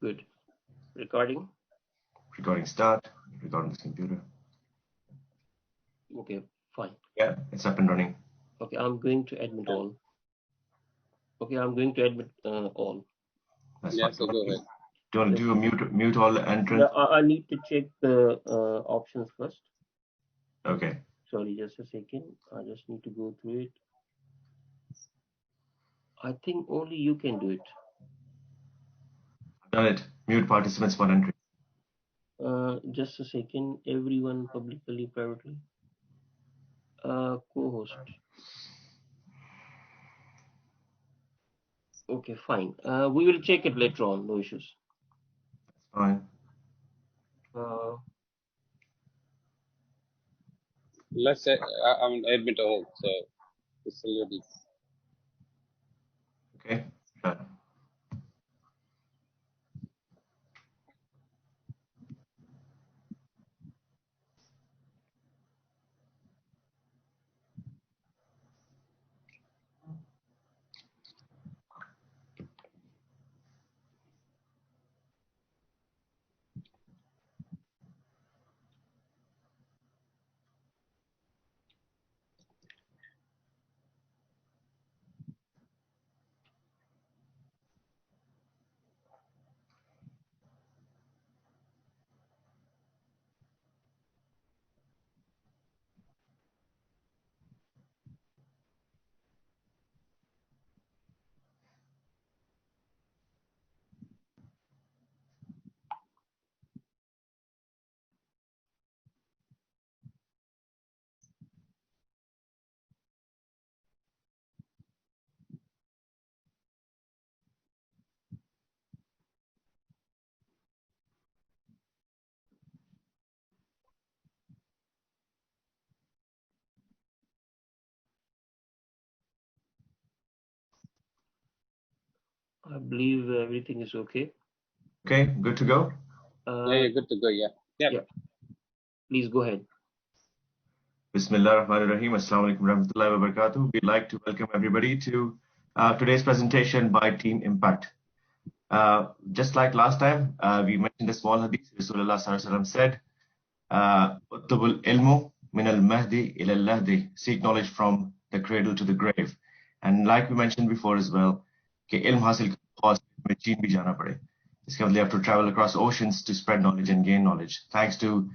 Good. Recording. Recording start. Recording this computer. Okay, fine. Yeah, it's up and running. Okay, I'm going to admit all. Okay, I'm going to admit all. That's Yeah, fine. so go ahead. Do you want to do a mute all the entrance? Yeah, I need to check the options first. Okay. Sorry, just a second. I just need to go through it. I think only you can do it. I've done it. Mute participants for entry. Just a second. Everyone publicly, privately. Co-host. Okay, fine. We will check it later on. No issues. Fine. Let's say I'm admit all, so it's already. Okay. Done. I believe everything is okay. Okay, good to go? Yeah, good to go. Yeah. Yeah. Please go ahead. Bismillah ar-Rahman ar-Rahim. Assalamu alaikum warahmatullahi wabarakatuh. We'd like to welcome everybody to today's presentation by Team Impact. Just like last time, we mentioned a small hadith. Rasulullah sallallahu alaihi wasallam said, "Utlubul ilmu min al-mahdi ila al-lahdi." Seek knowledge from the cradle to the grave. And like we mentioned before as well, कि ilm हासिल में चीन भी जाना पड़े. इसका मतलब you have to travel across oceans to spread knowledge and gain knowledge. Thanks to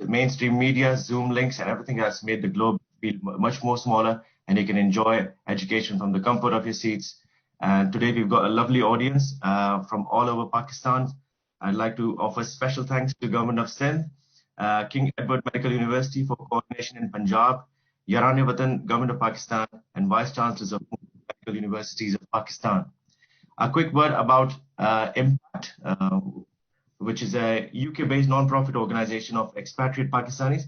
mainstream media, Zoom links, and everything has made the globe feel much more smaller, and you can enjoy education from the comfort of your seats. And today we've got a lovely audience from all over Pakistan. I'd like to offer special thanks to the Government of Sindh, King Edward Medical University for coordination in Punjab, YaraneWatan, Government of Pakistan, and Vice Chancellors of Medical Universities of Pakistan. A quick word about Impact, which is a UK-based non-profit organization of expatriate Pakistanis,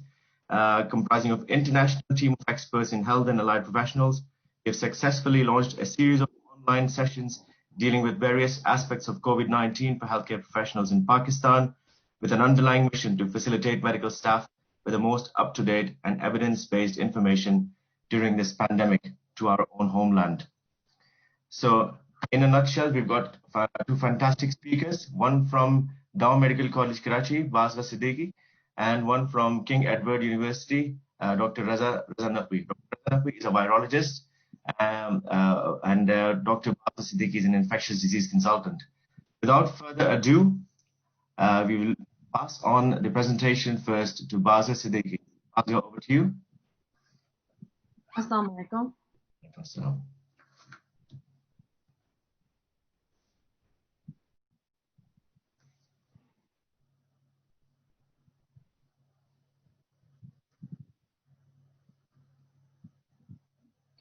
comprising of international team of experts in health and allied professionals. We have successfully launched a series of online sessions dealing with various aspects of COVID-19 for healthcare professionals in Pakistan, with an underlying mission to facilitate medical staff with the most up-to-date and evidence-based information during this pandemic to our own homeland. So, in a nutshell, we've got two fantastic speakers, one from Dow Medical College Karachi, Basra Siddiqui, and one from King Edward University, Dr. Raza Naqvi. Dr. Raza Naqvi is a virologist, and Dr. Basra Siddiqui is an infectious disease consultant. Without further ado, we will pass on the presentation first to Basra Siddiqui. Basra, over to you. Assalamu alaikum. Assalamu.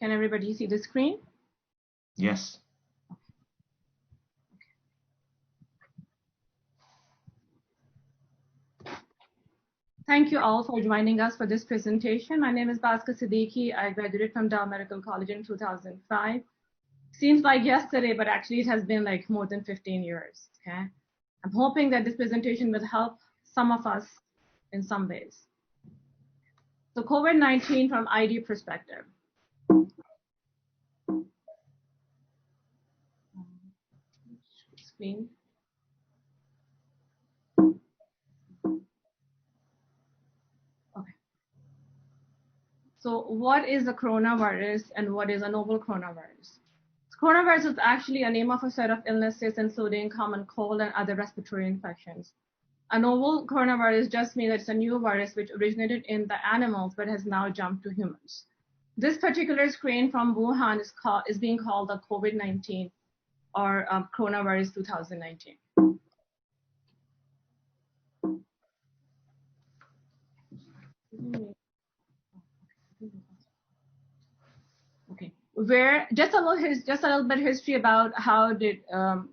Can everybody see the screen? Yes. Thank you all for joining us for this presentation. My name is Bhaskar Siddiqui. I graduated from Dow Medical College in 2005. Seems like yesterday, but actually it has been like more than 15 years. Okay, I'm hoping that this presentation will help some of us in some ways. So COVID-19 from ID perspective. Screen. So what is a coronavirus and what is a novel coronavirus? Coronavirus is actually a name of a set of illnesses, including common cold and other respiratory infections. A novel coronavirus just means that it's a new virus which originated in the animals but has now jumped to humans. This particular strain from Wuhan is being called the COVID-19 or coronavirus 2019. Okay, where just a little bit history about how did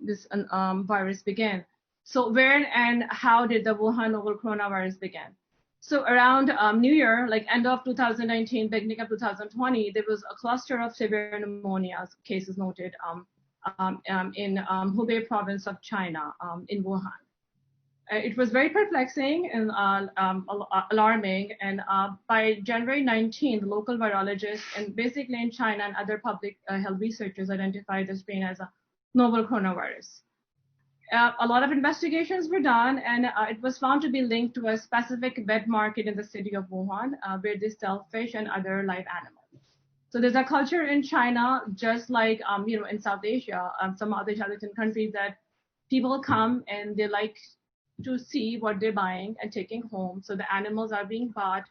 this virus begin. So where and how did the Wuhan novel coronavirus begin? So around New Year, like end of 2019, beginning of 2020, there was a cluster of severe pneumonia cases noted in Hubei province of China, in Wuhan. It was very perplexing and alarming. And by January 19, the local virologists and basically in China and other public health researchers identified the strain as a novel coronavirus. A lot of investigations were done, and it was found to be linked to a specific wet market in the city of Wuhan, where they sell fish and other live animals. So there's a culture in China, just like in South Asia, some other Asian countries, that people come and they like to see what they're buying and taking home. So the animals are being bought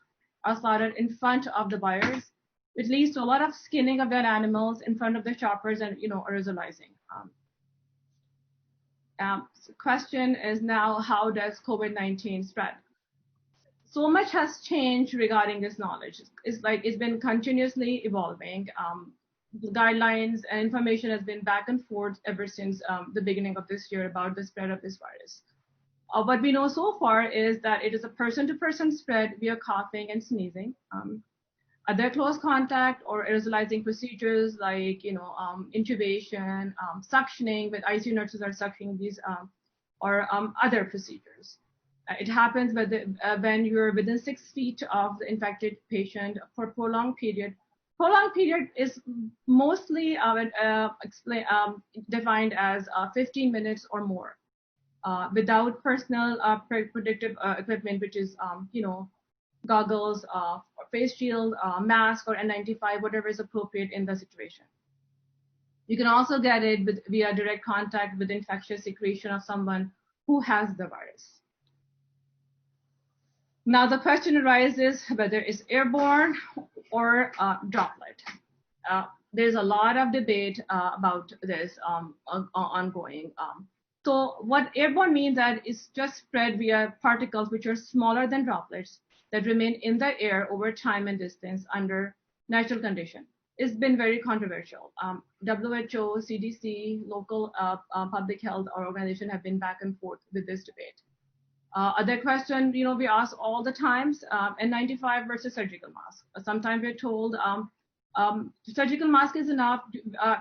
are slaughtered in front of the buyers, which leads to a lot of skinning of their animals in front of the shoppers and aerosolizing. So question is now, how does COVID-19 spread? So much has changed regarding this knowledge. It's been continuously evolving. The guidelines and information has been back and forth ever since the beginning of this year about the spread of this virus. What we know so far is that it is a person-to-person spread via coughing and sneezing. Other close contact or aerosolizing procedures like intubation, suctioning, with ICU nurses are suctioning these, or other procedures. It happens when you're within 6 feet of the infected patient for prolonged period. Prolonged period is mostly defined as 15 minutes or more, without personal protective equipment, which is goggles, face shield, mask, or N95, whatever is appropriate in the situation. You can also get it via direct contact with infectious secretion of someone who has the virus. Now the question arises whether it's airborne or droplet. There's a lot of debate about this ongoing. So what airborne means that it's just spread via particles which are smaller than droplets that remain in the air over time and distance under natural condition. It's been very controversial. WHO, CDC, local public health organization have been back and forth with this debate. Other question, we ask all the times, N95 versus surgical mask. Sometimes we're told surgical mask is enough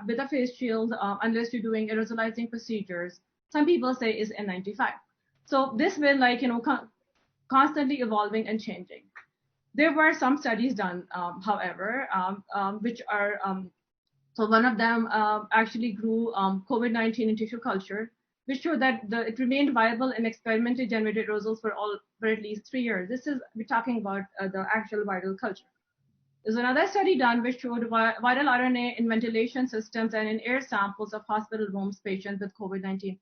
with a face shield unless you're doing aerosolizing procedures. Some people say is N95. So this will constantly evolving and changing. There were some studies done, however, which are, so one of them actually grew COVID-19 in tissue culture, which showed that it remained viable in experimentally generated aerosols for at least 3 years. We're talking about the actual viral culture. There's another study done which showed viral RNA in ventilation systems and in air samples of hospital rooms patients with COVID-19.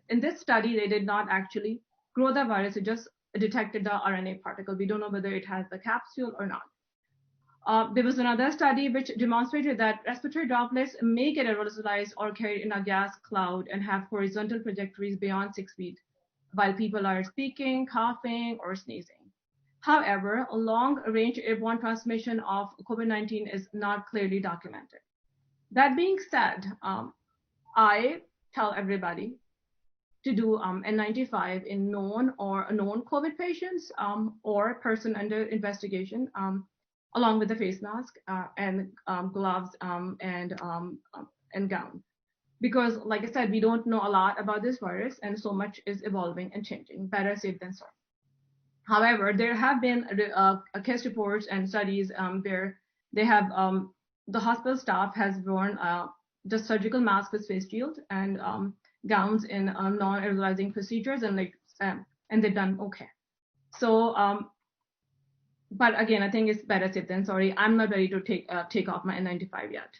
In this study, they did not actually grow the virus, it just detected the RNA particle. We don't know whether it has the capsule or not. There was another study which demonstrated that respiratory droplets may get aerosolized or carried in a gas cloud and have horizontal trajectories beyond 6 feet while people are speaking, coughing, or sneezing. However, a long-range airborne transmission of COVID-19 is not clearly documented. That being said, I tell everybody to do N95 in known COVID patients or person under investigation, along with the face mask and gloves and gown. Because, like I said, we don't know a lot about this virus, and so much is evolving and changing. Better safe than sorry. However, there have been case reports and studies where they have the hospital staff has worn just surgical masks with face shield and gowns in non-aerosolizing procedures, and they've done okay. So But again, I think it's better safe than sorry. I'm not ready to take off my N95 yet.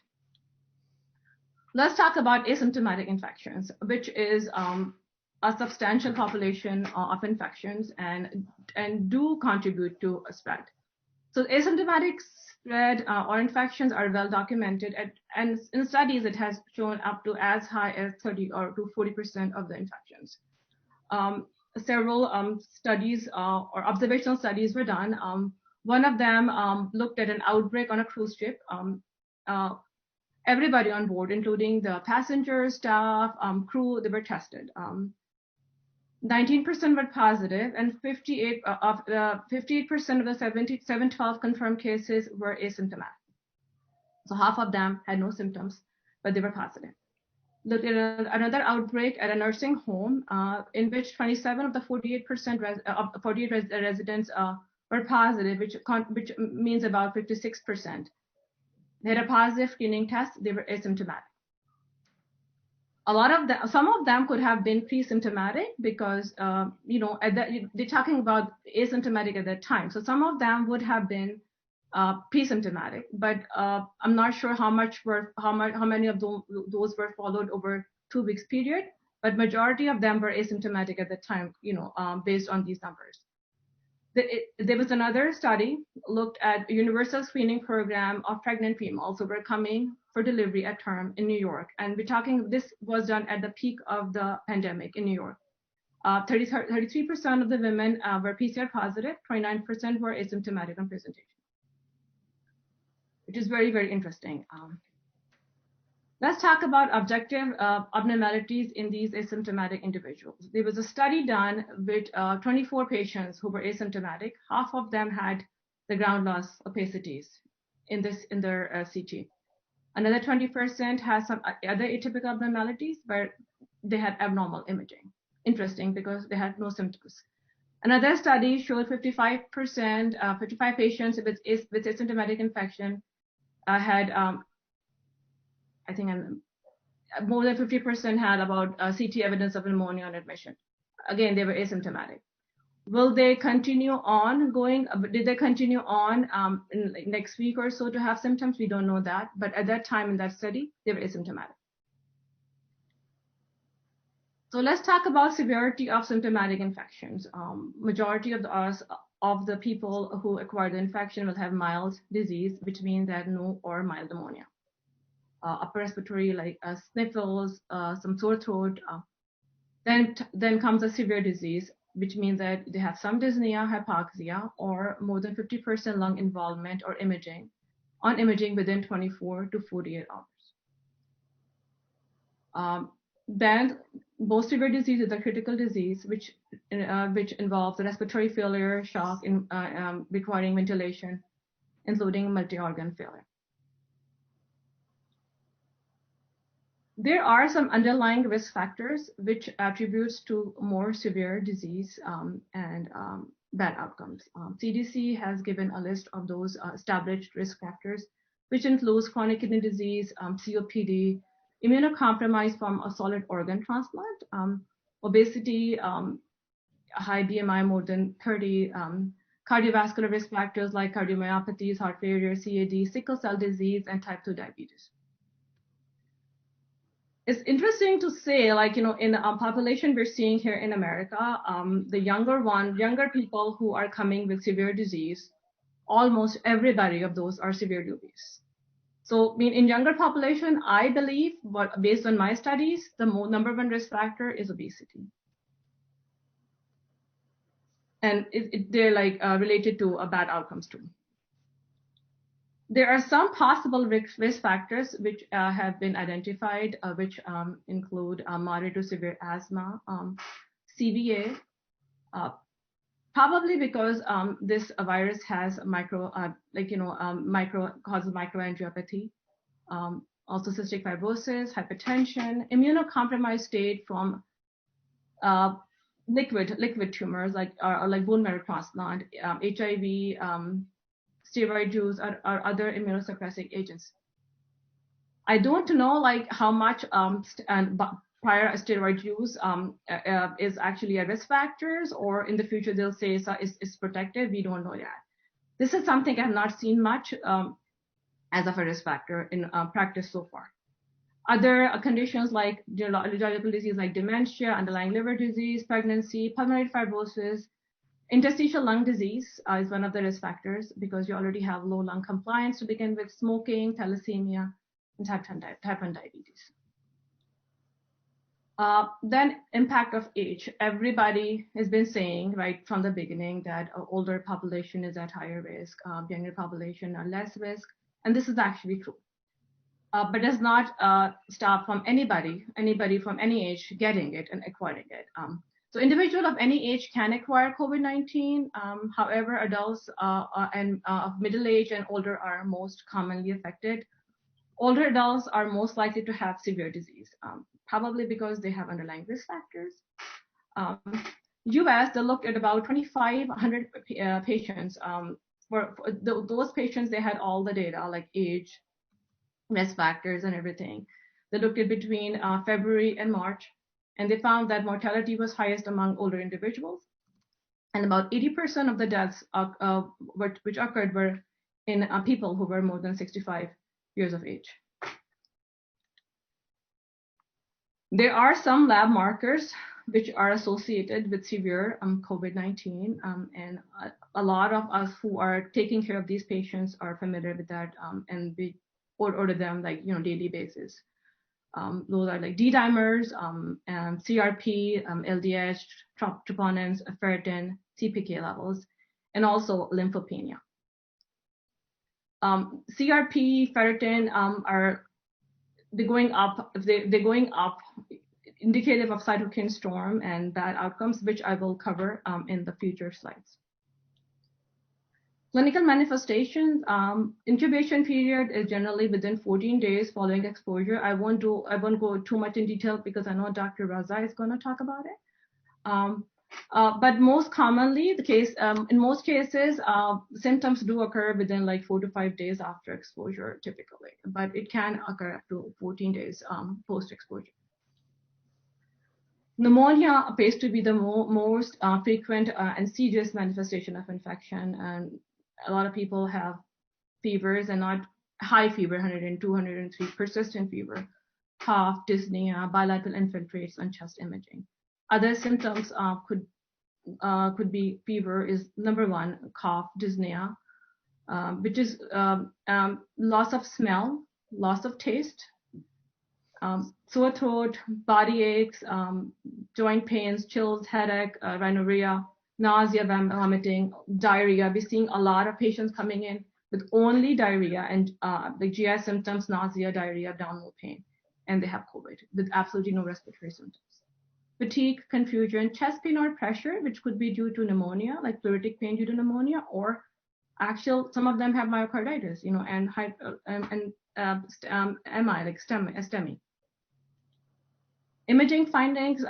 Let's talk about asymptomatic infections, which is a substantial population of infections and do contribute to a spread. So asymptomatic spread or infections are well documented, and in studies it has shown up to as high as 30 or to 40% of the infections. Several studies or observational studies were done. One of them looked at an outbreak on a cruise ship. Everybody on board, including the passengers, staff, crew, they were tested. 19% were positive, and 58% of the 712 confirmed cases were asymptomatic. So half of them had no symptoms, but they were positive. Looked at another outbreak at a nursing home in which 27 of the 48 residents were positive, which means about 56%. They had a positive screening test. They were asymptomatic. Some of them could have been pre-symptomatic because, they're talking about asymptomatic at that time. So some of them would have been pre-symptomatic, but I'm not sure how many of those were followed over 2 weeks period. But majority of them were asymptomatic at the time, based on these numbers. There was another study looked at a universal screening program of pregnant females who were coming for delivery at term in New York. And this was done at the peak of the pandemic in New York. 33% of the women were PCR positive, 29% were asymptomatic on presentation, which is very, very interesting. Let's talk about objective abnormalities in these asymptomatic individuals. There was a study done with 24 patients who were asymptomatic. Half of them had the ground loss opacities in their CT. Another 20% has some other atypical abnormalities where they had abnormal imaging. Interesting, because they had no symptoms. Another study showed 55 patients with asymptomatic infection had I think more than 50% had about CT evidence of pneumonia on admission. Again, they were asymptomatic. Will they continue on going? Did they continue on in next week or so to have symptoms? We don't know that. But at that time in that study, they were asymptomatic. So let's talk about severity of symptomatic infections. Majority of the people who acquire the infection will have mild disease, which means that no or mild pneumonia. Upper respiratory like sniffles, some sore throat. Then comes a severe disease, which means that they have some dyspnea, hypoxia, or more than 50% lung involvement or imaging within 24 to 48 hours. Then most severe disease is a critical disease, which involves respiratory failure, shock, requiring ventilation, including multi-organ failure. There are some underlying risk factors which attributes to more severe disease and bad outcomes. CDC has given a list of those established risk factors, which includes chronic kidney disease, COPD, immunocompromise from a solid organ transplant, obesity, high BMI more than 30, cardiovascular risk factors like cardiomyopathies, heart failure, CAD, sickle cell disease, and type 2 diabetes. It's interesting to say, in the population we're seeing here in America, the younger people who are coming with severe disease, almost everybody of those are severely obese. So, in younger population, I believe, based on my studies, the number one risk factor is obesity. And they're related to bad outcomes too. There are some possible risk factors which have been identified, which include moderate to severe asthma, CVA, probably because this virus has causes microangiopathy, also cystic fibrosis, hypertension, immunocompromised state from liquid tumors like bone marrow transplant, HIV, steroid use, or other immunosuppressive agents. I don't know how much prior steroid use is actually a risk factors, or in the future they'll say it's protective. We don't know that. This is something I have not seen much as of a risk factor in practice so far. Other conditions like neurological disease like dementia, underlying liver disease, pregnancy, pulmonary fibrosis, interstitial lung disease is one of the risk factors because you already have low lung compliance to begin with, smoking, thalassemia, and type 1 diabetes. Then impact of age. Everybody has been saying right from the beginning that older population is at higher risk, younger population are less risk, and this is actually true. But does not stop from anybody from any age getting it and acquiring it. So individuals of any age can acquire COVID-19. However, adults and of middle age and older are most commonly affected. Older adults are most likely to have severe disease, probably because they have underlying risk factors. US, they looked at about 2,500 patients. For those patients, they had all the data like age, risk factors, and everything. They looked at between February and March, and they found that mortality was highest among older individuals. And about 80% of the deaths which occurred were in people who were more than 65 years of age. There are some lab markers which are associated with severe COVID-19, and a lot of us who are taking care of these patients are familiar with that, and we order them like daily basis. Those are like D-dimers, CRP, LDH, troponins, ferritin, CPK levels, and also lymphopenia. CRP, ferritin they're going up. They're going up, indicative of cytokine storm and bad outcomes, which I will cover in the future slides. Clinical manifestations, incubation period is generally within 14 days following exposure. I won't go too much in detail because I know Dr. Raza is going to talk about it. But most commonly, in most cases, symptoms do occur within like 4 to 5 days after exposure, typically, but it can occur up to 14 days post-exposure. Pneumonia appears to be the most frequent and serious manifestation of infection, and a lot of people have fevers and not high fever, 102, 103, persistent fever, cough, dyspnea, bilateral infiltrates, and chest imaging. Other symptoms could be fever is number one, cough, dyspnea, which is loss of smell, loss of taste, sore throat, body aches, joint pains, chills, headache, rhinorrhea, nausea, vomiting, diarrhea. We're seeing a lot of patients coming in with only diarrhea and the GI symptoms, nausea, diarrhea, abdominal pain, and they have COVID with absolutely no respiratory symptoms. Fatigue, confusion, chest pain or pressure, which could be due to pneumonia, like pleuritic pain due to pneumonia, or some of them have myocarditis, and MI, like STEMI. Imaging findings,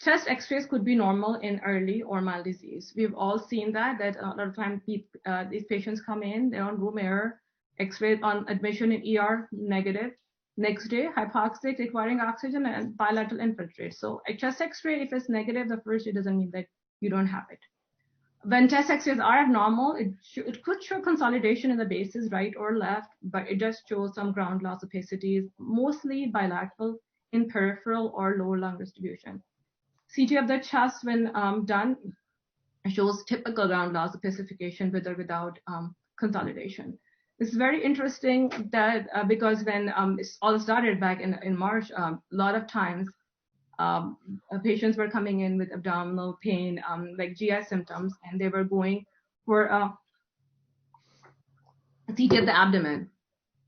chest x-rays could be normal in early or mild disease. We've all seen that a lot of times these patients come in, they're on room air, x-ray on admission in ER, negative. Next day, hypoxic, requiring oxygen, and bilateral infiltrate. So a chest x-ray, if it's negative, the first, it doesn't mean that you don't have it. When chest x-rays are abnormal, it could show consolidation in the bases, right or left, but it does show some ground loss opacities, mostly bilateral in peripheral or lower lung distribution. CT of the chest, when done, shows typical ground loss opacification with or without consolidation. It's very interesting that because when it all started back in March, a lot of times patients were coming in with abdominal pain, like GI symptoms, and they were going for a CT of the abdomen.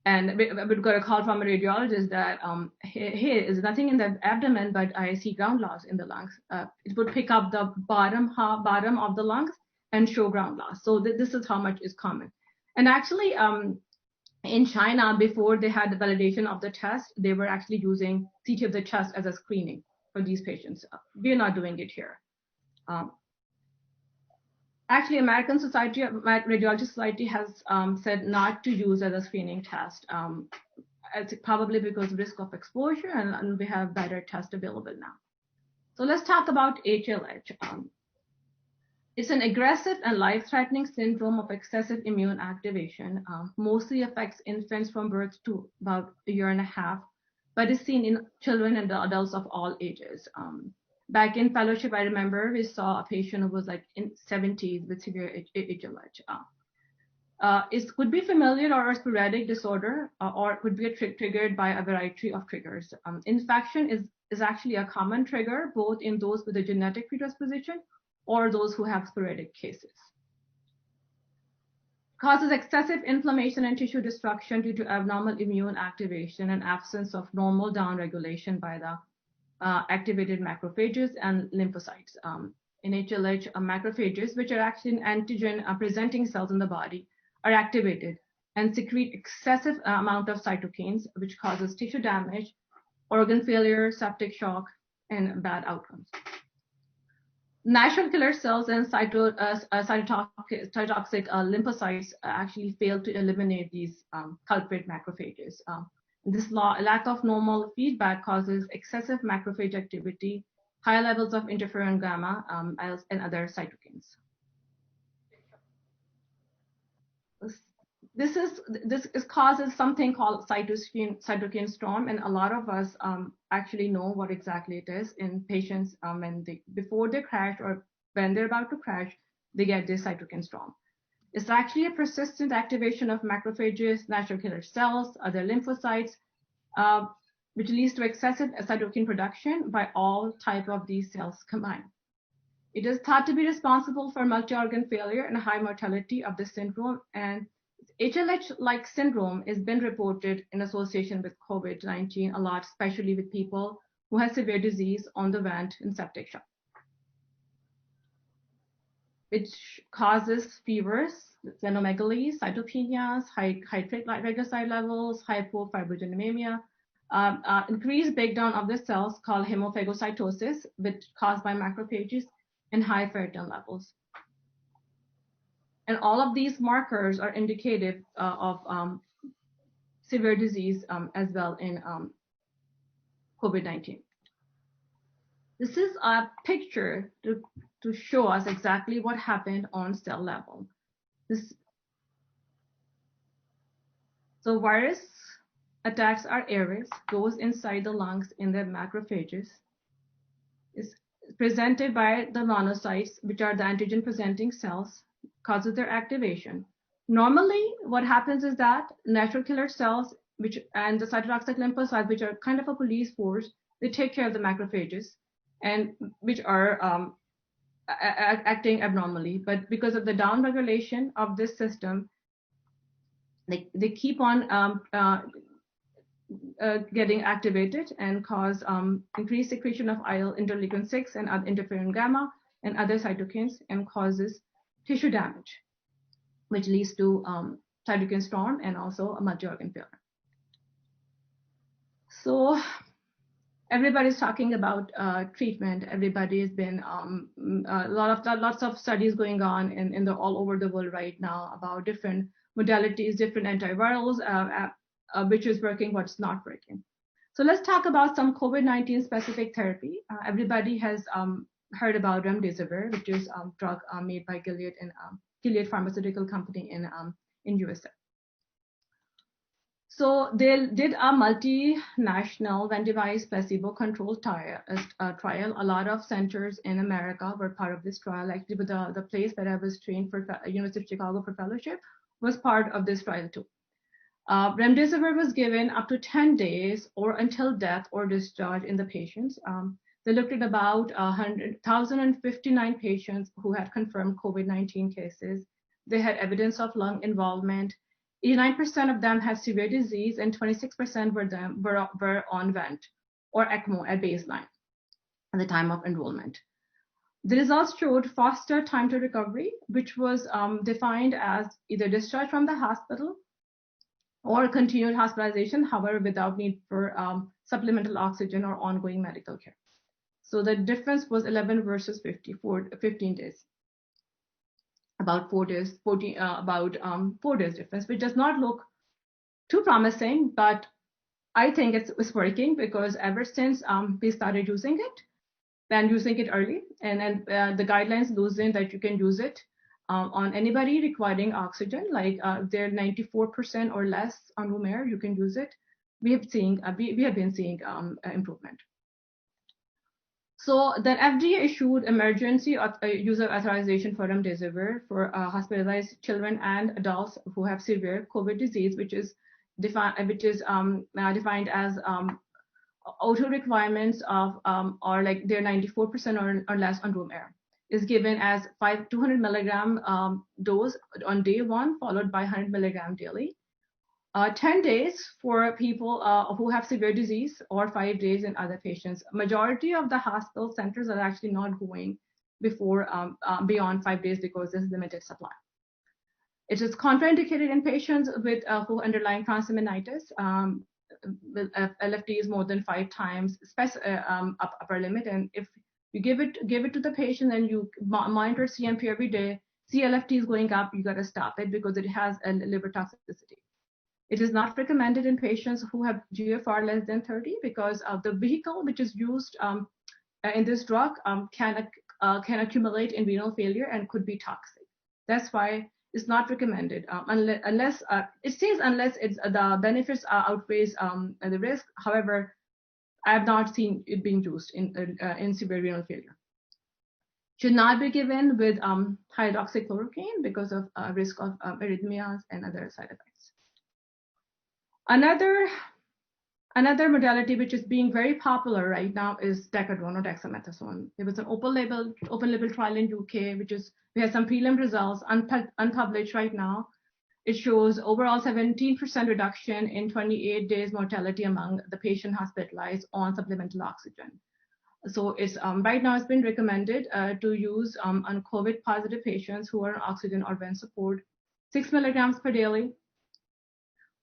And we got a call from a radiologist that, hey, there's nothing in the abdomen, but I see ground loss in the lungs. It would pick up the bottom of the lungs and show ground loss. So this is how much is common. And actually, in China, before they had the validation of the test, they were actually using CT of the chest as a screening for these patients. We're not doing it here. Actually, American Society of Radiology Society has said not to use as a screening test, probably because of risk of exposure, and we have better tests available now. So let's talk about HLH. It's an aggressive and life-threatening syndrome of excessive immune activation. Mostly affects infants from birth to about a year and a half, but is seen in children and adults of all ages. Back in fellowship, I remember we saw a patient who was like in 70s with severe HLH. It could be familial or a sporadic disorder, or could be triggered by a variety of triggers. Infection is actually a common trigger, both in those with a genetic predisposition or those who have sporadic cases. Causes excessive inflammation and tissue destruction due to abnormal immune activation and absence of normal downregulation by the activated macrophages and lymphocytes. In HLH, macrophages, which are actually antigen presenting cells in the body, are activated and secrete excessive amount of cytokines, which causes tissue damage, organ failure, septic shock, and bad outcomes. Natural killer cells and cytotoxic lymphocytes actually fail to eliminate these culprit macrophages. This lack of normal feedback causes excessive macrophage activity, high levels of interferon gamma, and other cytokines. This causes something called cytokine storm, and a lot of us actually know what exactly it is in patients before they crash or when they're about to crash, they get this cytokine storm. It's actually a persistent activation of macrophages, natural killer cells, other lymphocytes, which leads to excessive cytokine production by all type of these cells combined. It is thought to be responsible for multi-organ failure and high mortality of the syndrome, and HLH-like syndrome has been reported in association with COVID-19 a lot, especially with people who have severe disease on the vent and septic shock, which causes fevers, splenomegaly, cytopenias, high triglyceride levels, hypofibrinogenemia, increased breakdown of the cells called hemophagocytosis, which caused by macrophages, and high ferritin levels. And all of these markers are indicative of severe disease as well in COVID-19. This is a picture to show us exactly what happened on cell level. So virus attacks our airways, goes inside the lungs in the macrophages, is presented by the monocytes, which are the antigen presenting cells, causes their activation. Normally, what happens is that natural killer cells, and the cytotoxic lymphocytes, which are kind of a police force, they take care of the macrophages, and which are acting abnormally. But because of the downregulation of this system, they keep on getting activated and cause increased secretion of interleukin-6 and interferon gamma and other cytokines, and causes tissue damage, which leads to cytokine storm and also a multi-organ failure. So everybody's talking about treatment. Everybody has been lots of studies going on in all over the world right now about different modalities, different antivirals, which is working, what's not working. So let's talk about some COVID-19 specific therapy. Everybody has heard about remdesivir, which is a drug made by Gilead and Gilead Pharmaceutical Company in USA. So they did a multinational randomized placebo-controlled trial. A lot of centers in America were part of this trial. Actually, the place that I was trained for University of Chicago for fellowship was part of this trial too. Remdesivir was given up to 10 days or until death or discharge in the patients. They looked at about 1,059 patients who had confirmed COVID-19 cases. They had evidence of lung involvement. 89% of them had severe disease, and 26% were on vent or ECMO at baseline at the time of enrollment. The results showed faster time to recovery, which was defined as either discharge from the hospital or continued hospitalization, however, without need for supplemental oxygen or ongoing medical care. So the difference was 11 versus 15 days. About 4 days, 4 days difference, which does not look too promising, but I think it's working, because ever since we started using it, than using it early. And then the guidelines loosen that you can use it on anybody requiring oxygen, like they're 94% or less on room air, you can use it. We have been seeing improvement. So the FDA issued emergency user authorization for remdesivir for hospitalized children and adults who have severe COVID disease, which is defined as auto requirements of or like they're 94% or less on room air, is given as 200 milligram dose on day 1, followed by 100 milligram daily. 10 days for people who have severe disease, or 5 days in other patients. Majority of the hospital centers are actually not going before beyond 5 days because there's limited supply. It is contraindicated in patients with who underlying transaminitis. With LFT is more than 5 times upper limit, and if you give it to the patient and you monitor CMP every day, CLFT is going up, you got to stop it because it has a liver toxicity. It is not recommended in patients who have GFR less than 30 because the vehicle which is used in this drug can accumulate in renal failure and could be toxic. That's why it's not recommended unless it says unless it's the benefits outweighs the risk. However, I have not seen it being used in severe renal failure. Should not be given with hydroxychloroquine because of risk of arrhythmias and other side effects. Another modality which is being very popular right now is decadron or dexamethasone. There was an open label trial in UK, we have some prelim results unpublished right now. It shows overall 17% reduction in 28 days mortality among the patient hospitalized on supplemental oxygen. So it's right now it's been recommended to use on COVID positive patients who are on oxygen or vent support, 6 milligrams per daily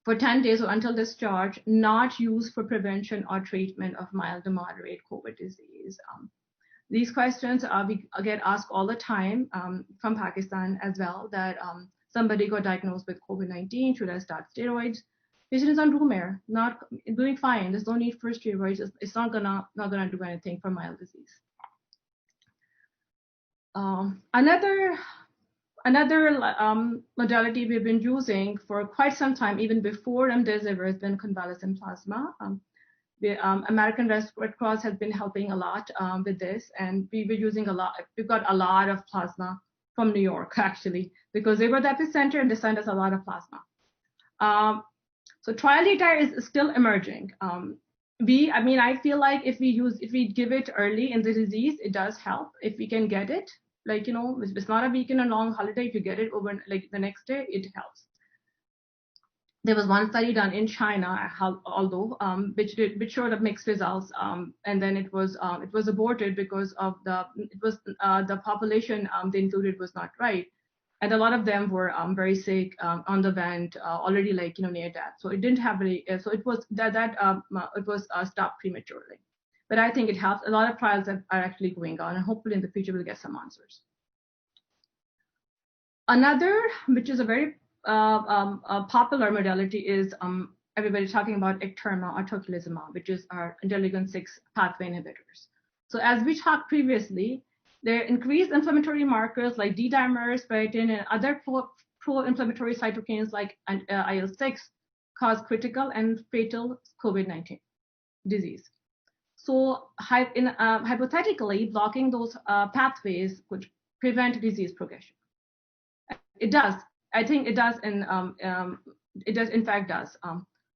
for 10 days or until discharge, not used for prevention or treatment of mild to moderate COVID disease. These questions we get asked all the time from Pakistan as well, that somebody got diagnosed with COVID-19, should I start steroids? Patient is on room air, not doing fine. There's no need for steroids. It's not gonna do anything for mild disease. Another modality we've been using for quite some time, even before remdesivir, has been convalescent plasma. The American Red Cross has been helping a lot with this, and we were using a lot. We've got a lot of plasma from New York, actually, because they were the epicenter and they sent us a lot of plasma. So trial data is still emerging. I feel like if we give it early in the disease, it does help. If we can get it, like, it's not a weekend or long holiday, if you get it over like the next day, it helps. There was one study done in China, although which showed up mixed results, and then it was aborted because of the population they included was not right, and a lot of them were very sick on the vent, already near death. So it didn't have really. So it was it was stopped prematurely. But I think it helps. A lot of trials are actually going on, and hopefully in the future we'll get some answers. Another, which is a very popular modality, is everybody's talking about APPNE or tocilizumab, which is our interleukin-6 pathway inhibitors. So as we talked previously, there are increased inflammatory markers like D-dimers, ferritin, and other pro-inflammatory cytokines like IL-6 cause critical and fatal COVID-19 disease. So hypothetically, blocking those pathways could prevent disease progression. It does. I think it does, and it does, in fact, does.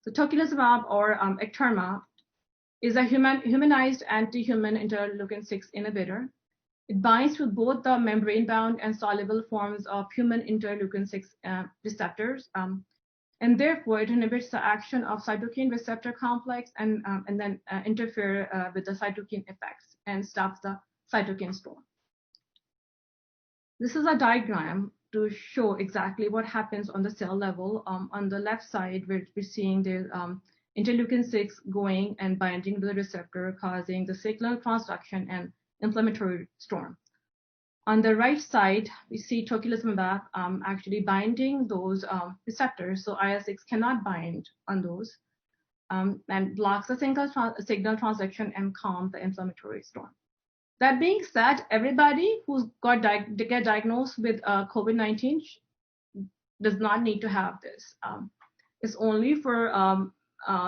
So tocilizumab or APPNE is a humanized anti-human interleukin-6 inhibitor. It binds to both the membrane-bound and soluble forms of human interleukin-6 receptors, and therefore it inhibits the action of cytokine receptor complex and then interfere with the cytokine effects and stops the cytokine storm. This is a diagram to show exactly what happens on the cell level. On the left side, we're seeing the interleukin-6 going and binding to the receptor, causing the signal transduction and inflammatory storm. On the right side, we see tocilizumab actually binding those receptors, so IL-6 cannot bind on those, and blocks the signal transduction and calms the inflammatory storm. That being said, everybody who's get diagnosed with COVID-19 does not need to have this. It's only for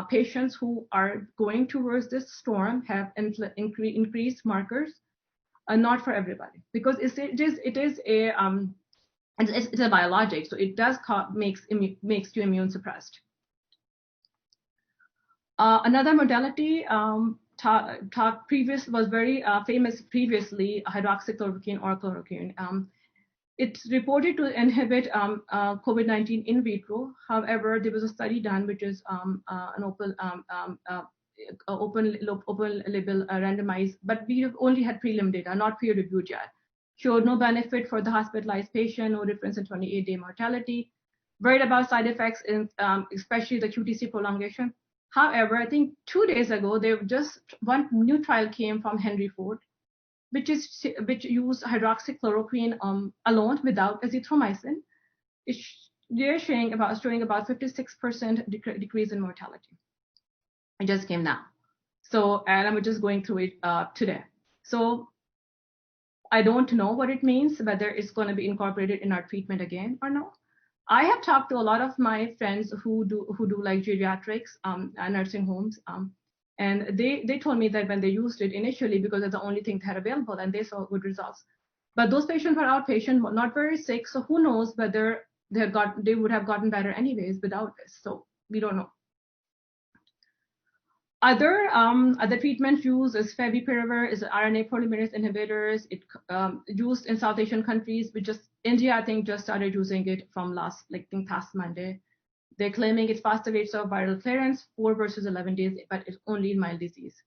patients who are going towards this storm, have increased markers, not for everybody, because it's a biologic, so it does makes you immune suppressed. Another modality was very famous previously, hydroxychloroquine or chloroquine. It's reported to inhibit COVID-19 in vitro. However, there was a study done, which is an open label randomized, but we have only had prelim data, not peer reviewed yet. Showed no benefit for the hospitalized patient, no difference in 28-day mortality. Worried about side effects, especially the QTC prolongation. However, I think 2 days ago, one new trial came from Henry Ford, which used hydroxychloroquine alone without azithromycin. They're showing about 56% decrease in mortality. It just came now. So, and I'm just going through it today. So I don't know what it means, whether it's going to be incorporated in our treatment again or no. I have talked to a lot of my friends who do like geriatrics, nursing homes, and they told me that when they used it initially, because it's the only thing they had available, and they saw good results. But those patients were outpatient, not very sick, so who knows whether they would have gotten better anyways without this. So we don't know. Other treatments used is favipiravir, is RNA polymerase inhibitors. It used in South Asian countries, which just India, I think, just started using it from past Monday. They're claiming it's faster rates of viral clearance, 4 versus 11 days, but it's only in mild disease.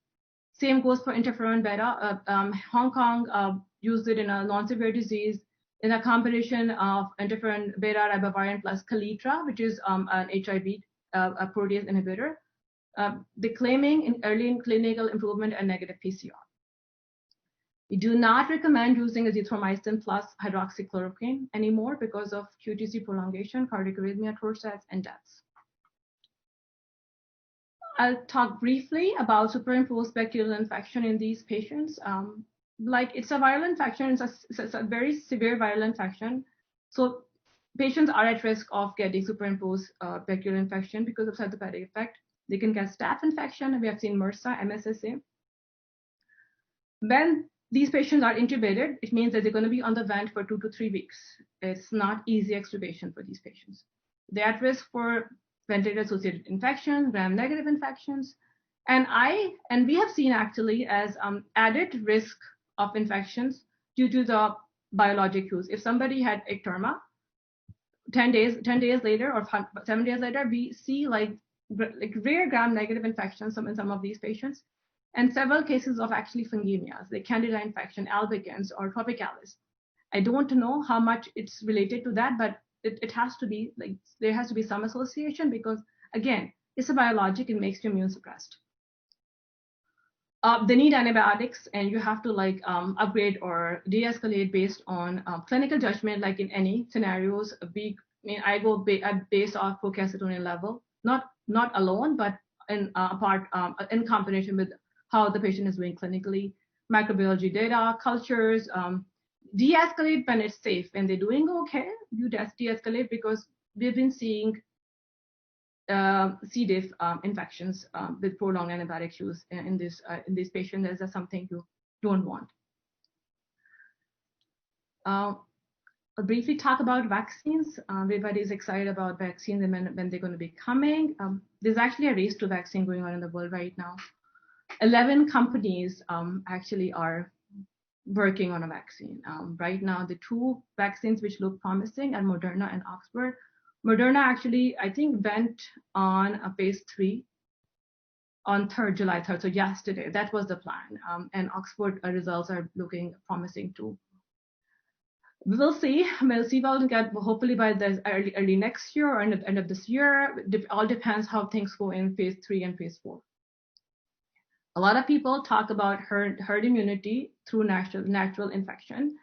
Same goes for interferon beta. Hong Kong used it in a non-severe disease in a combination of interferon beta ribavirin plus Kaletra, which is an HIV protease inhibitor. They're claiming in early clinical improvement and negative PCR. We do not recommend using azithromycin plus hydroxychloroquine anymore because of QTC prolongation, cardiac arrhythmia, torsades, and deaths. I'll talk briefly about superimposed bacterial infection in these patients. It's a viral infection, it's a very severe viral infection. So patients are at risk of getting superimposed bacterial infection because of cytopenic effect. They can get staph infection. We have seen MRSA, MSSA. When these patients are intubated, it means that they're going to be on the vent for 2 to 3 weeks. It's not easy extubation for these patients. They're at risk for ventilator-associated infections, gram-negative infections, and we have seen actually as added risk of infections due to the biologic use. If somebody had ecterma, 10 days later or 7 days later, we see like rare gram-negative infections in some of these patients, and several cases of actually fungemias, like Candida infection, albicans, or tropicalis. I don't know how much it's related to that, but it has to be, like, there has to be some association because, again, it's a biologic, it makes you immune suppressed. They need antibiotics, and you have to upgrade or de-escalate based on clinical judgment, like in any scenarios. I go based off procalcitonin level, not alone, but in combination with how the patient is doing clinically, microbiology data, cultures, de-escalate when it's safe. When they're doing okay, you de-escalate because we've been seeing C. diff infections with prolonged antibiotic use in this patient. That's something you don't want. I'll briefly talk about vaccines. Everybody is excited about vaccines and when they're going to be coming. There's actually a race to vaccine going on in the world right now. 11 companies actually are working on a vaccine. Right now, the 2 vaccines which look promising are Moderna and Oxford. Moderna actually, I think, went on a phase 3 on July 3rd, so yesterday. That was the plan. And Oxford results are looking promising too. We'll see. We'll see what we'll get hopefully by the early next year or end of this year. It all depends how things go in phase 3 and phase 4. A lot of people talk about herd immunity through natural infection.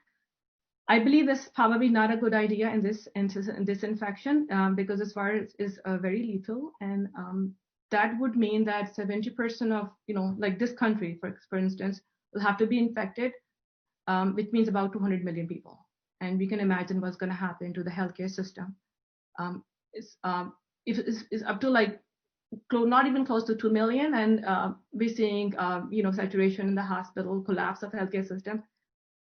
I believe it's probably not a good idea in this infection because this virus is very lethal, and that would mean that 70% of, like this country, for instance, will have to be infected which means about 200 million people. And we can imagine what's going to happen to the healthcare system. It's up to like not even close to 2 million, and we're seeing saturation in the hospital, collapse of the healthcare system.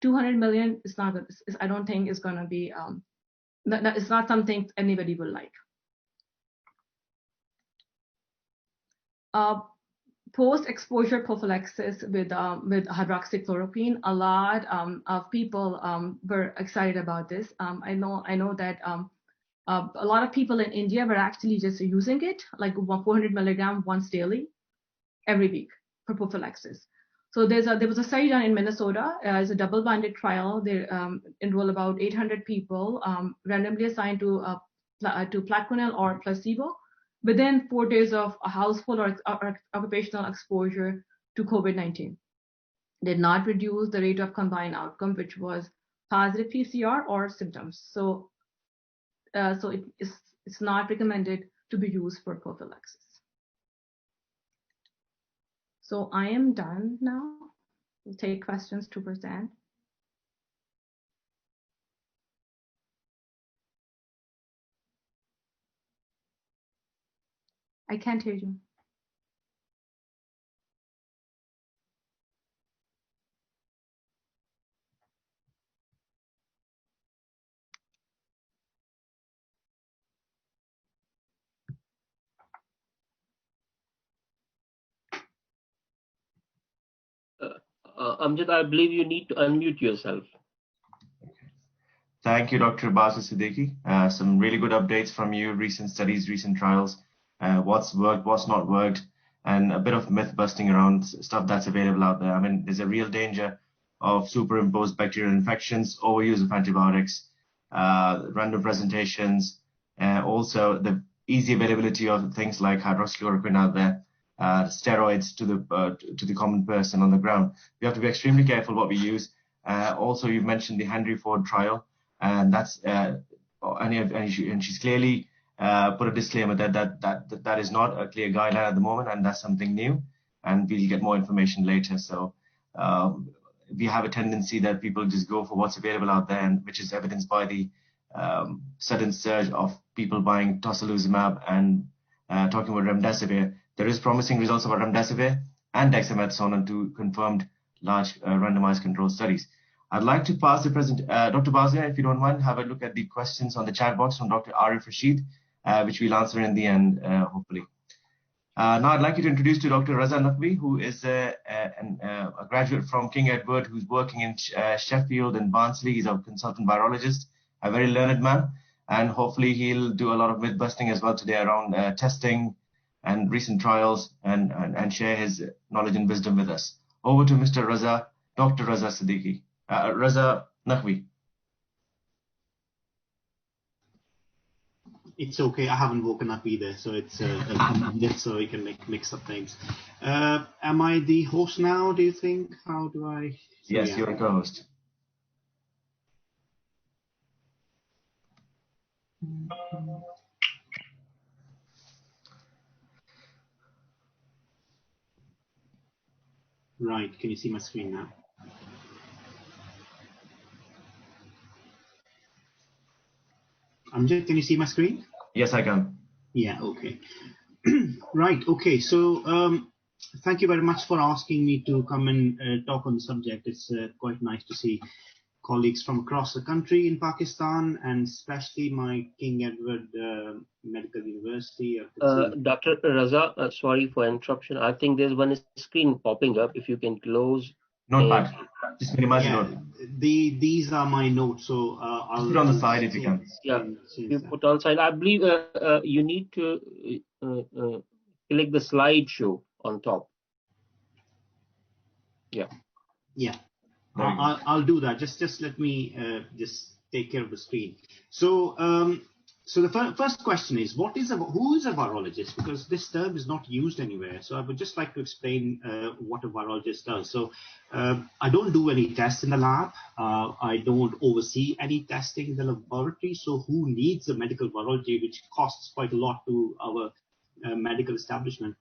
200 million is not. I don't think is going to be. It's not something anybody will like. Post-exposure prophylaxis with hydroxychloroquine, a lot of people were excited about this. I know that a lot of people in India were actually just using it, like 400 milligram once daily, every week for prophylaxis. So there was a study done in Minnesota. It's a double-blinded trial. They enroll about 800 people, randomly assigned to Plaquenil or placebo, within 4 days of a household or occupational exposure to COVID-19. Did not reduce the rate of combined outcome, which was positive PCR or symptoms. So it's not recommended to be used for prophylaxis. So I am done now. We'll take questions 2%. I can't hear you. Amjad, I believe you need to unmute yourself. Thank you, Dr. Basu Siddiqui. Some really good updates from you, recent studies, recent trials, what's worked, what's not worked, and a bit of myth busting around stuff that's available out there. I mean, there's a real danger of superimposed bacterial infections, overuse of antibiotics, random presentations, also the easy availability of things like hydroxychloroquine out there, steroids to the common person on the ground. We have to be extremely careful what we use. Also, you've mentioned the Henry Ford trial, and that's and she's clearly put a disclaimer that is not a clear guideline at the moment, and that's something new, and we'll get more information later. So we have a tendency that people just go for what's available out there, and which is evidenced by the sudden surge of people buying tocilizumab and talking about remdesivir. There is promising results about remdesivir and dexamethasone and two confirmed large randomized control studies. I'd like to pass the Dr. Bazia, if you don't mind, have a look at the questions on the chat box from Dr. Arif Rashid, which we'll answer in the end, hopefully. Now I'd like you to introduce to Dr. Raza Naqvi, who is a graduate from King Edward, who's working in Sheffield and Barnsley. He's a consultant virologist, a very learned man, and hopefully he'll do a lot of myth busting as well today around testing and recent trials and share his knowledge and wisdom with us. Over to Mr. Raza, Dr. Raza Siddiqui. Raza Naqvi. It's okay. I haven't woken up either, so it's just so we can mix up things. Am I the host now? Do you think? How do I? So, yes, yeah. you're a co-host. Right. Can you see my screen now? Amjad, can you see my screen? Yes, I can. Yeah. Okay. Right. Okay. So thank you very much for asking me to come and talk on the subject. It's quite nice to see colleagues from across the country in Pakistan, and especially my King Edward Medical University. Dr. Raza, sorry for interruption. I think there's one screen popping up. If you can close. Notepad. Just minimize the Yeah, notepad. these are my notes, so I'll put it on the side if you can. Yeah, you put on side. I believe you need to click the slideshow on top. Yeah. Yeah, I'll do that. Just let me just take care of the screen. So so the first question is, who is a virologist? Because this term is not used anywhere. So I would just like to explain what a virologist does. So I don't do any tests in the lab. I don't oversee any testing in the laboratory. So who needs a medical virology, which costs quite a lot to our medical establishment?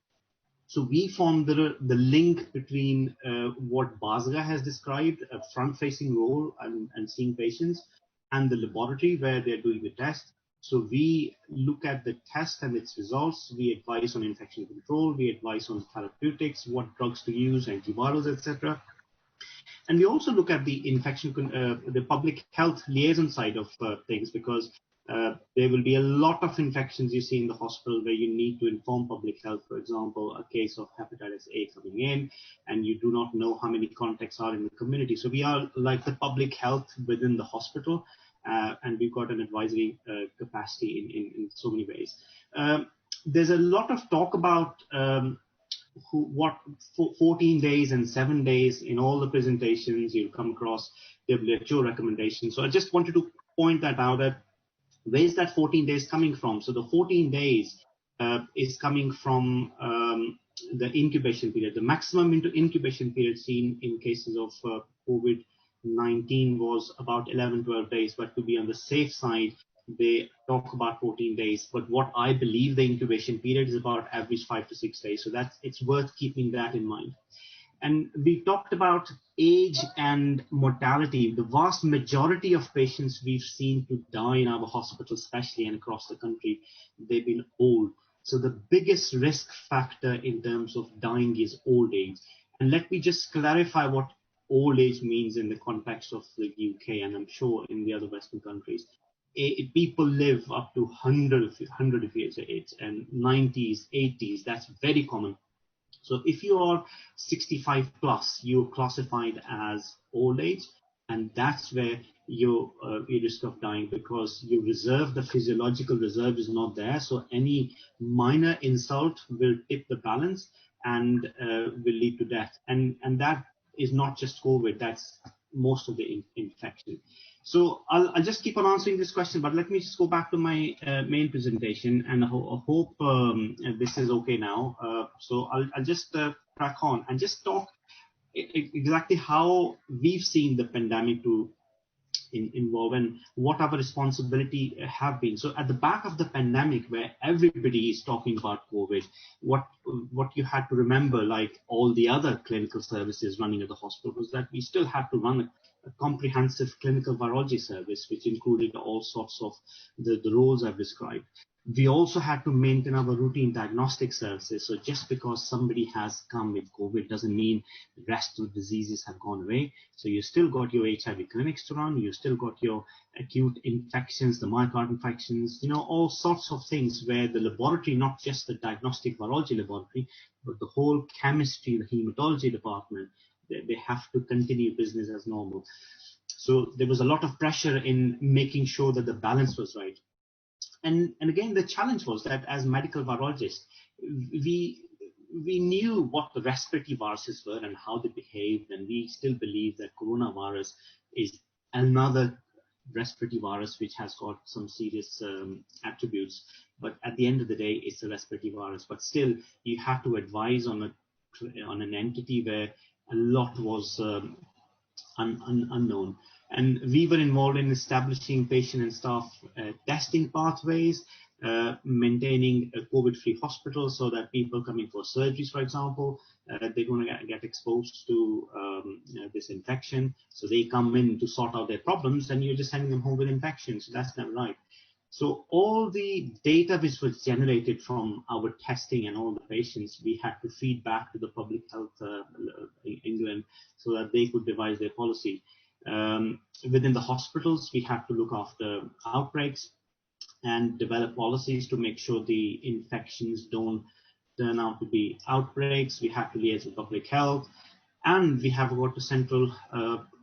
So we formed the link between what Basga has described, a front-facing role and seeing patients, and the laboratory where they're doing the test. So we look at the test and its results. We advise on infection control. We advise on therapeutics, what drugs to use, antivirals, etc. And we also look at the the public health liaison side of things, because there will be a lot of infections you see in the hospital where you need to inform public health. For example, a case of hepatitis A coming in, and you do not know how many contacts are in the community. So we are like the public health within the hospital, and we've got an advisory capacity in so many ways. There's a lot of talk about 14 days and 7 days in all the presentations. You'll come across WHO recommendations. So I just wanted to point that out, that where is that 14 days coming from? So the 14 days is coming from the incubation period. The maximum incubation period seen in cases of COVID-19 was about 11, 12 days, but to be on the safe side, they talk about 14 days. But what I believe the incubation period is about average 5 to 6 days. So it's worth keeping that in mind. And we talked about age and mortality. The vast majority of patients we've seen to die in our hospitals, especially and across the country, they've been old. So the biggest risk factor in terms of dying is old age. And let me just clarify what old age means in the context of the UK, and I'm sure in the other Western countries. People live up to 100 of years of age, and 90s, 80s, that's very common. So if you are 65 plus, you're classified as old age, and that's where your risk of dying, because your reserve, the physiological reserve is not there. So any minor insult will tip the balance and will lead to death. And that is not just COVID, that's most of the infection. So I'll just keep on answering this question, but let me just go back to my main presentation, and I hope this is okay now. So I'll just crack on and just talk exactly how we've seen the pandemic to involve and what our responsibility have been. So at the back of the pandemic, where everybody is talking about COVID, what you had to remember, like all the other clinical services running at the hospital, was that we still had to run a comprehensive clinical virology service, which included all sorts of the roles I've described. We also had to maintain our routine diagnostic services. So just because somebody has come with COVID doesn't mean the rest of the diseases have gone away. So you still got your HIV clinics to run. You still got your acute infections, the myocardial infections, all sorts of things where the laboratory, not just the diagnostic virology laboratory, but the whole chemistry, the hematology department, they have to continue business as normal. So there was a lot of pressure in making sure that the balance was right. And again, the challenge was that as medical virologists, we knew what the respiratory viruses were and how they behaved, and we still believe that coronavirus is another respiratory virus which has got some serious attributes. But at the end of the day, it's a respiratory virus. But still, you have to advise on an entity where a lot was unknown. And we were involved in establishing patient and staff testing pathways, maintaining a COVID-free hospital so that people coming for surgeries, for example, they're going to get exposed to this infection. So they come in to sort out their problems, and you're just sending them home with infections. So that's not right. So all the data which was generated from our testing and all the patients, we had to feed back to the Public Health England so that they could devise their policy. Within the hospitals, we have to look after outbreaks and develop policies to make sure the infections don't turn out to be outbreaks. We have to liaise with public health, and we have got a central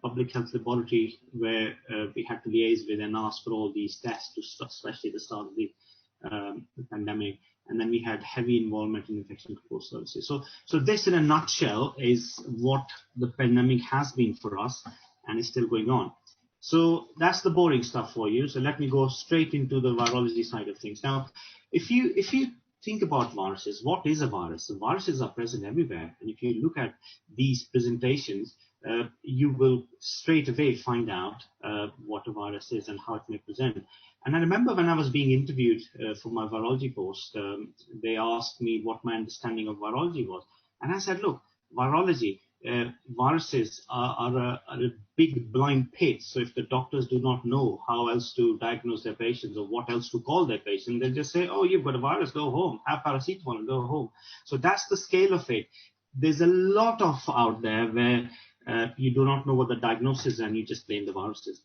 public health laboratory where we had to liaise with and ask for all these tests, especially at the start of the pandemic. And then we had heavy involvement in infection control services. So this, in a nutshell, is what the pandemic has been for us, and is still going on. So that's the boring stuff for you. So let me go straight into the virology side of things. Now, if you think about viruses, what is a virus? The viruses are present everywhere. And if you look at these presentations, you will straight away find out what a virus is and how it may present. And I remember when I was being interviewed for my virology post, they asked me what my understanding of virology was. And I said, look, virology, viruses are a big blind pit. So if the doctors do not know how else to diagnose their patients or what else to call their patient, they'll just say, oh, you've got a virus, go home, have paracetamol and go home. So that's the scale of it. There's a lot of out there where you do not know what the diagnosis is and you just blame the viruses.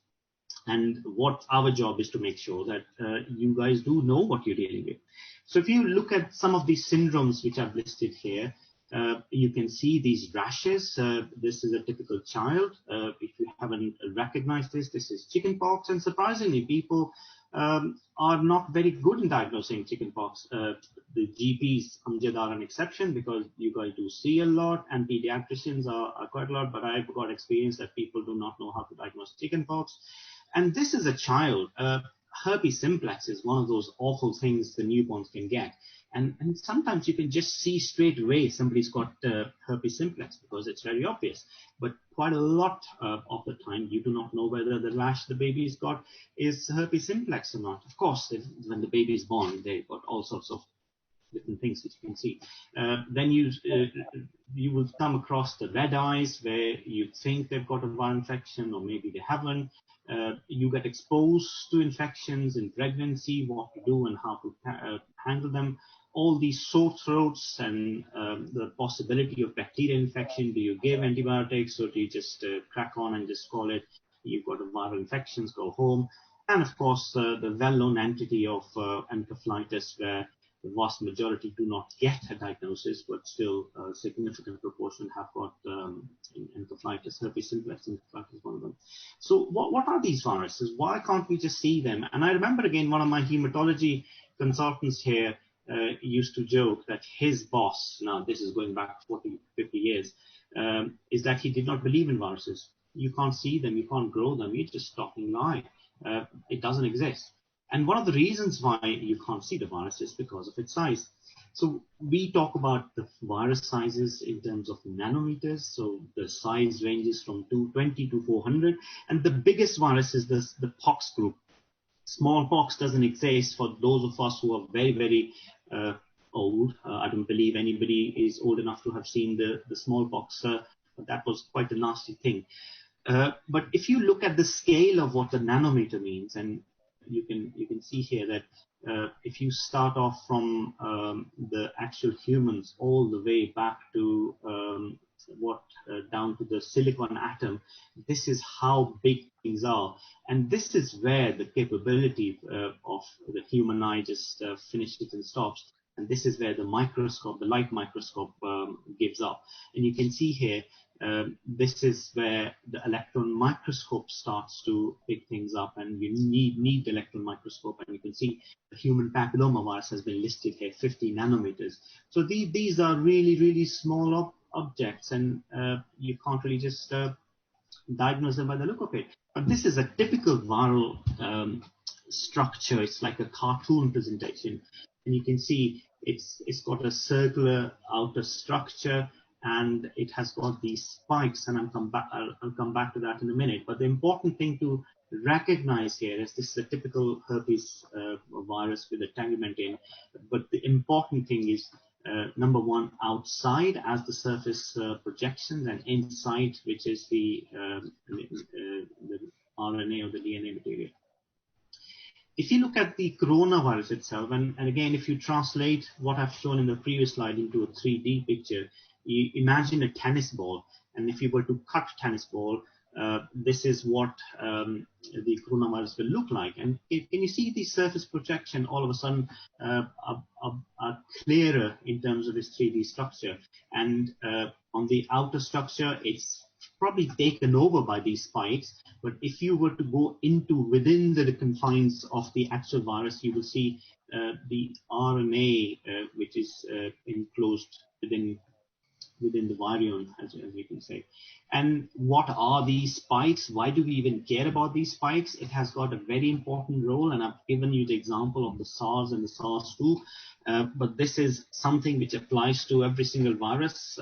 And what our job is to make sure that you guys do know what you're dealing with. So if you look at some of these syndromes which I've listed here, you can see these rashes. This is a typical child. If you haven't recognized this, this is chickenpox. And surprisingly, people are not very good in diagnosing chickenpox. The GPs, Amjad, are an exception because you guys do see a lot, and pediatricians are quite a lot. But I've got experience that people do not know how to diagnose chickenpox. And this is a child. Herpes simplex is one of those awful things the newborns can get. And sometimes you can just see straight away somebody's got herpes simplex because it's very obvious. But quite a lot of the time, you do not know whether the rash the baby's got is herpes simplex or not. Of course, when the baby is born, they've got all sorts of different things which you can see. Then you will come across the red eyes where you think they've got a viral infection or maybe they haven't. You get exposed to infections in pregnancy, what to do and how to handle them. All these sore throats and the possibility of bacterial infection. Do you give antibiotics or do you just crack on and just call it, you've got a viral infections, go home? And of course, the well-known entity of encephalitis, where the vast majority do not get a diagnosis, but still a significant proportion have got encephalitis. Herpes simplex encephalitis is one of them. So what are these viruses? Why can't we just see them? And I remember, again, one of my hematology consultants here used to joke that his boss, now this is going back 40, 50 years, is that he did not believe in viruses. You can't see them, you can't grow them, you're just talking lie. It doesn't exist. And one of the reasons why you can't see the virus is because of its size. So we talk about the virus sizes in terms of nanometers. So the size ranges from 220 to 400. And the biggest virus is the pox group. Smallpox doesn't exist for those of us who are very, very old. I don't believe anybody is old enough to have seen the smallpox. That was quite a nasty thing. But if you look at the scale of what the nanometer means, and you can see here that if you start off from the actual humans all the way back to down to the silicon atom, this is how big things are. And this is where the capability of the human eye just finishes and stops. And this is where the microscope, the light microscope, gives up. And you can see here, this is where the electron microscope starts to pick things up, and you need the electron microscope. And you can see the human papillomavirus has been listed here, 50 nanometers. So these are really, really small objects, and you can't really just diagnose them by the look of it. But this is a typical viral structure. It's like a cartoon presentation, and you can see it's got a circular outer structure, and it has got these spikes, and I'll come back to that in a minute. But the important thing to recognize here is this is a typical herpes virus with a tegument in. But the important thing is, number one, outside as the surface projections, and inside, which is the RNA or the DNA material. If you look at the coronavirus itself, and again, if you translate what I've shown in the previous slide into a 3D picture, you imagine a tennis ball, and if you were to cut a tennis ball, this is what the coronavirus will look like. And can you see the surface projection all of a sudden are clearer in terms of its 3D structure? And on the outer structure, it's probably taken over by these spikes. But if you were to go within the confines of the actual virus, you will see the RNA, which is enclosed within within the virion, as you can say. And what are these spikes? Why do we even care about these spikes? It has got a very important role, and I've given you the example of the SARS and the SARS-2, but this is something which applies to every single virus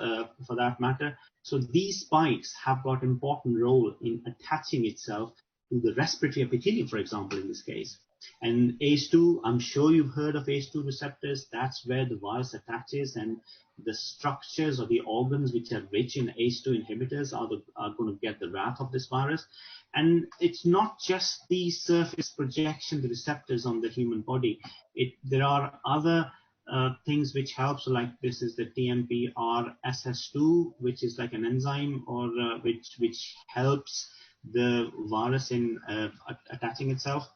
for that matter. So these spikes have got an important role in attaching itself to the respiratory epithelium, for example, in this case. And ACE2, I'm sure you've heard of ACE2 receptors. That's where the virus attaches, and the structures or the organs which are rich in ACE2 inhibitors are going to get the wrath of this virus. And it's not just the surface projection, the receptors on the human body. There are other things which help. So like this is the TMPRSS2, which is like an enzyme or which helps the virus in attaching itself.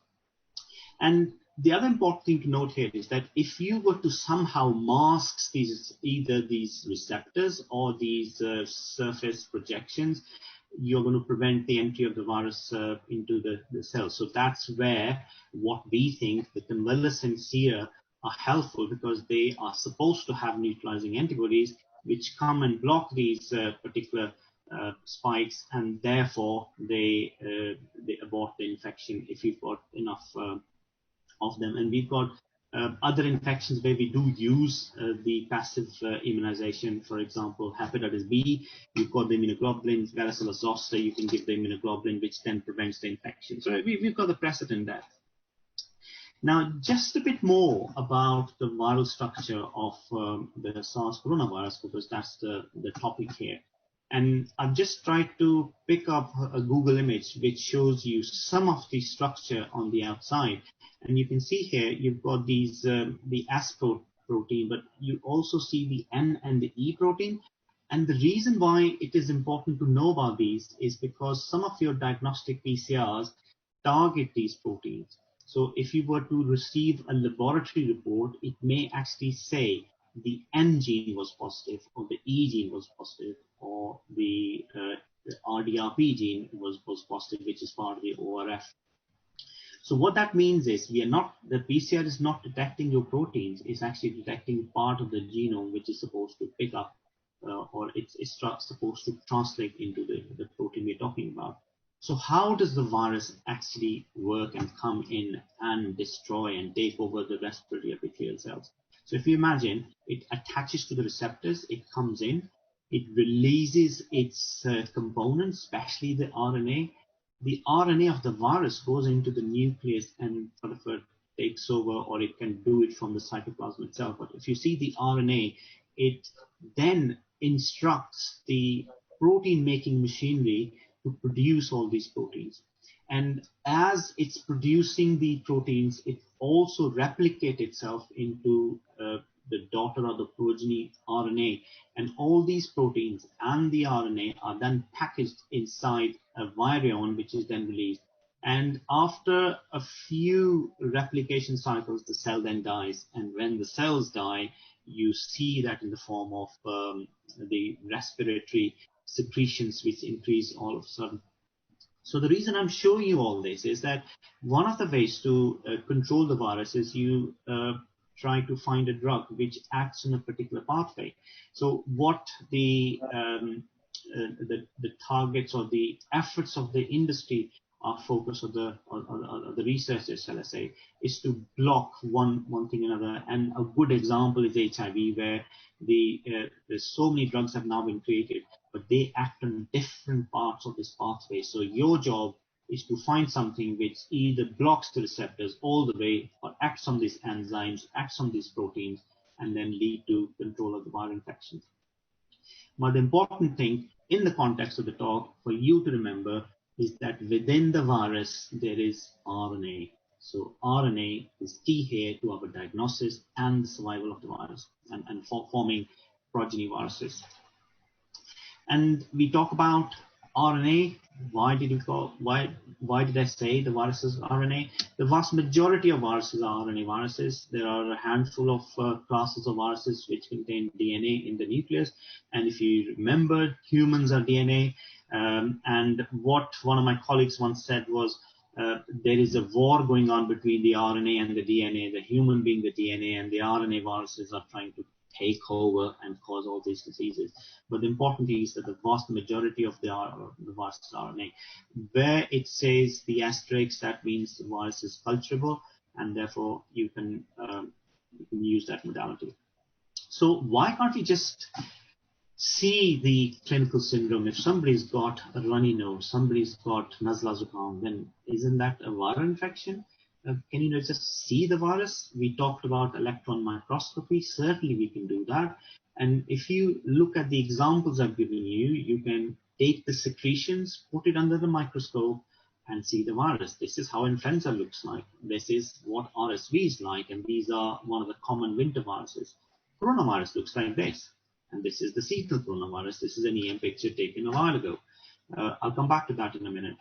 And the other important thing to note here is that if you were to somehow mask either these receptors or these surface projections, you're going to prevent the entry of the virus into the cells. So that's where what we think the convalescents here are helpful, because they are supposed to have neutralizing antibodies which come and block these particular spikes, and therefore they abort the infection if you've got enough of them. And we've got other infections where we do use the passive immunization. For example, hepatitis B, you've got the immunoglobulin, varicella zoster, you can give the immunoglobulin, which then prevents the infection. So we've got the precedent there. Now, just a bit more about the viral structure of the SARS coronavirus, because that's the topic here. And I've just tried to pick up a Google image which shows you some of the structure on the outside. And you can see here, you've got these, the S protein, but you also see the N and the E protein. And the reason why it is important to know about these is because some of your diagnostic PCRs target these proteins. So if you were to receive a laboratory report, it may actually say the N gene was positive, or the E gene was positive, or the RDRP gene was positive, which is part of the ORF. So what that means is the PCR is not detecting your proteins, it's actually detecting part of the genome which is supposed to pick up, or it's supposed to translate into the protein we're talking about. So how does the virus actually work and come in and destroy and take over the respiratory epithelial cells? So if you imagine, it attaches to the receptors, it comes in, it releases its components, especially the RNA. The RNA of the virus goes into the nucleus and sort of takes over, or it can do it from the cytoplasm itself. But if you see the RNA, it then instructs the protein-making machinery to produce all these proteins. And as it's producing the proteins, it also replicates itself into the daughter or the progeny RNA. And all these proteins and the RNA are then packaged inside a virion, which is then released. And after a few replication cycles, the cell then dies. And when the cells die, you see that in the form of the respiratory secretions, which increase all of a sudden. So the reason I'm showing you all this is that one of the ways to control the virus is you try to find a drug which acts on a particular pathway. So what the targets or the efforts of the industry are focused on the researchers, shall I say, is to block one thing or another. And a good example is HIV, where there's so many drugs have now been created, but they act on different parts of this pathway. So your job is to find something which either blocks the receptors all the way, or acts on these enzymes, acts on these proteins, and then lead to control of the viral infections. But the important thing in the context of the talk for you to remember is that within the virus, there is RNA. So RNA is key here to our diagnosis and the survival of the virus and for forming progeny viruses. And we talk about RNA. Why did I say the virus is RNA? The vast majority of viruses are RNA viruses. There are a handful of classes of viruses which contain DNA in the nucleus. And if you remember, humans are DNA. And what one of my colleagues once said was, there is a war going on between the RNA and the DNA, the human being the DNA, and the RNA viruses are trying to take over and cause all these diseases. But the important thing is that the vast majority of the virus is RNA. Where it says the asterisk, that means the virus is culturable, and therefore you can use that modality. So why can't we just see the clinical syndrome? If somebody's got a runny nose, somebody's got nazla zukam, then isn't that a viral infection? Can you just see the virus? We talked about electron microscopy. Certainly we can do that. And if you look at the examples I've given you, you can take the secretions, put it under the microscope, and see the virus. This is how influenza looks like. This is what RSV is like, and these are one of the common winter viruses. Coronavirus looks like this, and this is the seasonal coronavirus. This is an EM picture taken a while ago. I'll come back to that in a minute.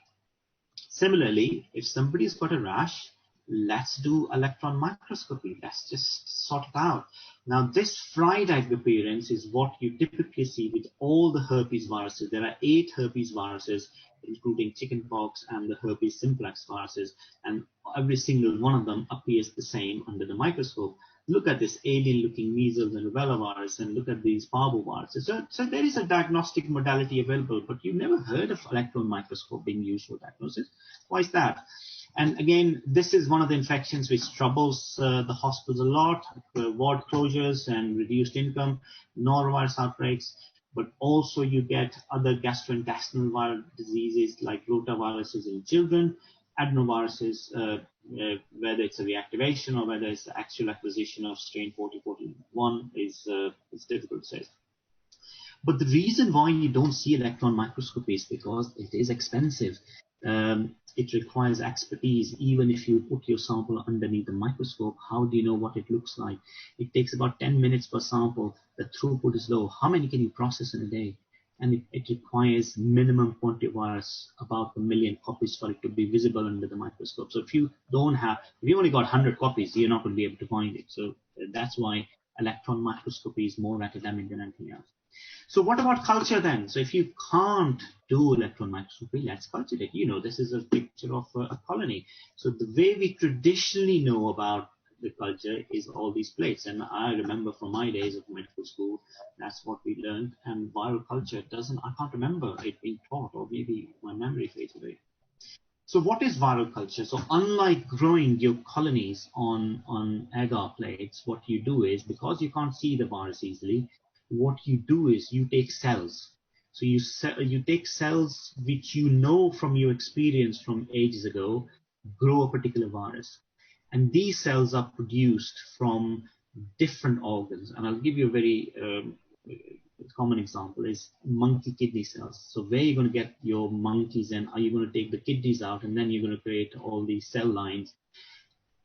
Similarly, if somebody's got a rash, let's do electron microscopy. Let's just sort it out. Now, this fried egg appearance is what you typically see with all the herpes viruses. There are 8 herpes viruses, including chickenpox and the herpes simplex viruses, and every single one of them appears the same under the microscope. Look at this alien-looking measles and rubella virus, and look at these parvoviruses. So there is a diagnostic modality available, but you've never heard of electron microscope being used for diagnosis. Why is that? And again, this is one of the infections which troubles the hospitals a lot, ward closures and reduced income, norovirus outbreaks, but also you get other gastrointestinal viral diseases like rotaviruses in children, adenoviruses, whether it's a reactivation or whether it's the actual acquisition of strain 4041 is difficult to say. But the reason why you don't see electron microscopy is because it is expensive. It requires expertise. Even if you put your sample underneath the microscope, how do you know what it looks like? It takes about 10 minutes per sample. The throughput is low. How many can you process in a day? And it requires minimum quantity of virus, about 1 million copies for it to be visible under the microscope. So if you only got 100 copies, you're not going to be able to find it. So that's why electron microscopy is more academic than anything else. So what about culture then? So if you can't do electron microscopy, let's culture it. You know, this is a picture of a colony. So the way we traditionally know about the culture is all these plates. And I remember from my days of medical school, that's what we learned. And viral culture I can't remember it being taught, or maybe my memory fades away. So what is viral culture? So unlike growing your colonies on agar plates, what you do is, because you can't see the virus easily, what you do is you take cells. So you take cells which you know from your experience from ages ago grow a particular virus. And these cells are produced from different organs. And I'll give you a very common example is monkey kidney cells. So where you're going to get your monkeys, and are you going to take the kidneys out, and then you're going to create all these cell lines.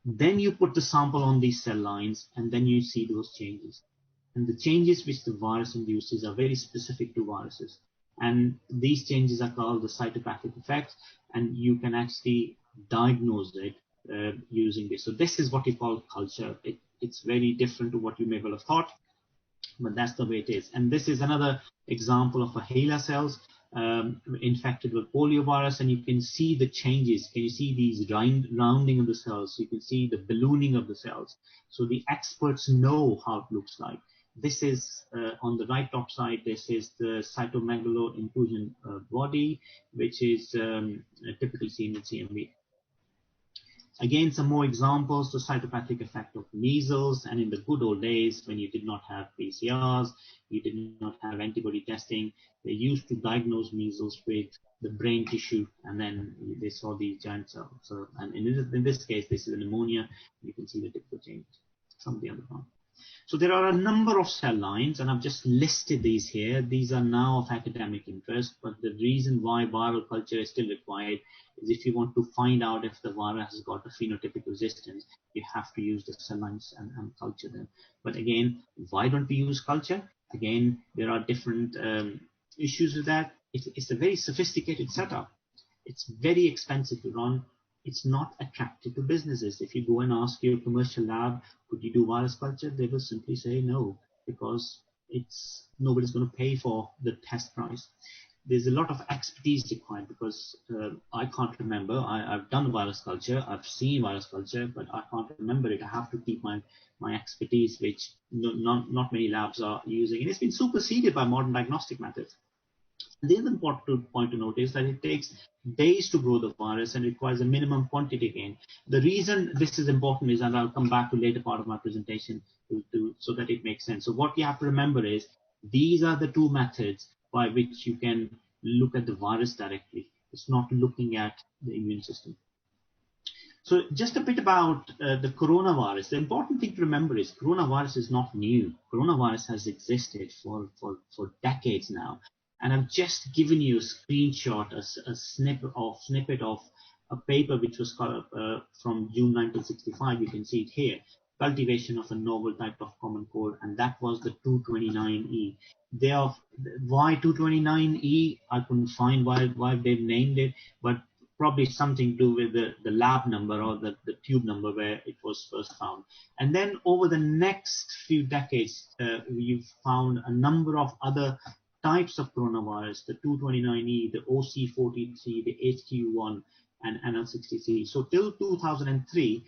Then you put the sample on these cell lines, and then you see those changes. And the changes which the virus induces are very specific to viruses. And these changes are called the cytopathic effects, and you can actually diagnose it using this. So this is what we call culture. It's very different to what you may well have thought, but that's the way it is. And this is another example of a HeLa cells infected with poliovirus, and you can see the changes. Can you see these rounding of the cells? You can see the ballooning of the cells. So the experts know how it looks like. This is on the right top side. This is the cytomegalo inclusion body, which is typically seen in CMV. Again, some more examples, the cytopathic effect of measles. And in the good old days, when you did not have PCRs, you did not have antibody testing, they used to diagnose measles with the brain tissue, and then they saw these giant cells. So, and in this case, this is a pneumonia. You can see the typical change. Some of the other one. So there are a number of cell lines, and I've just listed these here. These are now of academic interest, but the reason why viral culture is still required is if you want to find out if the virus has got a phenotypic resistance, you have to use the cell lines and culture them. But again, why don't we use culture? Again, there are different issues with that. It's a very sophisticated setup. It's very expensive to run. It's not attractive to businesses. If you go and ask your commercial lab, could you do virus culture? They will simply say no, because nobody's going to pay for the test price. there's a lot of expertise required, because I can't remember. I've done virus culture, I've seen virus culture, but I can't remember it. I have to keep my expertise, which not many labs are using. And it's been superseded by modern diagnostic methods. The other important point to note is that it takes days to grow the virus and requires a minimum quantity gain. The reason this is important is, and I'll come back to later part of my presentation so that it makes sense. So what you have to remember is, these are the two methods by which you can look at the virus directly. It's not looking at the immune system. So just a bit about the coronavirus. The important thing to remember is coronavirus is not new. Coronavirus has existed for decades now. And I've just given you a screenshot, a snippet of a paper which was from June 1965. You can see it here. Cultivation of a novel type of common cold, and that was the 229E. Why 229E? I couldn't find why they've named it, but probably something to do with the lab number or the tube number where it was first found. And then over the next few decades, we've found a number of other types of coronavirus, the 229E, the OC43, the HQ1, and NL63. So till 2003,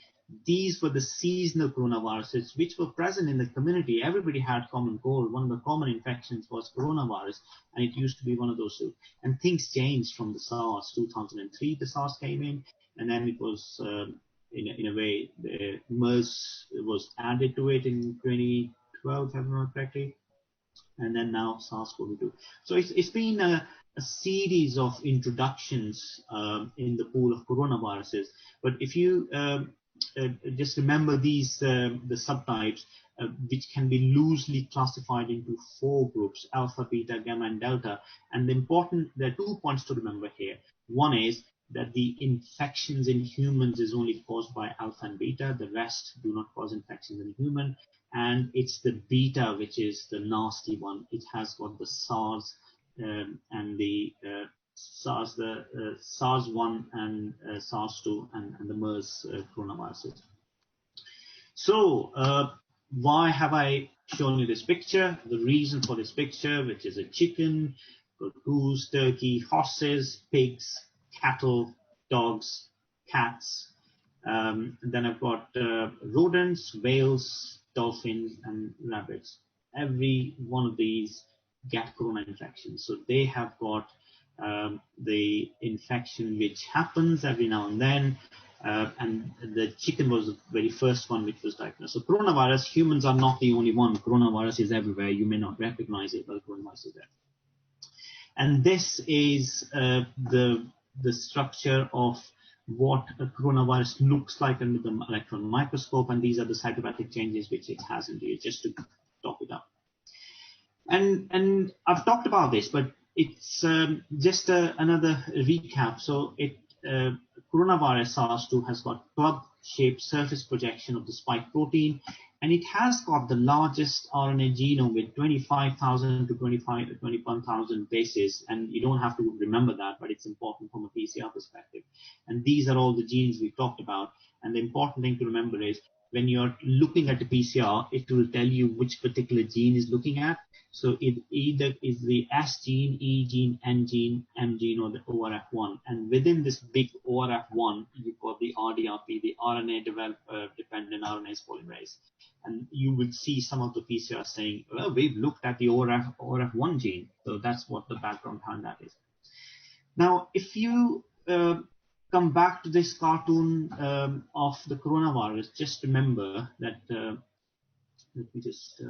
these were the seasonal coronaviruses which were present in the community. Everybody had common cold. One of the common infections was coronavirus, and it used to be one of those two. And things changed from the SARS. 2003, the SARS came in, and then it was, in a way, the MERS was added to it in 2012, if I remember correctly. And then now SARS-CoV-2. So it's been a series of introductions in the pool of coronaviruses. But if you just remember these, the subtypes, which can be loosely classified into 4 groups: alpha, beta, gamma, and delta. And there are 2 points to remember here. One is that the infections in humans is only caused by alpha and beta. The rest do not cause infections in human. And it's the beta which is the nasty one. It has got the SARS and the SARS-1 and SARS-2 and the MERS coronaviruses. So why have I shown you this picture? The reason for this picture, which is a chicken, goose, turkey, horses, pigs, cattle, dogs, cats. Then I've got rodents, whales, dolphins, and rabbits. Every one of these get corona infections. So they have got the infection which happens every now and then. And the chicken was the very first one which was diagnosed. So coronavirus, humans are not the only one. Coronavirus is everywhere. You may not recognize it, but coronavirus is there. And this is the structure of what a coronavirus looks like under the electron microscope, and these are the cytopathic changes which it has in here, just to top it up. And I've talked about this, but it's just another recap. So coronavirus SARS-2 has got club-shaped surface projection of the spike protein, and it has got the largest RNA genome with 25,000 to 21,000 bases. And you don't have to remember that, but it's important from a PCR perspective. And these are all the genes we talked about. And the important thing to remember is, when you're looking at the PCR, it will tell you which particular gene is looking at. So it either is the S gene, E gene, N gene, M gene, or the ORF1. And within this big ORF1, you've got the RDRP, the RNA dependent RNase polymerase. And you will see some of the PCR saying, well, we've looked at the ORF1 gene. So that's what the background behind that is. Now, if you come back to this cartoon of the coronavirus, just remember that, let me just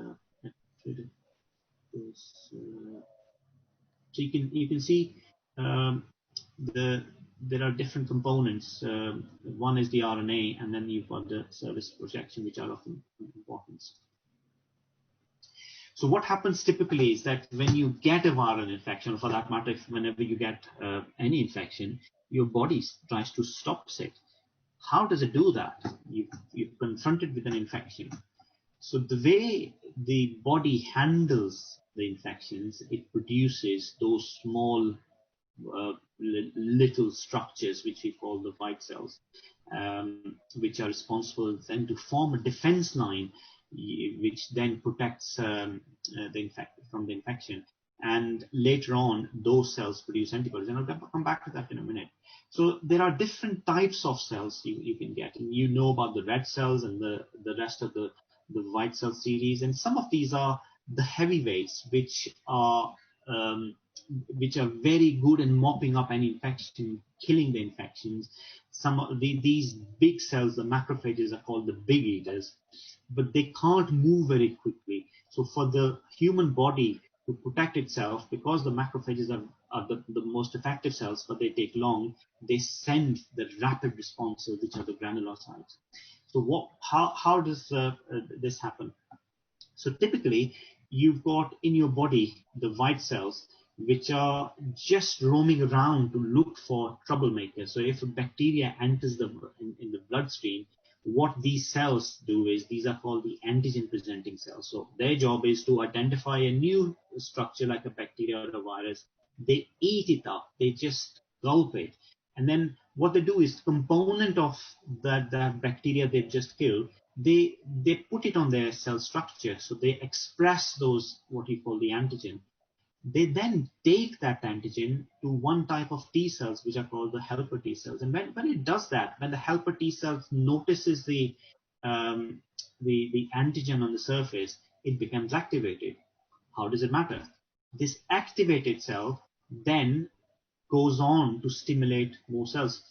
so you can see there are different components. One is the RNA, and then you've got the surface projection, which are of importance. So what happens typically is that when you get a viral infection, or for that matter, whenever you get any infection, your body tries to stop it. How does it do that? You're confronted with an infection. So the way the body handles the infections, it produces those small little structures, which we call the white cells, which are responsible then to form a defense line, which then protects the from the infection. and later on those cells produce antibodies, and I'll come back to that in a minute. So there are different types of cells you can get, and you know about the red cells and the rest of the white cell series, and some of these are the heavyweights, which are very good in mopping up any infection, killing the infections. Some of these big cells, the macrophages, are called the big eaters, but they can't move very quickly. So for the human body to protect itself, because the macrophages are the most effective cells, but they take long, they send the rapid responses, which are the granulocytes. So how does this happen? So typically, you've got in your body the white cells, which are just roaming around to look for troublemakers. So if a bacteria enters in the bloodstream, what these cells do is, these are called the antigen presenting cells. So their job is to identify a new structure like a bacteria or a virus. They eat it up, they just gulp it. And then what they do is, component of that bacteria they've just killed, they put it on their cell structure. So they express those, what you call the antigen. They then take that antigen to one type of T cells, which are called the helper T cells. And when it does that, when the helper T cells notices the antigen on the surface, it becomes activated. How does it matter? This activated cell then goes on to stimulate more cells.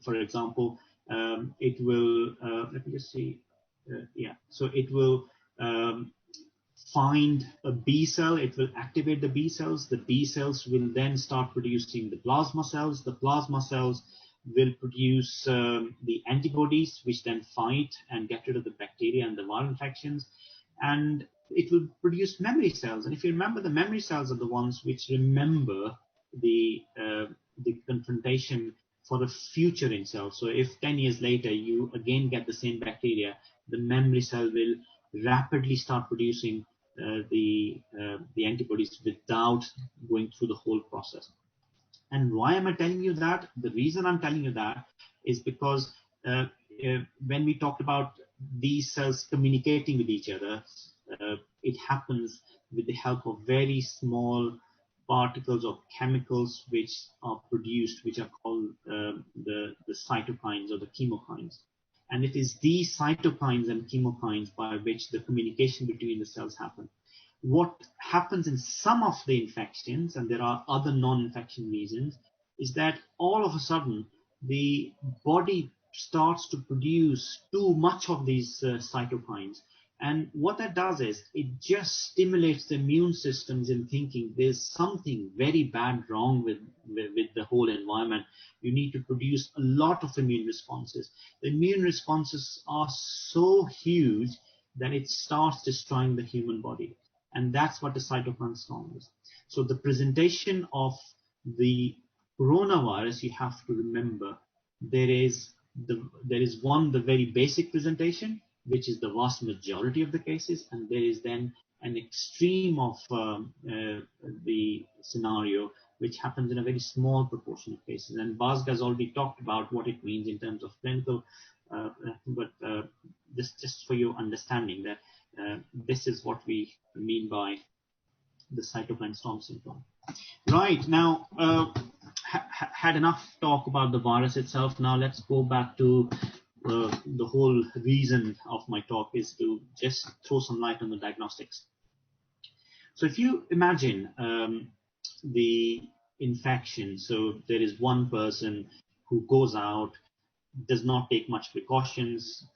For example, it will, let me just see, so it will find a B cell, it will activate the B cells. The B cells will then start producing the plasma cells. The plasma cells will produce the antibodies, which then fight and get rid of the bacteria and the viral infections. And it will produce memory cells. And if you remember, the memory cells are the ones which remember the confrontation for the future in cells. So if 10 years later you again get the same bacteria, the memory cell will rapidly start producing the antibodies without going through the whole process. And why am I telling you that? The reason I'm telling you that is because when we talked about these cells communicating with each other, it happens with the help of very small particles of chemicals which are produced, which are called the cytokines or the chemokines. And it is these cytokines and chemokines by which the communication between the cells happen. What happens in some of the infections, and there are other non-infection reasons, is that all of a sudden the body starts to produce too much of these cytokines. And what that does is it just stimulates the immune systems in thinking there's something very bad wrong with the whole environment. You need to produce a lot of immune responses. The immune responses are so huge that it starts destroying the human body. And that's what the cytokine storm is. So the presentation of the coronavirus, you have to remember, there is the very basic presentation, which is the vast majority of the cases, and there is then an extreme of the scenario, which happens in a very small proportion of cases. And Bhaskar has already talked about what it means in terms of clinical, but just for your understanding that this is what we mean by the cytokine storm syndrome. Right, now, had enough talk about the virus itself. Now let's go back to the whole reason of my talk is to just throw some light on the diagnostics. So if you imagine the infection, so there is one person who goes out, does not take much precautions,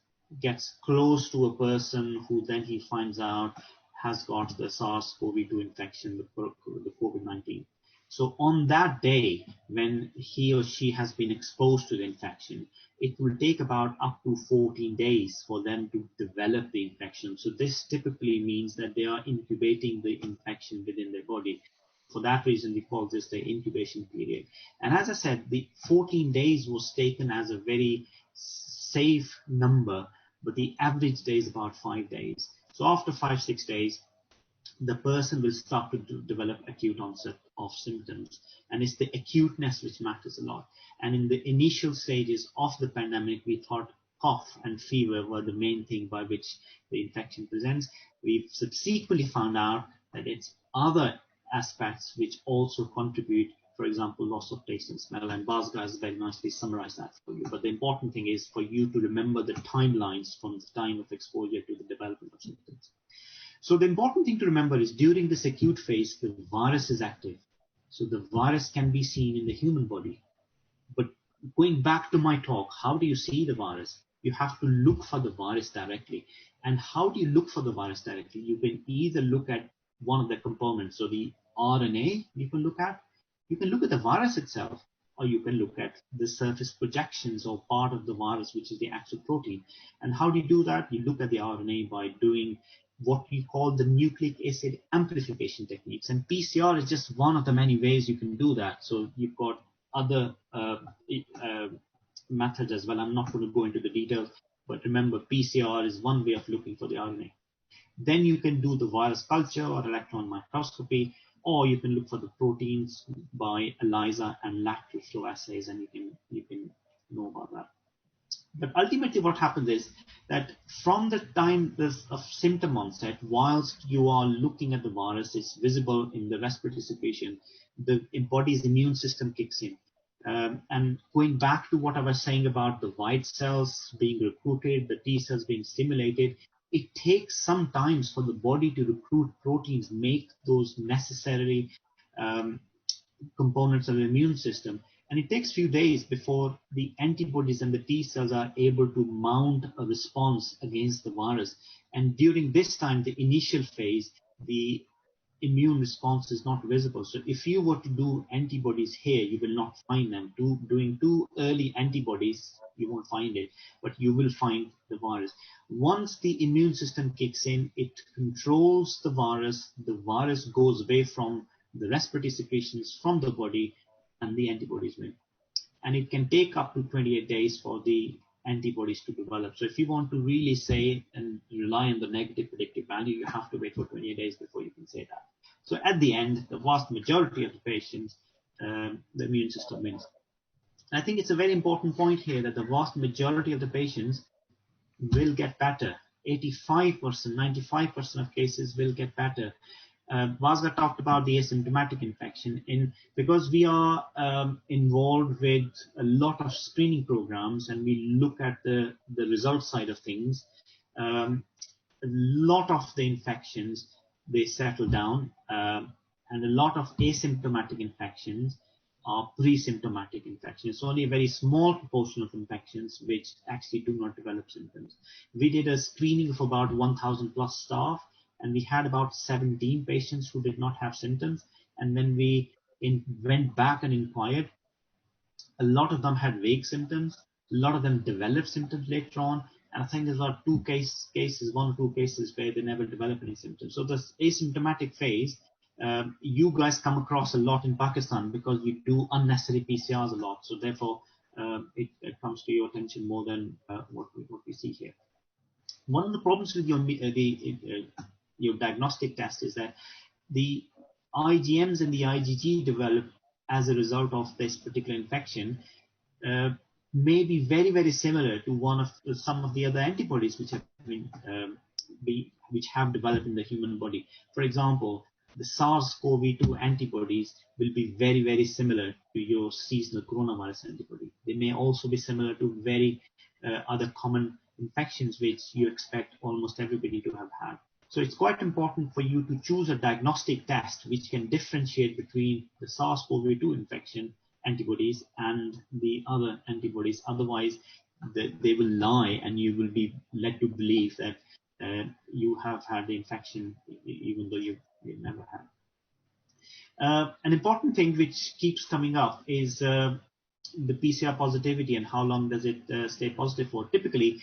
gets close to a person who then he finds out has got the SARS-CoV-2 infection, the COVID-19. So on that day, when he or she has been exposed to the infection, it will take about up to 14 days for them to develop the infection. So this typically means that they are incubating the infection within their body. For that reason, we call this the incubation period. And as I said, the 14 days was taken as a very safe number, but the average day is about 5 days. So after 5-6 days, the person will start to develop acute onset of symptoms. And it's the acuteness which matters a lot. And in the initial stages of the pandemic, we thought cough and fever were the main thing by which the infection presents. We've subsequently found out that it's other aspects which also contribute, for example, loss of taste and smell, and Bhaskar has very nicely summarized that for you. But the important thing is for you to remember the timelines from the time of exposure to the development of symptoms. So the important thing to remember is during this acute phase, the virus is active. So the virus can be seen in the human body. But going back to my talk, how do you see the virus? You have to look for the virus directly. And how do you look for the virus directly? You can either look at one of the components, so the RNA you can look at the virus itself, or you can look at the surface projections or part of the virus, which is the actual protein. And how do you do that? You look at the RNA by doing what we call the nucleic acid amplification techniques. And PCR is just one of the many ways you can do that. So you've got other methods as well. I'm not going to go into the details, but remember, PCR is one way of looking for the RNA. Then you can do the virus culture or electron microscopy, or you can look for the proteins by ELISA and lateral flow assays, and you can know about that. But ultimately what happens is that from the time of symptom onset, whilst you are looking at the virus, it's visible in the respiratory secretion, the body's immune system kicks in. And going back to what I was saying about the white cells being recruited, the T cells being stimulated, it takes some time for the body to recruit proteins, make those necessary components of the immune system. And it takes a few days before the antibodies and the T cells are able to mount a response against the virus. And during this time, the initial phase, the immune response is not visible. So if you were to do antibodies here, you will not find them. Doing too early antibodies, you won't find it, but you will find the virus. Once the immune system kicks in, it controls the virus goes away from the respiratory secretions from the body, and the antibodies win. And it can take up to 28 days for the antibodies to develop. So if you want to really say and rely on the negative predictive value, you have to wait for 28 days before you can say that. So at the end, the vast majority of the patients, the immune system wins. And I think it's a very important point here that the vast majority of the patients will get better. 85%, 95% of cases will get better. Bhaskar talked about the asymptomatic infection. Because we are involved with a lot of screening programs and we look at the result side of things, a lot of the infections, they settle down, and a lot of asymptomatic infections are pre-symptomatic infections. It's only a very small proportion of infections which actually do not develop symptoms. We did a screening of about 1,000 plus staff, and we had about 17 patients who did not have symptoms. And when we went back and inquired, a lot of them had vague symptoms. A lot of them developed symptoms later on. And I think there's about one or two cases where they never developed any symptoms. So this asymptomatic phase, you guys come across a lot in Pakistan because we do unnecessary PCRs a lot. So therefore, it comes to your attention more than what we see here. One of the problems with your diagnostic test is that the IgMs and the IgG develop as a result of this particular infection may be very, very similar to some of the other antibodies which have developed in the human body. For example, the SARS-CoV-2 antibodies will be very, very similar to your seasonal coronavirus antibody. They may also be similar to very other common infections which you expect almost everybody to have had. So it's quite important for you to choose a diagnostic test which can differentiate between the SARS-CoV-2 infection antibodies and the other antibodies. Otherwise, they will lie and you will be led to believe that you have had the infection even though you never had. An important thing which keeps coming up is the PCR positivity and how long does it stay positive for. Typically,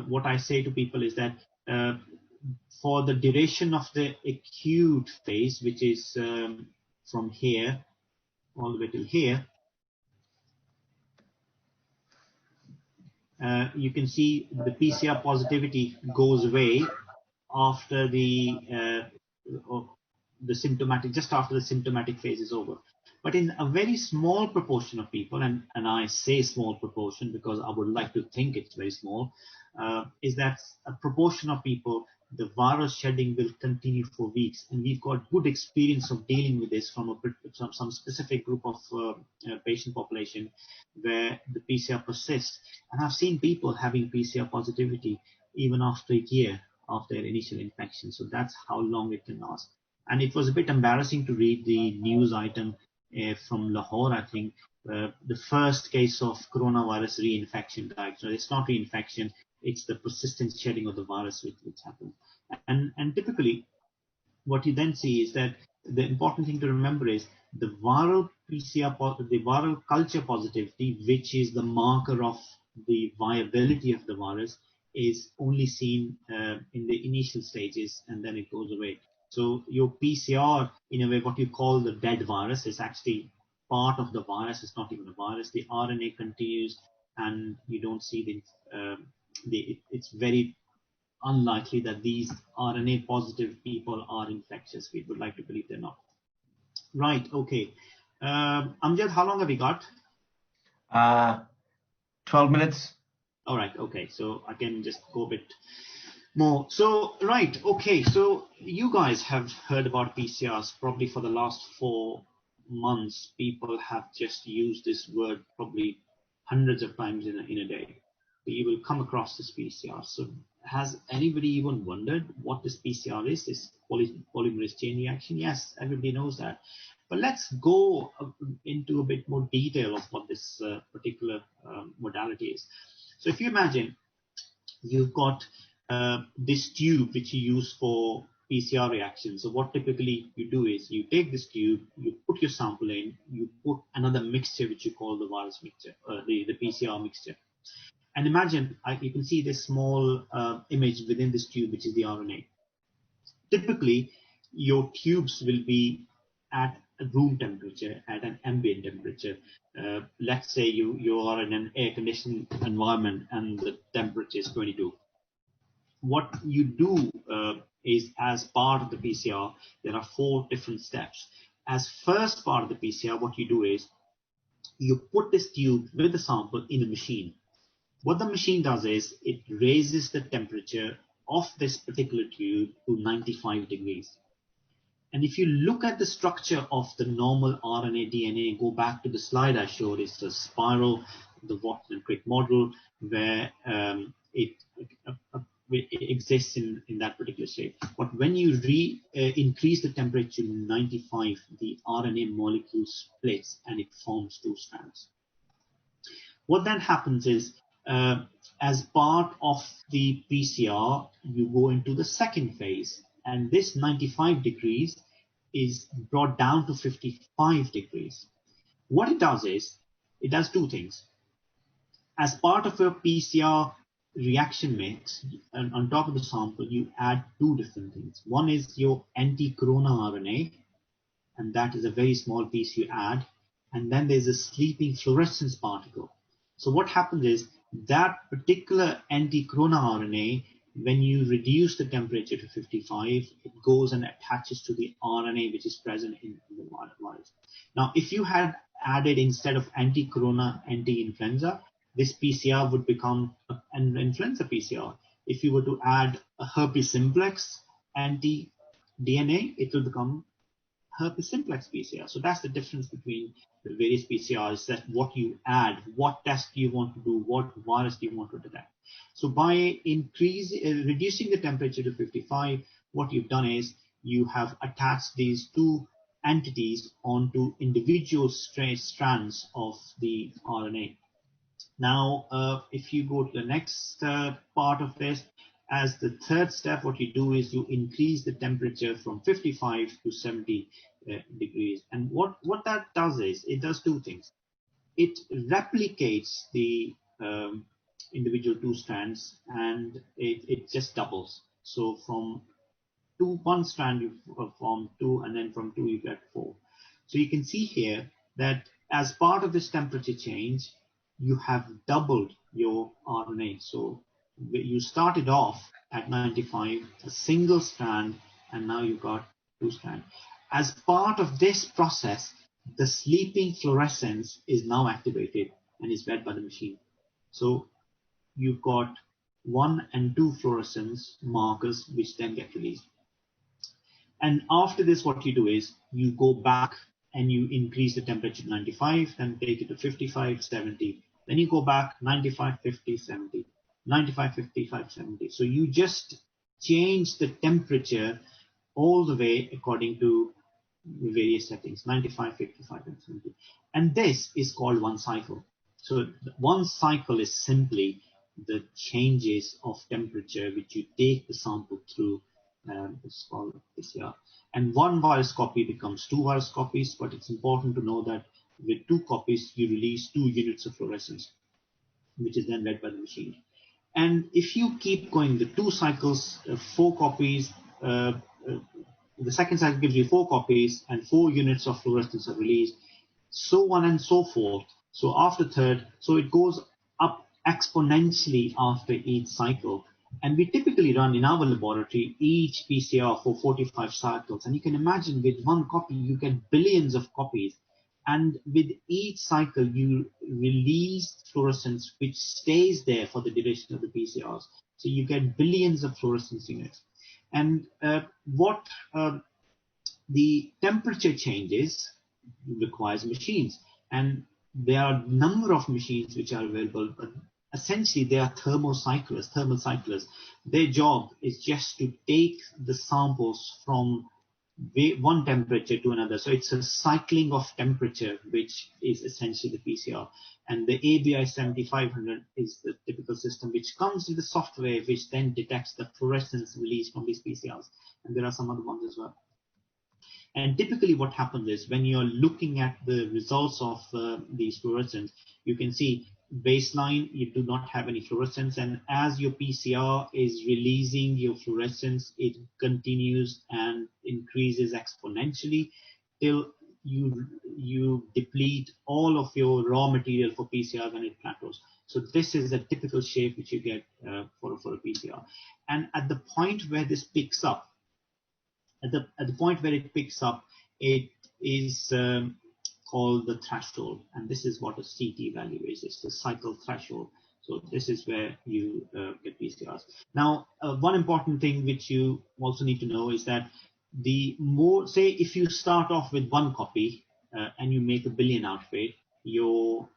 what I say to people is that for the duration of the acute phase, which is from here all the way till here, you can see the PCR positivity goes away after the symptomatic, just after the symptomatic phase is over. But in a very small proportion of people, and I say small proportion because I would like to think it's very small, is that a proportion of people the virus shedding will continue for weeks. And we've got good experience of dealing with this from some specific group of patient population where the PCR persists. And I've seen people having PCR positivity even after a year of their initial infection. So that's how long it can last. And it was a bit embarrassing to read the news item from Lahore, I think, the first case of coronavirus reinfection diagnosed. It's not reinfection, it's the persistent shedding of the virus which happens. And typically, what you then see is that the important thing to remember is the viral PCR, the viral culture positivity, which is the marker of the viability of the virus, is only seen in the initial stages, and then it goes away. So your PCR, in a way, what you call the dead virus, is actually part of the virus. It's not even a virus. The RNA continues, and you don't see it's very unlikely that these RNA positive people are infectious. We would like to believe they're not. Right, okay. Amjad, how long have we got? 12 minutes. All right, okay. So I can just go a bit more. So, right, okay. So you guys have heard about PCRs probably for the last 4 months. People have just used this word probably hundreds of times in a day. You will come across this PCR. So has anybody even wondered what this PCR is, this polymerase chain reaction? Yes, everybody knows that. But let's go into a bit more detail of what this particular modality is. So if you imagine you've got this tube which you use for PCR reactions. So what typically you do is you take this tube, you put your sample in, you put another mixture which you call the virus mixture, the PCR mixture. And imagine, you can see this small image within this tube, which is the RNA. Typically, your tubes will be at a room temperature, at an ambient temperature. Let's say you are in an air-conditioned environment and the temperature is 22. What you do is, as part of the PCR, there are 4 different steps. As first part of the PCR, what you do is you put this tube with the sample in a machine. What the machine does is it raises the temperature of this particular tube to 95 degrees. And if you look at the structure of the normal RNA DNA, go back to the slide I showed, it's a spiral, the Watan and Crick model, where it exists in that particular shape. But when you increase the temperature to 95, the RNA molecule splits and it forms 2 strands. What then happens is, as part of the PCR, you go into the second phase, and this 95 degrees is brought down to 55 degrees. What it does is, it does 2 things. As part of your PCR reaction mix, and on top of the sample, you add 2 different things. One is your anti-corona RNA, and that is a very small piece you add, and then there's a sleeping fluorescence particle. So what happens is, that particular anti-corona RNA, when you reduce the temperature to 55, it goes and attaches to the RNA which is present in the virus. Now, if you had added, instead of anti-corona, anti-influenza, this PCR would become an influenza PCR. If you were to add a herpes simplex anti-DNA, it will become herpes simplex PCR. So that's the difference between the various PCRs, that what you add, what test do you want to do, what virus do you want to detect. So by reducing the temperature to 55, what you've done is you have attached these 2 entities onto individual strands of the RNA. Now, if you go to the next part of this, as the third step, what you do is you increase the temperature from 55 to 70 degrees. And what that does is, it does 2 things. It replicates the individual 2 strands, and it just doubles. So from 1 strand you form 2, and then from 2 you get 4. So you can see here that as part of this temperature change, you have doubled your RNA. So you started off at 95, a single strand, and now you've got 2 strands. As part of this process, the sleeping fluorescence is now activated and is read by the machine. So you've got 1 and 2 fluorescence markers, which then get released. And after this, what you do is you go back and you increase the temperature to 95, then take it to 55, 70. Then you go back 95, 50, 70, 95, 55, 70. So you just change the temperature all the way according to various settings, 95, 55, and 70. And this is called one cycle. So one cycle is simply the changes of temperature which you take the sample through. It's called PCR. And one virus copy becomes 2 virus copies, but it's important to know that with 2 copies, you release 2 units of fluorescence, which is then read by the machine. And if you keep going, the 2 cycles, 4 copies, the second cycle gives you 4 copies and 4 units of fluorescence are released, so on and so forth. So after third, so it goes up exponentially after each cycle. And we typically run in our laboratory each PCR for 45 cycles. And you can imagine with 1 copy, you get billions of copies. And with each cycle, you release fluorescence, which stays there for the duration of the PCRs. So you get billions of fluorescence units. And the temperature changes requires machines. And there are a number of machines which are available, but essentially they are thermal cyclists. Their job is just to take the samples from one temperature to another. So it's a cycling of temperature, which is essentially the PCR. And the ABI 7500 is the typical system, which comes with the software, which then detects the fluorescence released from these PCRs. And there are some other ones as well. And typically what happens is when you're looking at the results of these fluorescence, you can see baseline, you do not have any fluorescence. And as your PCR is releasing your fluorescence, it continues and increases exponentially till you deplete all of your raw material for PCR when it plateaus. So this is a typical shape which you get for a PCR. And at the point where this picks up, at the point where it picks up, it is called the threshold, and this is what a CT value is. It's the cycle threshold. So this is where you get PCRs. Now, one important thing which you also need to know is that the more, say, if you start off with 1 copy and you make 1 billion out of it, your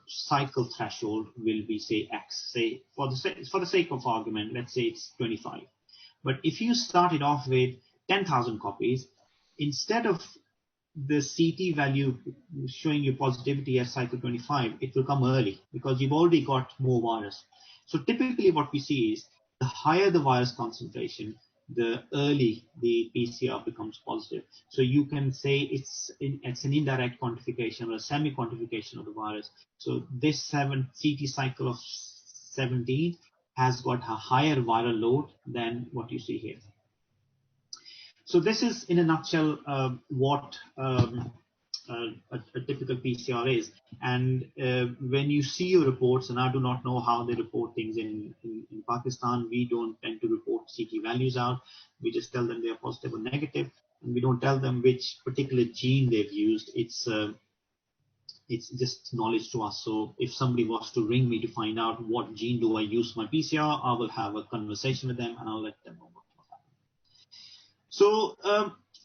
cycle threshold will be, say, X. Say, for the sake of argument, let's say it's 25. But if you started off with 10,000 copies, instead of the CT value showing you positivity at cycle 25, it will come early because you've already got more virus. So typically what we see is the higher the virus concentration, the early the PCR becomes positive. So you can say it's an indirect quantification or a semi-quantification of the virus. So this CT cycle of 17 has got a higher viral load than what you see here. So this is, in a nutshell, what a typical PCR is. And when you see your reports, and I do not know how they report things in Pakistan, we don't tend to report CT values out. We just tell them they are positive or negative, and we don't tell them which particular gene they've used. It's just knowledge to us. So if somebody was to ring me to find out what gene do I use for my PCR, I will have a conversation with them and I'll let them know what happened. So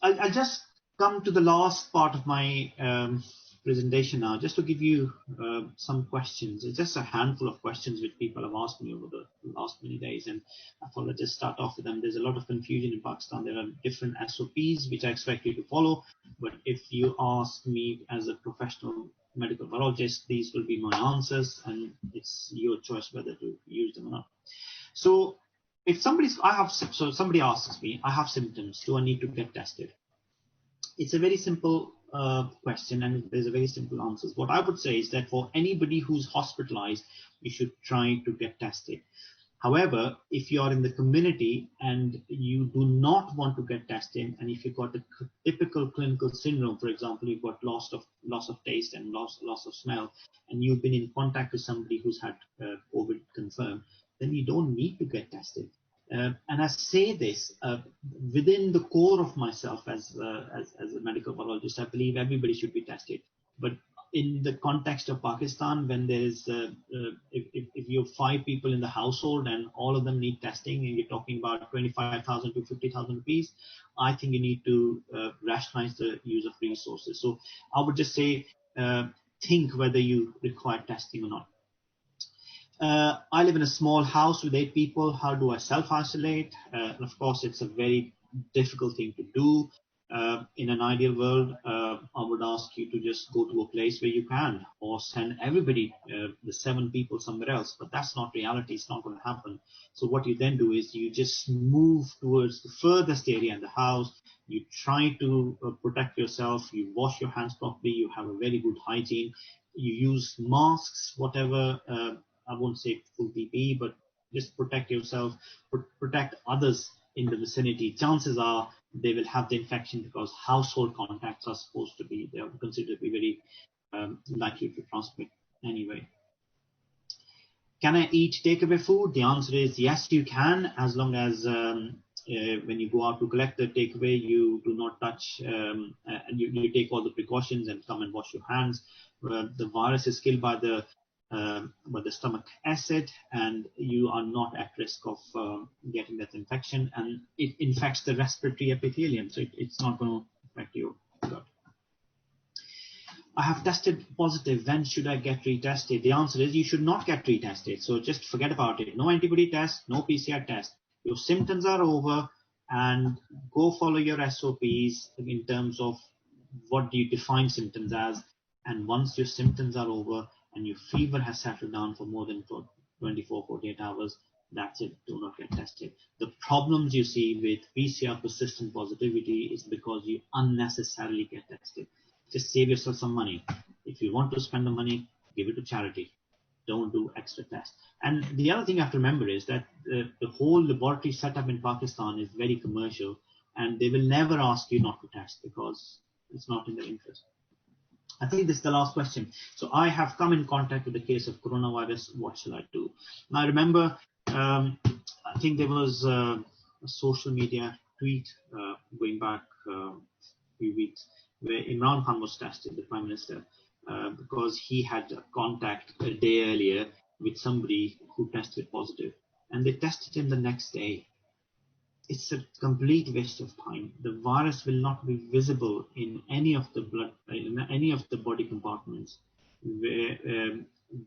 I'll just come to the last part of my presentation now, just to give you some questions. It's just a handful of questions which people have asked me over the last many days, and I thought I'd just start off with them. There's a lot of confusion in Pakistan. There are different SOPs which I expect you to follow, but if you ask me as a professional medical virologist, these will be my answers, and it's your choice whether to use them or not. So if somebody asks me, I have symptoms, do I need to get tested? It's a very simple question, and there's a very simple answer. What I would say is that for anybody who's hospitalized, you should try to get tested. However, if you are in the community and you do not want to get tested, and if you've got a typical clinical syndrome, for example, you've got loss of taste and loss of smell, and you've been in contact with somebody who's had COVID confirmed, then you don't need to get tested. And I say this within the core of myself as a medical virologist. I believe everybody should be tested. But in the context of Pakistan, when there is, if you have 5 people in the household and all of them need testing, and you're talking about 25,000 to 50,000 rupees, I think you need to rationalize the use of resources. So I would just say, think whether you require testing or not. I live in a small house with 8 people. How do I self-isolate? And of course, it's a very difficult thing to do. In an ideal world, I would ask you to just go to a place where you can, or send everybody, the 7 people, somewhere else. But that's not reality. It's not going to happen. So what you then do is you just move towards the furthest area in the house. You try to protect yourself. You wash your hands properly. You have a very good hygiene. You use masks, whatever. I won't say full PPE, but just protect yourself, protect others in the vicinity. Chances are they will have the infection because household contacts are supposed to be, they are considered to be very likely to transmit anyway. Can I eat takeaway food? The answer is yes, you can, as long as when you go out to collect the takeaway, you do not touch, and you take all the precautions and come and wash your hands. The virus is killed by the stomach acid, and you are not at risk of getting that infection, and it infects the respiratory epithelium, so it's not going to affect your gut. I have tested positive. When should I get retested? The answer is you should not get retested. So just forget about it. No antibody test, no PCR test. Your symptoms are over, and go follow your SOPs in terms of what do you define symptoms as. And once your symptoms are over and your fever has settled down for more than 24, 48 hours, that's it. Do not get tested. The problems you see with PCR persistent positivity is because you unnecessarily get tested. Just save yourself some money. If you want to spend the money, give it to charity. Don't do extra tests. And the other thing you have to remember is that the whole laboratory setup in Pakistan is very commercial, and they will never ask you not to test because it's not in their interest. I think this is the last question. So I have come in contact with the case of coronavirus. What shall I do? Now, I remember, I think there was a social media tweet going back a few weeks where Imran Khan was tested, the Prime Minister, because he had contact a day earlier with somebody who tested positive, and they tested him the next day. It's a complete waste of time. The virus will not be visible in any of the blood, in any of the body compartments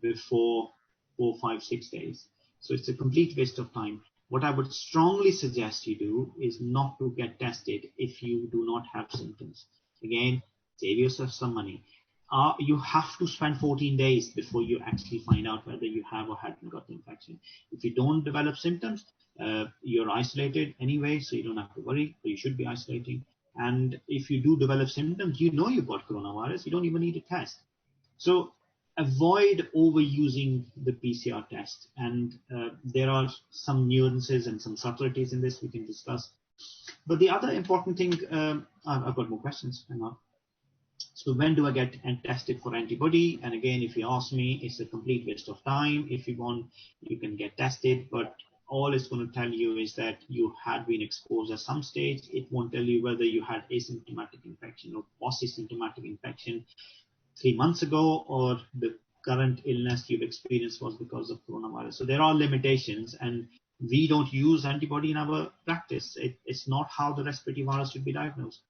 before 4, 5, 6 days. So it's a complete waste of time. What I would strongly suggest you do is not to get tested if you do not have symptoms. Again, save yourself some money. You have to spend 14 days before you actually find out whether you have or haven't got the infection. If you don't develop symptoms, you're isolated anyway, so you don't have to worry, but you should be isolating. And if you do develop symptoms, you know you've got coronavirus, you don't even need a test. So avoid overusing the PCR test. And there are some nuances and some subtleties in this we can discuss. But the other important thing, I've got more questions. Hang on. So when do I get tested for antibody? And again, if you ask me, it's a complete waste of time. If you want, you can get tested, but all it's going to tell you is that you had been exposed at some stage. It won't tell you whether you had asymptomatic infection or post-symptomatic infection 3 months ago, or the current illness you've experienced was because of coronavirus. So there are limitations, and we don't use antibody in our practice. It's not how the respiratory virus should be diagnosed.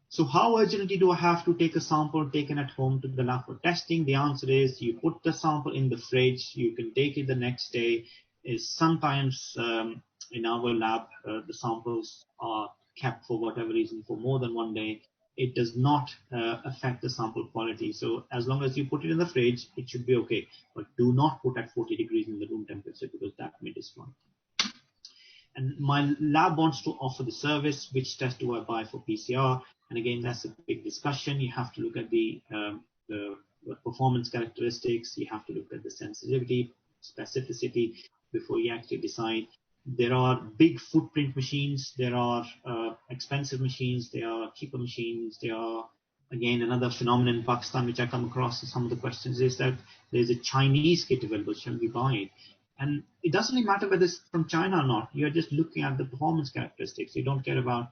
So how urgently do I have to take a sample taken at home to the lab for testing? The answer is you put the sample in the fridge. You can take it the next day. Sometimes in our lab, the samples are kept for whatever reason for more than 1 day. It does not affect the sample quality. So as long as you put it in the fridge, it should be okay. But do not put at 40 degrees in the room temperature because that may destroy. And my lab wants to offer the service. Which test do I buy for PCR? And again, that's a big discussion. You have to look at the performance characteristics. You have to look at the sensitivity, specificity before you actually decide. There are big footprint machines. There are expensive machines. There are cheaper machines. There are, again, another phenomenon in Pakistan which I come across in some of the questions is that there's a Chinese kit available. Shall we buy it? And it doesn't really matter whether it's from China or not. You're just looking at the performance characteristics. You don't care about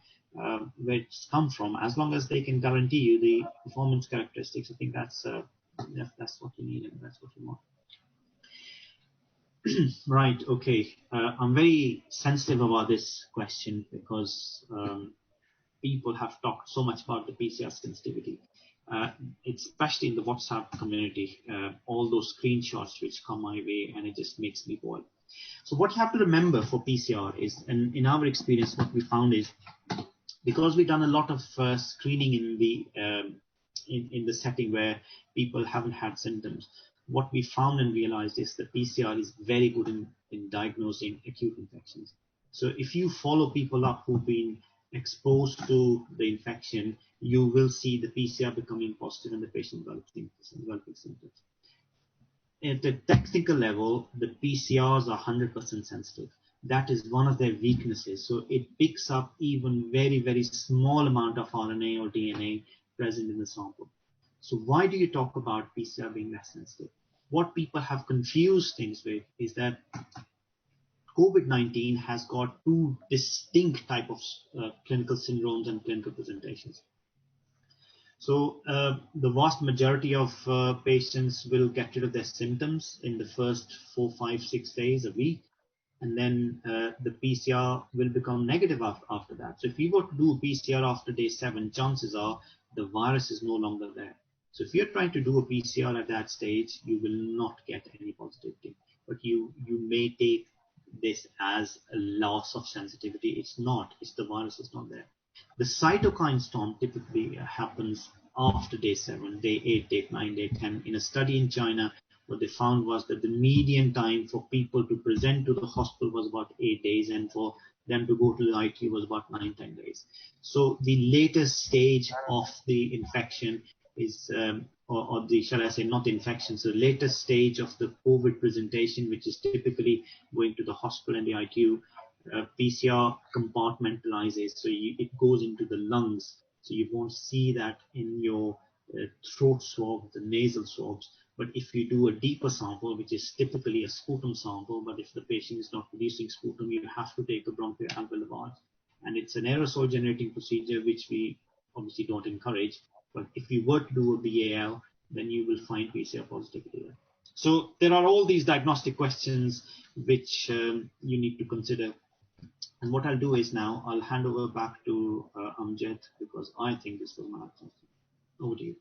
where it's come from. As long as they can guarantee you the performance characteristics, I think that's what you need and that's what you want. Right. Okay. I'm very sensitive about this question because people have talked so much about the PCR sensitivity, especially in the WhatsApp community. All those screenshots which come my way, and it just makes me boil. So what you have to remember for PCR is, and in our experience, what we found is, because we've done a lot of screening in the setting where people haven't had symptoms, what we found and realized is that PCR is very good in diagnosing acute infections. So if you follow people up who've been exposed to the infection, you will see the PCR becoming positive and the patient developing symptoms. At the technical level, the PCRs are 100% sensitive. That is one of their weaknesses. So it picks up even very, very small amount of RNA or DNA present in the sample. So why do you talk about PCR being less sensitive? What people have confused things with is that COVID-19 has got two distinct type of clinical syndromes and clinical presentations. So the vast majority of patients will get rid of their symptoms in the first 4, 5, 6 days, a week, and then the PCR will become negative after that. So if you were to do a PCR after day 7, chances are the virus is no longer there. So if you're trying to do a PCR at that stage, you will not get any positivity, but you may take this as a loss of sensitivity. It's not. It's the virus is not there. The cytokine storm typically happens after day 7, day 8, day 9, day 10. In a study in China, what they found was that the median time for people to present to the hospital was about 8 days, and for them to go to the ITU was about 9-10 days. So the latest stage of the infection is, or the, shall I say, not infection, so the latest stage of the COVID presentation, which is typically going to the hospital and the ITU, PCR compartmentalizes, so it goes into the lungs, so you won't see that in your throat swab, the nasal swabs. But if you do a deeper sample, which is typically a sputum sample, but if the patient is not producing sputum, you have to take a bronchoalveolar lavage, and it's an aerosol generating procedure which we obviously don't encourage. But if you were to do a BAL, then you will find PCR positivity there. So there are all these diagnostic questions which you need to consider. And what I'll do is now I'll hand over back to Amjad, because I think this was my answer. Over to you.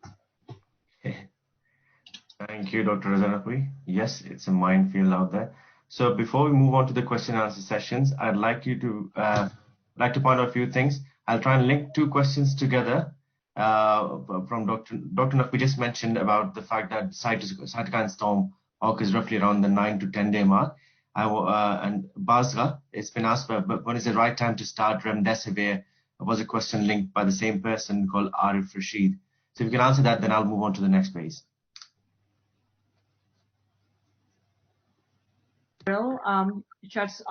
Thank you, Dr. Razanaqui. Yes, it's a minefield out there. So before we move on to the question and answer sessions, I'd like you to point out a few things. I'll try and link two questions together from Dr. Naqvi just mentioned about the fact that cytokine storm occurs roughly around the 9 to 10 day mark. And Basra, it's been asked, but when is the right time to start remdesivir? Was a question linked by the same person called Arif Rashid. So if you can answer that, then I'll move on to the next phase. Shuts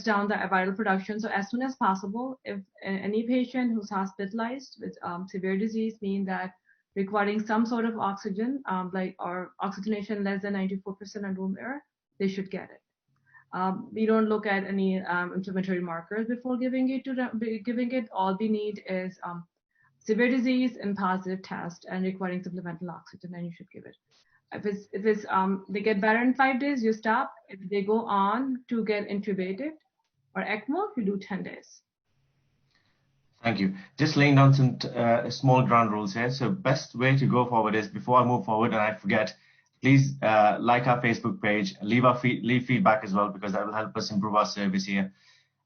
down the viral production. So as soon as possible, if any patient who's hospitalized with severe disease, mean that requiring some sort of oxygen, or oxygenation less than 94% on room air, they should get it. We don't look at any inflammatory markers before giving it. All we need is severe disease and positive test and requiring supplemental oxygen, and you should give it. If they get better in 5 days, you stop. If they go on to get intubated or ECMO, you do 10 days. Thank you. Just laying down some small ground rules here. So best way to go forward is, before I move forward and I forget, please like our Facebook page, leave feedback as well, because that will help us improve our service here.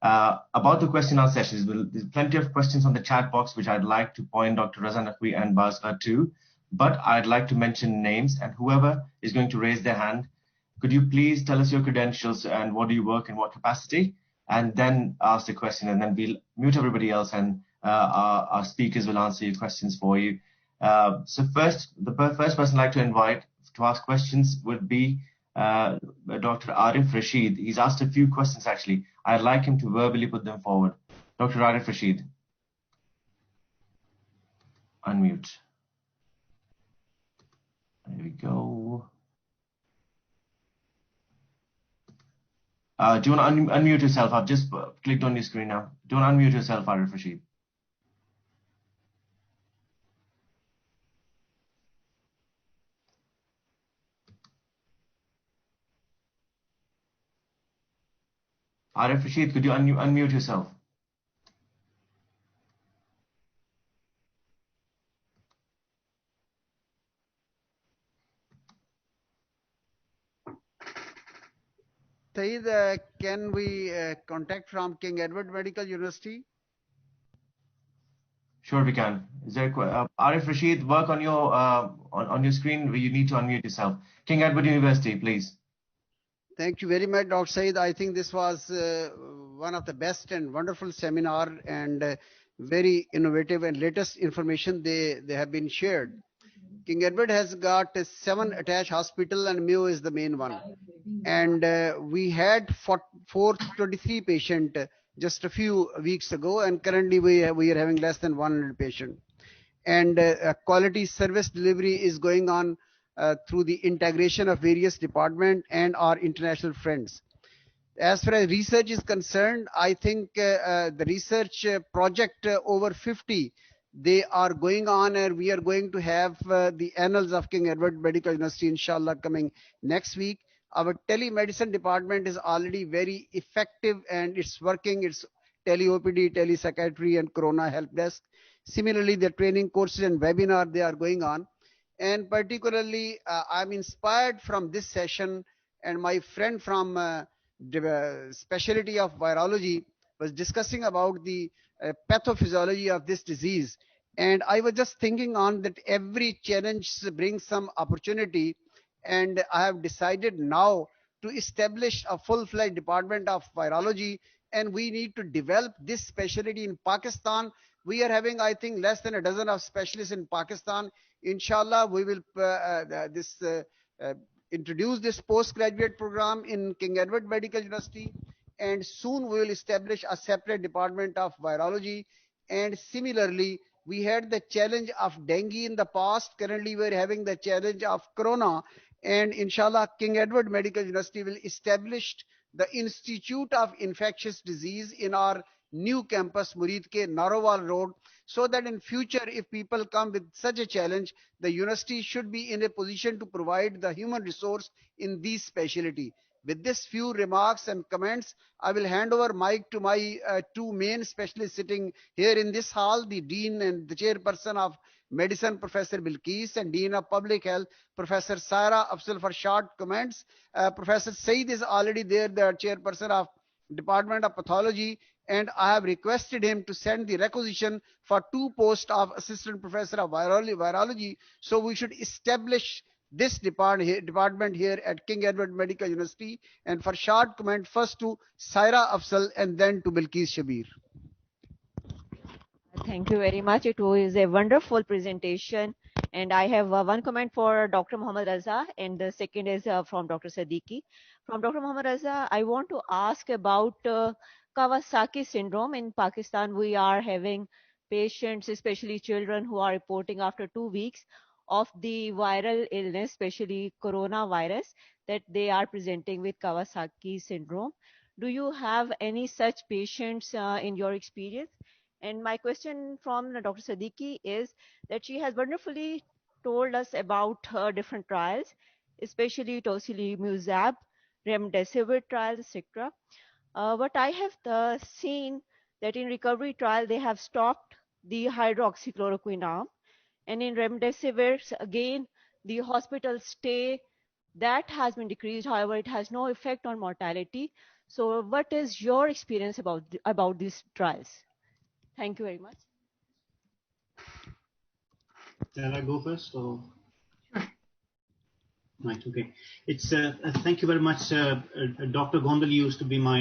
About the question and answer sessions, there's plenty of questions on the chat box, which I'd like to point Dr. Razanaqvi and Basra to. But I'd like to mention names, and whoever is going to raise their hand, could you please tell us your credentials and what do you work in what capacity, and then ask the question, and then we'll mute everybody else, and our speakers will answer your questions for you. So the first person I'd like to invite to ask questions would be Dr. Arif Rashid. He's asked a few questions actually. I'd like him to verbally put them forward. Dr. Arif Rashid. Unmute. There we go. Do you want to unmute yourself? I've just clicked on your screen now. Do you want to unmute yourself, Arif Rashid? Arif Rashid, could you unmute yourself? Saeed, can we contact from King Edward Medical University? Sure, we can. Is there Arif Rashid, work on your screen where you need to unmute yourself. King Edward University, please. Thank you very much, Dr. Saeed. I think this was one of the best and wonderful seminar and very innovative and latest information they have been shared. King Edward has got 7 attached hospital and Mayo is the main one. And we had 423 patient just a few weeks ago, and currently we are having less than 100 patient. And quality service delivery is going on through the integration of various departments and our international friends. As far as research is concerned, I think the research project over 50, they are going on, and we are going to have the annals of King Edward Medical University, inshallah, coming next week. Our telemedicine department is already very effective and it's working. It's tele-OPD, tele-psychiatry and corona help desk. Similarly, the training courses and webinar, they are going on. And particularly, I'm inspired from this session, and my friend from the specialty of virology was discussing about the pathophysiology of this disease. And I was just thinking on that every challenge brings some opportunity. And I have decided now to establish a full-fledged department of virology, and we need to develop this specialty in Pakistan. We are having, I think, less than a dozen of specialists in Pakistan. Inshallah, we will introduce this postgraduate program in King Edward Medical University, and soon we will establish a separate department of virology. And similarly, we had the challenge of dengue in the past. Currently, we are having the challenge of corona. And inshallah, King Edward Medical University will establish the Institute of Infectious Disease in our new campus, Murid Ke Narowal Road, so that in future, if people come with such a challenge, the university should be in a position to provide the human resource in these specialty. With this few remarks and comments, I will hand over mic to my 2 main specialists sitting here in this hall, the Dean and the Chairperson of Medicine, Professor Bilqis, and Dean of Public Health, Professor Saira Afzal, for short comments. Professor Saeed is already there, the Chairperson of Department of Pathology, and I have requested him to send the requisition for 2 posts of Assistant Professor of Virology. So we should establish this department here at King Edward Medical University. And for short comment, first to Saira Afzal and then to Bilqis Shabir. Thank you very much. It was a wonderful presentation. And I have one comment for Dr. Mohammad Raza, and the second is from Dr. Siddiqui. From Dr. Mohammad Raza, I want to ask about Kawasaki syndrome. In Pakistan, we are having patients, especially children, who are reporting after 2 weeks of the viral illness, especially coronavirus, that they are presenting with Kawasaki syndrome. Do you have any such patients in your experience? And my question from Dr. Siddiqui is that she has wonderfully told us about her different trials, especially tocilizumab, remdesivir trials, etc. But I have seen that in recovery trial, they have stopped the hydroxychloroquine arm. And in remdesivir, again, the hospital stay, that has been decreased. However, it has no effect on mortality. So what is your experience about these trials? Thank you very much. Shall I go first? Or? Right, okay. It's thank you very much. Dr. Gondal used to be my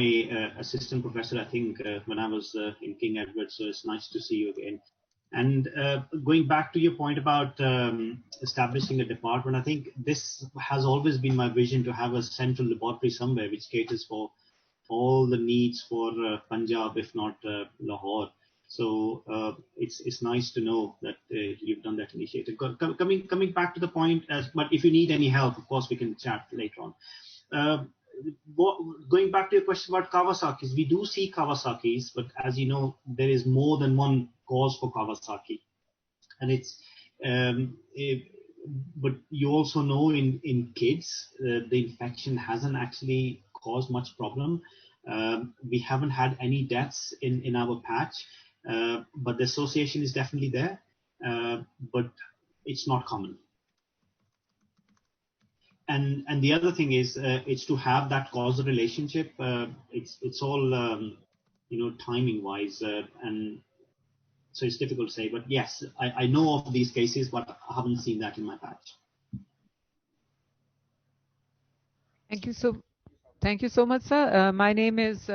assistant professor, I think, when I was in King Edward, so it's nice to see you again. And going back to your point about establishing a department, I think this has always been my vision, to have a central laboratory somewhere which caters for all the needs for Punjab, if not Lahore. So it's nice to know that you've done that initiative. Coming back to the point, but if you need any help, of course, we can chat later on. Going back to your question about Kawasaki's, we do see Kawasaki's, but as you know, there is more than one cause for Kawasaki. And it's, but you also know in kids, the infection hasn't actually caused much problem. We haven't had any deaths in our patch, but the association is definitely there, but it's not common. And the other thing is it's to have that causal relationship. It's all timing wise, and so it's difficult to say. But yes, I know of these cases, but I haven't seen that in my patch. Thank you so much, sir. My name is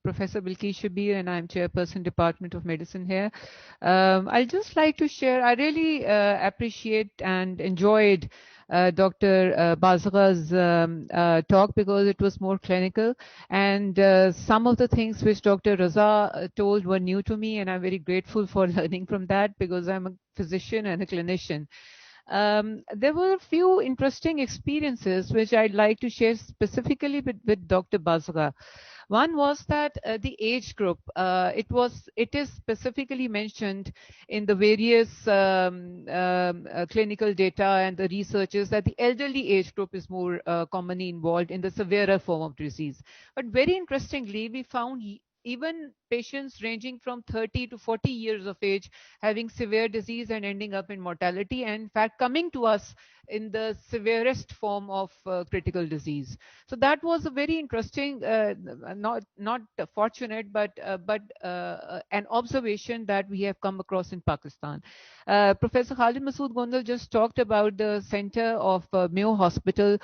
Professor Bilki Shabir, and I'm Chairperson, Department of Medicine here. I'd just like to share, I really appreciate and enjoyed Dr. Bazgha's talk because it was more clinical, and some of the things which Dr. Raza told were new to me, and I'm very grateful for learning from that because I'm a physician and a clinician. There were a few interesting experiences which I'd like to share specifically with Dr. Bazgha. One was that the age group, it is specifically mentioned in the various clinical data and the researches that the elderly age group is more commonly involved in the severer form of disease. But very interestingly, we found even patients ranging from 30 to 40 years of age having severe disease and ending up in mortality, and in fact coming to us in the severest form of critical disease. So that was a very interesting, not fortunate, but an observation that we have come across in Pakistan. Professor Khalid Masood Gondal just talked about the center of Mayo Hospital,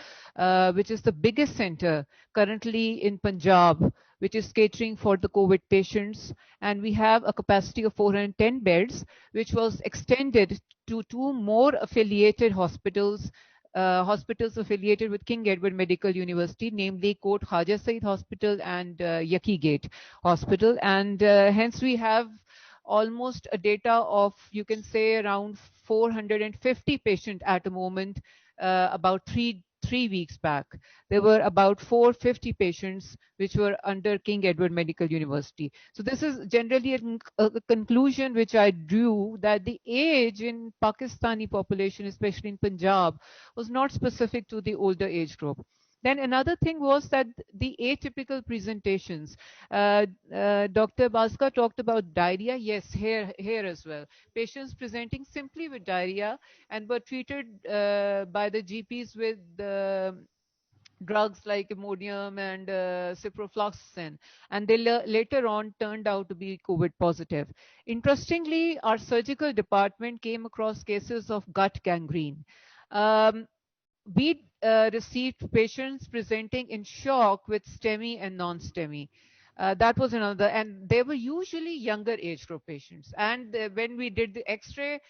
which is the biggest center currently in Punjab, which is catering for the COVID patients. And we have a capacity of 410 beds, which was extended to 2 more affiliated hospitals, hospitals affiliated with King Edward Medical University, namely Kot Khaja Said Hospital and Yaki Gate Hospital. And hence we have almost a data of, you can say, around 450 patients at a moment. About three weeks back, there were about 450 patients which were under King Edward Medical University. So this is generally a conclusion which I drew, that the age in Pakistani population, especially in Punjab, was not specific to the older age group. Then another thing was that the atypical presentations. Dr. Bazgha talked about diarrhea. Yes, here as well. Patients presenting simply with diarrhea and were treated by the GPs with drugs like Imodium and ciprofloxacin, and they later on turned out to be COVID positive. Interestingly, our surgical department came across cases of gut gangrene. We received patients presenting in shock with STEMI and non-STEMI. That was another, and they were usually younger age group patients. And when we did the X-ray,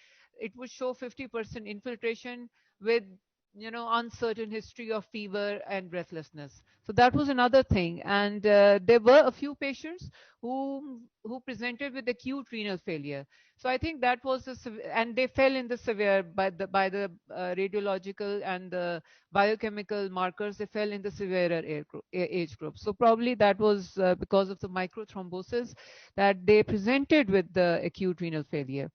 it would show 50% infiltration with uncertain history of fever and breathlessness. So that was another thing. And there were a few patients who presented with acute renal failure. So I think that was and they fell in the severe by the radiological and the biochemical markers. They fell in the severer age group. So probably that was because of the microthrombosis that they presented with the acute renal failure.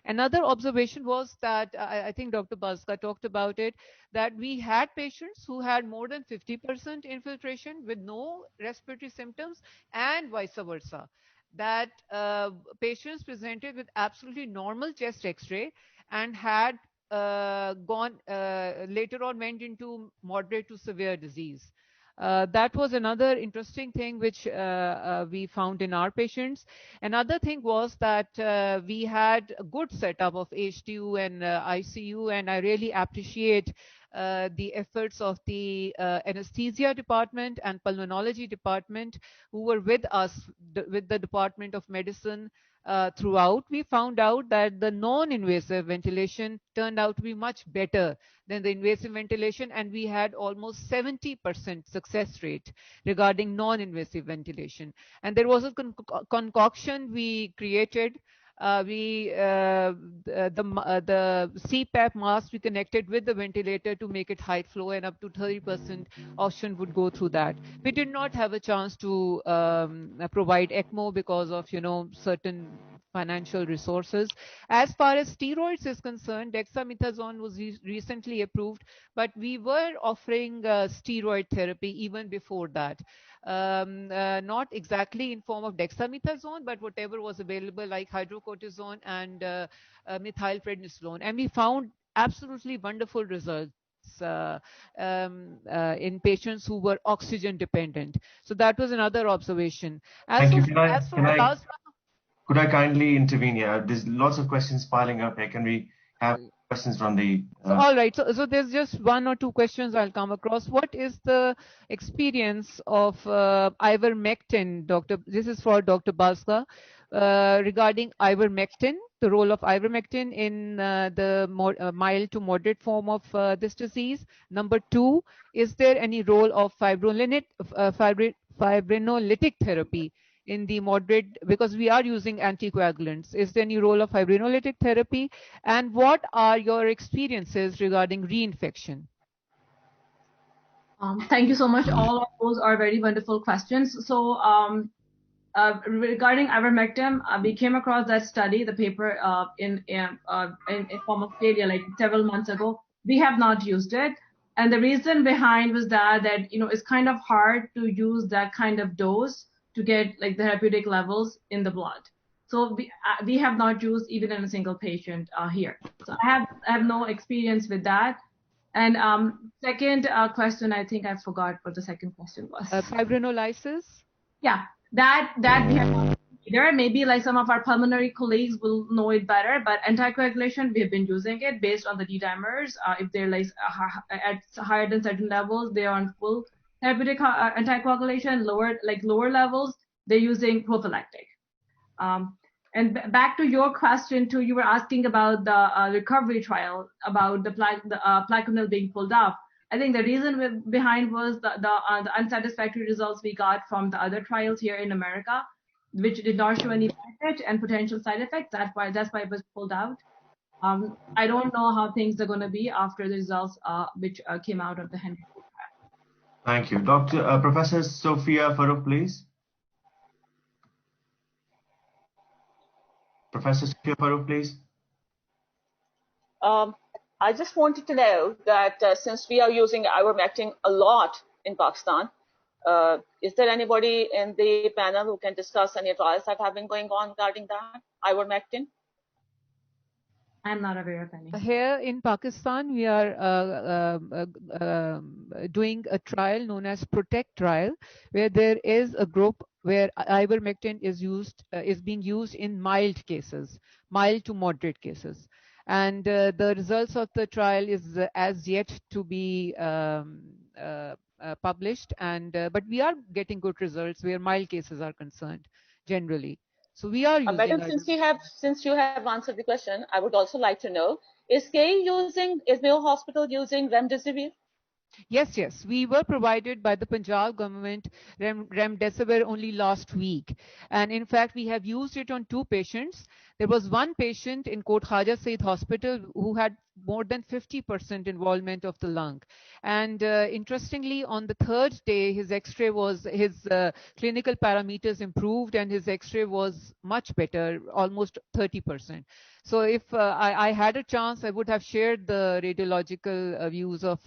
Another observation was that, I think Dr. Bazgha talked about it, that we had patients who had more than 50% infiltration with no respiratory symptoms, and vice versa. That patients presented with absolutely normal chest X-ray and had later on went into moderate to severe disease. That was another interesting thing which we found in our patients. Another thing was that we had a good setup of HDU and ICU, and I really appreciate the efforts of the anesthesia department and pulmonology department who were with us, with the Department of Medicine throughout. We found out that the non-invasive ventilation turned out to be much better than the invasive ventilation, and we had almost 70% success rate regarding non-invasive ventilation. And there was a concoction we created. The CPAP mask we connected with the ventilator to make it high flow, and up to 30% oxygen would go through that. We did not have a chance to provide ECMO because of certain financial resources. As far as steroids is concerned, dexamethasone was recently approved, but we were offering steroid therapy even before that. Not exactly in form of dexamethasone, but whatever was available, like hydrocortisone and methylprednisolone. And we found absolutely wonderful results in patients who were oxygen dependent. So that was another observation. Thank you. Could I kindly intervene here? There's lots of questions piling up here. Can we have questions from the... All right. So there's just one or two questions I'll come across. What is the experience of ivermectin, Doctor? This is for Dr. Baska, regarding ivermectin, the role of ivermectin in the mild to moderate form of this disease. Number two, is there any role of fibrinolytic therapy in the moderate, because we are using anticoagulants? Is there any role of fibrinolytic therapy? And what are your experiences regarding reinfection? Thank you so much. All of those are very wonderful questions. So regarding ivermectin, we came across that study, the paper in from Australia, like several months ago. We have not used it. And the reason behind was that it's kind of hard to use that kind of dose to get like the therapeutic levels in the blood. So we have not used even in a single patient here. So I have no experience with that. And second question, I think I forgot what the second question was. Fibrinolysis? Yeah, that we have not either. Maybe like some of our pulmonary colleagues will know it better, but anticoagulation, we have been using it based on the D-dimers. If they're like at higher than certain levels, they are on full therapeutic anticoagulation. Lower levels, they're using prophylactic. And back to your question too, you were asking about the recovery trial, about the Plaquenil being pulled off. I think the reason behind was the unsatisfactory results we got from the other trials here in America, which did not show any benefit and potential side effects. That's why it was pulled out. I don't know how things are going to be after the results which came out of the Henry trial. Thank you. Professor Sophia Farooq, please. Professor Sophia Farooq, please. I just wanted to know that since we are using ivermectin a lot in Pakistan, is there anybody in the panel who can discuss any trials that have been going on regarding that, ivermectin? I'm not aware of any. Here in Pakistan, we are doing a trial known as Protect trial, where there is a group where ivermectin is being used in mild cases, mild to moderate cases. And the results of the trial is as yet to be published, but we are getting good results where mild cases are concerned generally. So we are using. Madam, since you have answered the question, I would also like to know: is Mayo Hospital using remdesivir? Yes. We were provided by the Punjab government remdesivir only last week. And in fact, we have used it on 2 patients. There was one patient in Kot Khaja Said Hospital who had more than 50% involvement of the lung. And interestingly, on the 3rd day, his X-ray his clinical parameters improved and his X-ray was much better, almost 30%. So if I had a chance, I would have shared the radiological views of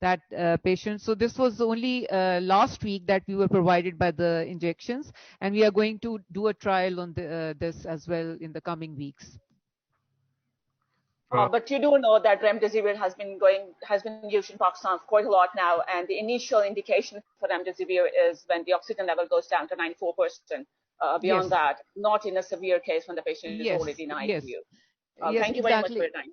that patient. So this was only last week that we were provided by the injections, and we are going to do a trial on this as well in the coming weeks. But you do know that remdesivir has been used in Pakistan quite a lot now, and the initial indication for remdesivir is when the oxygen level goes down to 94%. Beyond that, not in a severe case when the patient is already in ICU. Thank you very much for your time.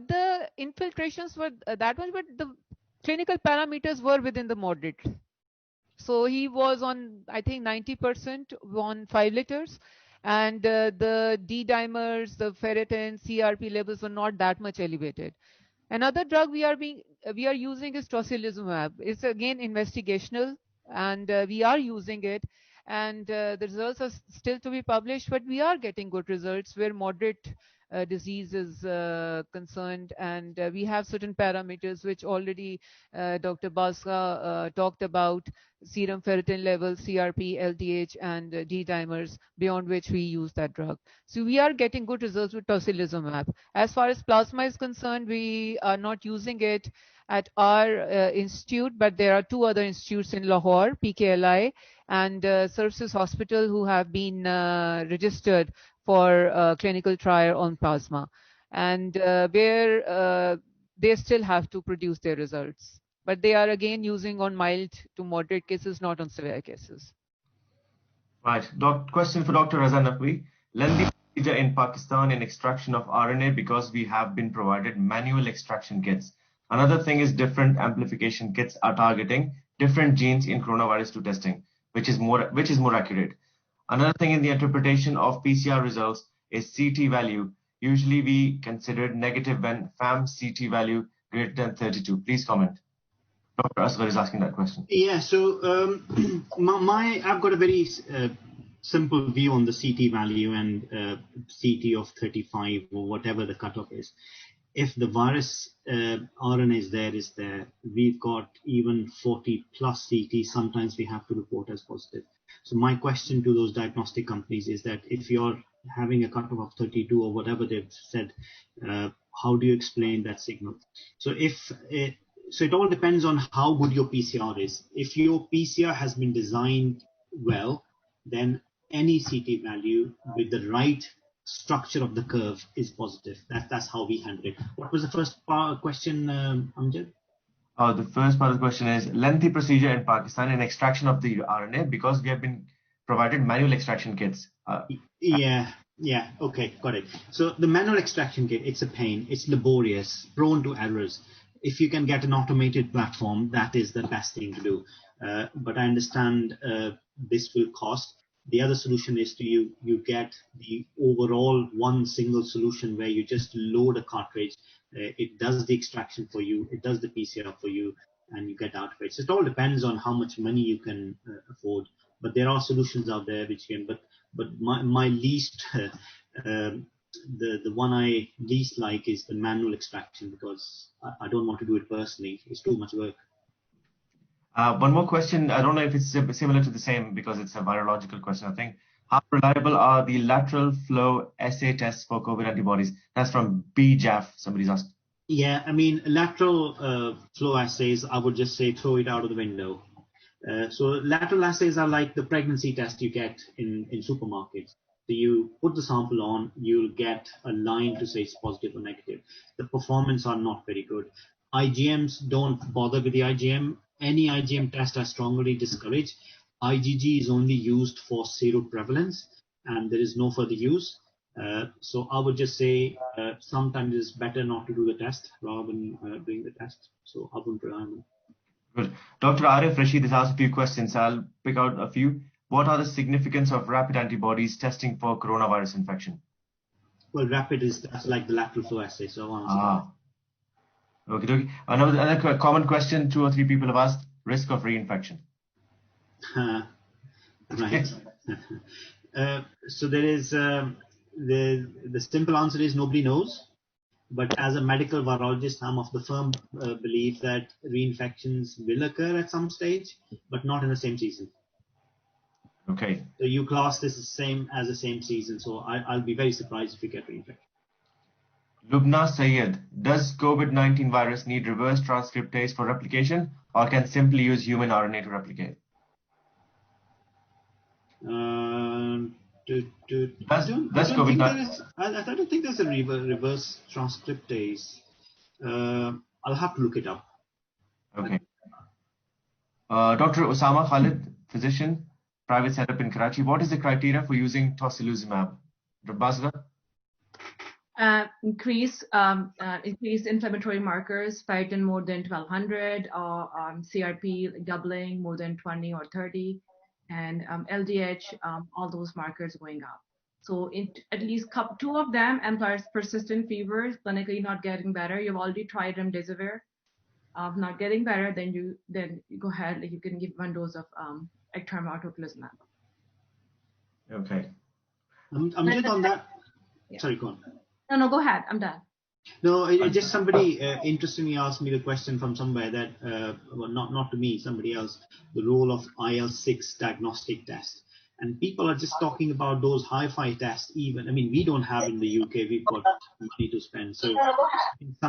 The infiltrations were that much, but the clinical parameters were within the moderate. So he was on, I think, 90% on 5 liters. And the D-dimers, the ferritin, CRP levels were not that much elevated. Another drug we are using is tocilizumab. It's again investigational, and we are using it. And the results are still to be published, but we are getting good results where moderate disease is concerned, and we have certain parameters which already Dr. Baska talked about: serum ferritin level, CRP, LDH, and D-dimers, beyond which we use that drug. So we are getting good results with tocilizumab. As far as plasma is concerned, we are not using it at our institute, but there are two other institutes in Lahore, PKLI and Services Hospital, who have been registered for clinical trial on plasma, and where they still have to produce their results. But they are again using on mild to moderate cases, not on severe cases. Right. Question for Dr. Razan Naqvi. Lengthy procedure in Pakistan in extraction of RNA because we have been provided manual extraction kits. Another thing is different amplification kits are targeting different genes in coronavirus 2 testing, which is more accurate. Another thing in the interpretation of PCR results is CT value. Usually we considered negative when FAM CT value greater than 32. Please comment. Dr. Asghar is asking that question. Yeah, so I've got a very simple view on the CT value and CT of 35 or whatever the cutoff is. If the virus RNA is there, we've got even 40 plus CT, sometimes we have to report as positive. So my question to those diagnostic companies is that if you're having a cutoff of 32 or whatever they've said, how do you explain that signal? So so it all depends on how good your PCR is. If your PCR has been designed well, then any CT value with the right structure of the curve is positive. That's how we handle it. What was the first question, Amjad? The first part of the question is lengthy procedure in Pakistan in extraction of the RNA because we have been provided manual extraction kits. Yeah, okay, got it. So the manual extraction kit, it's a pain, it's laborious, prone to errors. If you can get an automated platform, that is the best thing to do. But I understand this will cost. The other solution is you get the overall one single solution where you just load a cartridge. It does the extraction for you, it does the PCR for you, and you get out of it. So it all depends on how much money you can afford. But there are solutions out there which can. But my least the one I least like is the manual extraction because I don't want to do it personally. It's too much work. One more question. I don't know if it's similar to the same because it's a virological question, I think. How reliable are the lateral flow assay tests for COVID antibodies? That's from BJAF, somebody's asked. Yeah, I mean, lateral flow assays, I would just say throw it out of the window. So lateral assays are like the pregnancy test you get in supermarkets. So you put the sample on, you'll get a line to say it's positive or negative. The performance are not very good. IgMs, don't bother with the IgM. Any IgM test I strongly discourage. IgG is only used for seroprevalence and there is no further use. So I would just say sometimes it's better not to do the test rather than doing the test. So I wouldn't rely on them. Good. Dr. Arif Rashid has asked a few questions. I'll pick out a few. What are the significance of rapid antibodies testing for coronavirus infection? Well, rapid is that's like the lateral flow assay. So I'll answer that. Okay. Another common question 2 or 3 people have asked: risk of reinfection. Right. So there is the simple answer is nobody knows. But as a medical virologist, I'm of the firm belief that reinfections will occur at some stage, but not in the same season. Okay. So you class this as the same season. So I'll be very surprised if you get reinfected. Lubna Sayed, does COVID-19 virus need reverse transcriptase for replication or can simply use human RNA to replicate? I don't think there's a reverse transcriptase. I'll have to look it up. Okay. Dr. Osama Khalid, physician, private setup in Karachi. What is the criteria for using tocilizumab? Dr. Basra? Increased inflammatory markers, ferritin more than 1200, or CRP doubling more than 20 or 30, and LDH, all those markers going up. So at least 2 of them, and persistent fevers, clinically not getting better. You've already tried remdesivir, not getting better. Then you go ahead. You can give 1 dose of ecterma or tocilizumab. Okay. I'm just on that. Yeah. Sorry, go on. No, go ahead. I'm done. No, just somebody interestingly asked me the question from somewhere that, well, not to me, somebody else, the role of IL-6 diagnostic test. And people are just talking about those hi-fi tests even. I mean, we don't have in the UK, we've got money to spend. So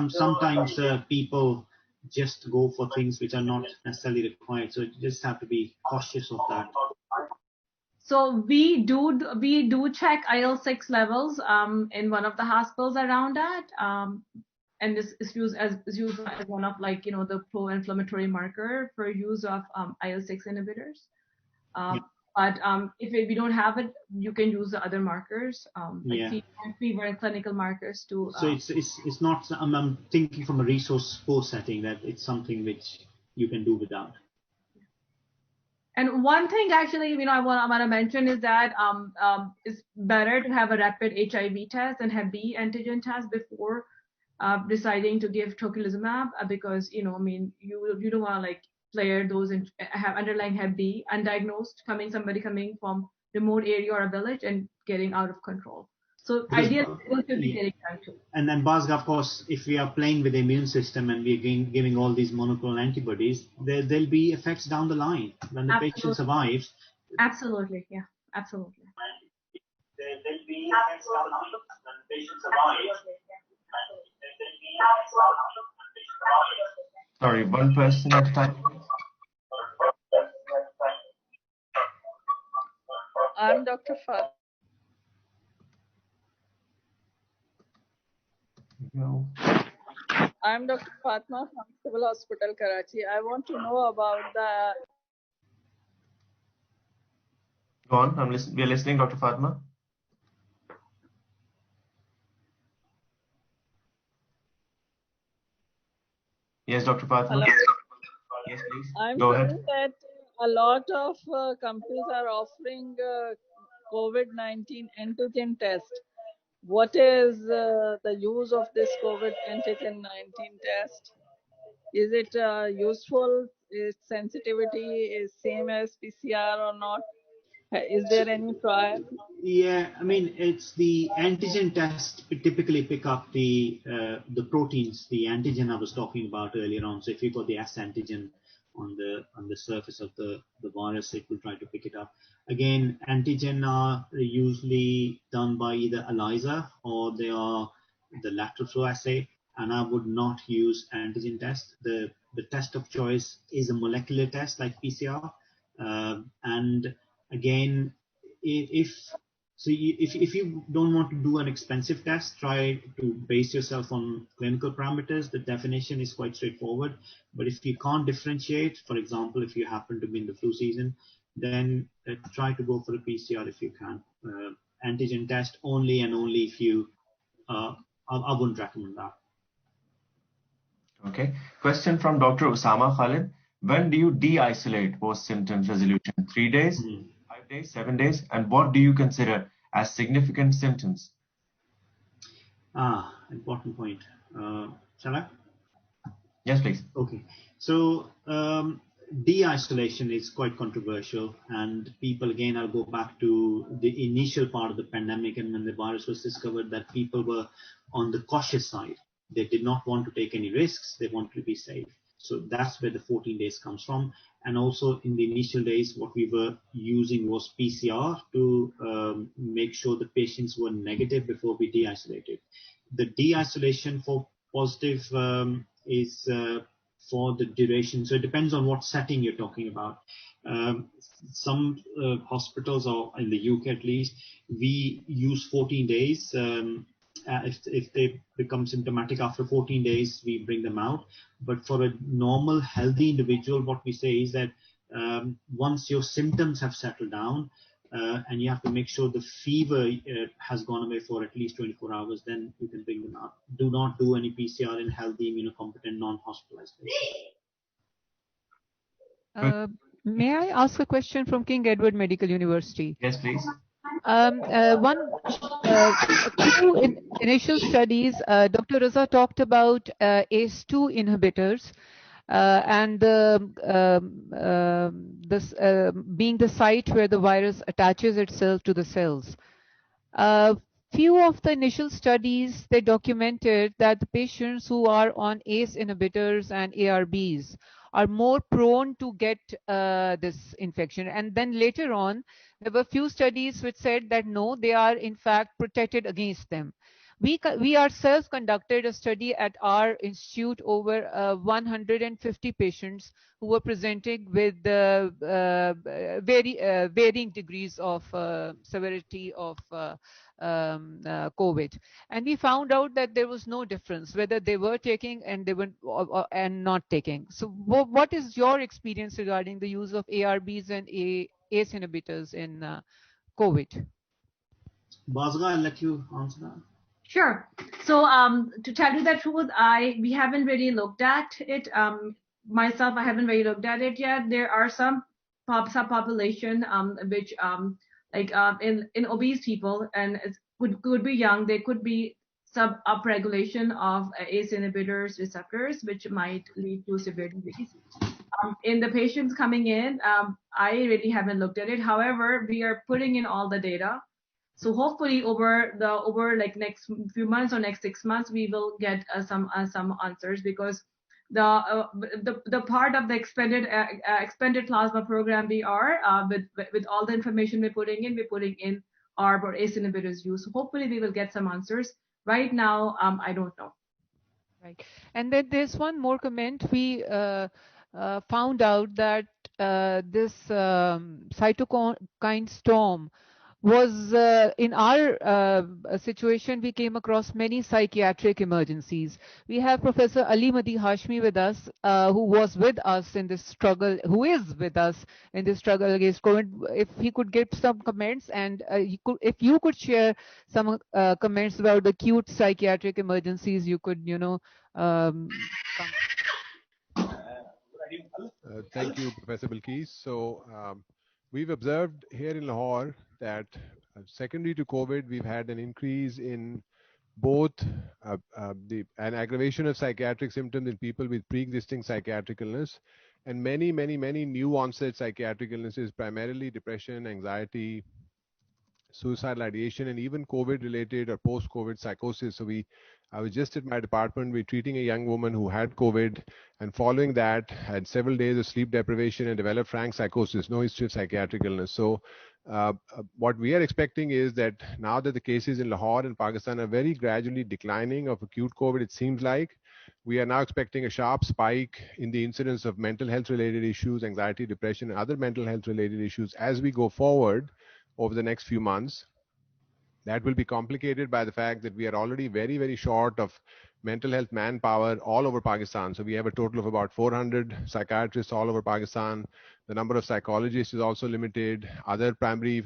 sometimes people just go for things which are not necessarily required. So you just have to be cautious of that. So we do check IL-6 levels in one of the hospitals around that, and this is used as one of, like, the pro-inflammatory marker for use of IL-6 inhibitors. But if we don't have it, you can use the other markers, like fever and clinical markers too. So it's not. I'm thinking from a resource poor setting that it's something which you can do without. And one thing actually, I want to mention is that it's better to have a rapid HIV test and Hep B antigen test before deciding to give tocilizumab, because you don't want to, like, player those and have underlying Hep B undiagnosed, somebody coming from remote area or a village and getting out of control. So ideally, people should be getting that too. And then, Bhasga, of course, if we are playing with the immune system and we are giving all these monoclonal antibodies, there'll be effects down the line when the patient survives. Absolutely, yeah, absolutely. There'll be effects down the line when the patient survives. Sorry, one person at a time. I'm Dr. Fatma. No. I'm Dr. Fatma from Civil Hospital, Karachi. I want to know about the... Go on, we are listening, Dr. Fatma. Yes, Dr. Fatma. Hello? Yes, please. I'm Go saying ahead. that a lot of companies are offering COVID-19 antigen test. What is the use of this COVID antigen 19 test? Is it useful? Is sensitivity is same as PCR or not? Is there any trial? Yeah, I mean, it's the antigen test typically pick up the proteins, the antigen I was talking about earlier on. So if you've got the S antigen on the surface of the virus, it will try to pick it up. Again, antigen are usually done by either ELISA or they are the lateral flow assay, and I would not use antigen test. The test of choice is a molecular test like PCR, and again, if you don't want to do an expensive test, try to base yourself on clinical parameters. The definition is quite straightforward. But if you can't differentiate, for example, if you happen to be in the flu season, then try to go for a PCR if you can. Antigen test only and only if you, I wouldn't recommend that. Okay. Question from Dr. Osama Khalid. When do you de-isolate post-symptoms resolution? 3 days, 5 days, 7 days? And what do you consider as significant symptoms? Important point. Shall I? Yes, please. Okay. So de-isolation is quite controversial, and people, again, I'll go back to the initial part of the pandemic and when the virus was discovered, that people were on the cautious side. They did not want to take any risks. They wanted to be safe. So that's where the 14 days comes from. And also in the initial days, what we were using was PCR to make sure the patients were negative before we de-isolated. The de-isolation for positive is for the duration. So it depends on what setting you're talking about. Some hospitals, or in the UK at least, we use 14 days. If they become symptomatic after 14 days, we bring them out. But for a normal, healthy individual, what we say is that once your symptoms have settled down, and you have to make sure the fever has gone away for at least 24 hours, then you can bring them out. Do not do any PCR in healthy, immunocompetent, non-hospitalized patients. May I ask a question from King Edward Medical University? Yes, please. In initial studies, Dr. Raza talked about ACE2 inhibitors and being the site where the virus attaches itself to the cells. few of the initial studies, they documented that the patients who are on ACE inhibitors and ARBs are more prone to get this infection. And then later on, there were few studies which said that no, they are in fact protected against them. We ourselves conducted a study at our institute over 150 patients who were presenting with varying degrees of severity of COVID, and we found out that there was no difference whether they were taking and they were and not taking. So, what is your experience regarding the use of ARBs and ACE inhibitors in COVID? Basga, I'll let you answer that. Sure. So to tell you the truth, we haven't really looked at it. Myself, I haven't really looked at it yet. There are some subpopulation which in obese people, and it could be young. There could be some upregulation of ACE inhibitors receptors, which might lead to severe disease. In the patients coming in, I really haven't looked at it. However, we are putting in all the data. So hopefully over like next few months or next 6 months, we will get some answers, because the part of the expanded plasma program we are with all the information we're putting in ARB or ACE inhibitors use. So hopefully we will get some answers. Right now, I don't know. Right, and then there's one more comment. We found out that this cytokine storm was in our situation, we came across many psychiatric emergencies. We have Professor Ali Madi Hashmi with us, who was with us in this struggle, who is with us in this struggle against COVID. If he could give some comments, and if you could share some comments about the acute psychiatric emergencies, you could, Thank you, Professor Bilkis. So we've observed here in Lahore that secondary to COVID, we've had an increase in both an aggravation of psychiatric symptoms in people with pre-existing psychiatric illness, and many new onset psychiatric illnesses, primarily depression, anxiety, suicidal ideation, and even COVID-related or post-COVID psychosis. So I was just at my department, we're treating a young woman who had COVID, and following that had several days of sleep deprivation and developed frank psychosis, no history of psychiatric illness. So what we are expecting is that now that the cases in Lahore and Pakistan are very gradually declining of acute COVID, it seems like we are now expecting a sharp spike in the incidence of mental health related issues, anxiety, depression, and other mental health related issues as we go forward over the next few months. That will be complicated by the fact that we are already very short of mental health manpower all over Pakistan. So we have a total of about 400 psychiatrists all over Pakistan. The number of psychologists is also limited. Other primary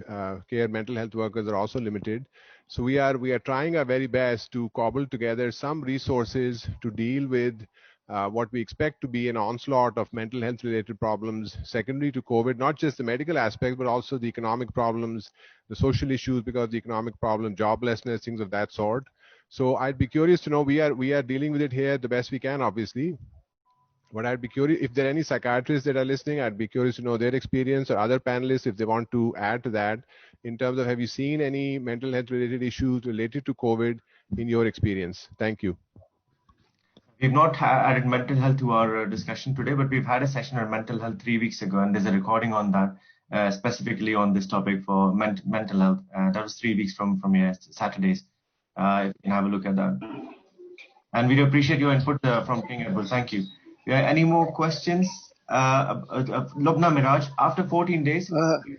care mental health workers are also limited. So we are trying our very best to cobble together some resources to deal with what we expect to be an onslaught of mental health related problems secondary to COVID, not just the medical aspect, but also the economic problems, the social issues because of the economic problem, joblessness, things of that sort. So I'd be curious to know, we are dealing with it here the best we can, obviously. But I'd be curious, if there are any psychiatrists that are listening, I'd be curious to know their experience, or other panelists, if they want to add to that, in terms of, have you seen any mental health related issues related to COVID in your experience? Thank you. We've not added mental health to our discussion today, but we've had a session on mental health 3 weeks ago, and there's a recording on that, specifically on this topic for mental health. That was 3 weeks from Saturdays. You can have a look at that. And we appreciate your input from King Edward. Thank you. Any more questions? Lubna Miraj, after 14 days, you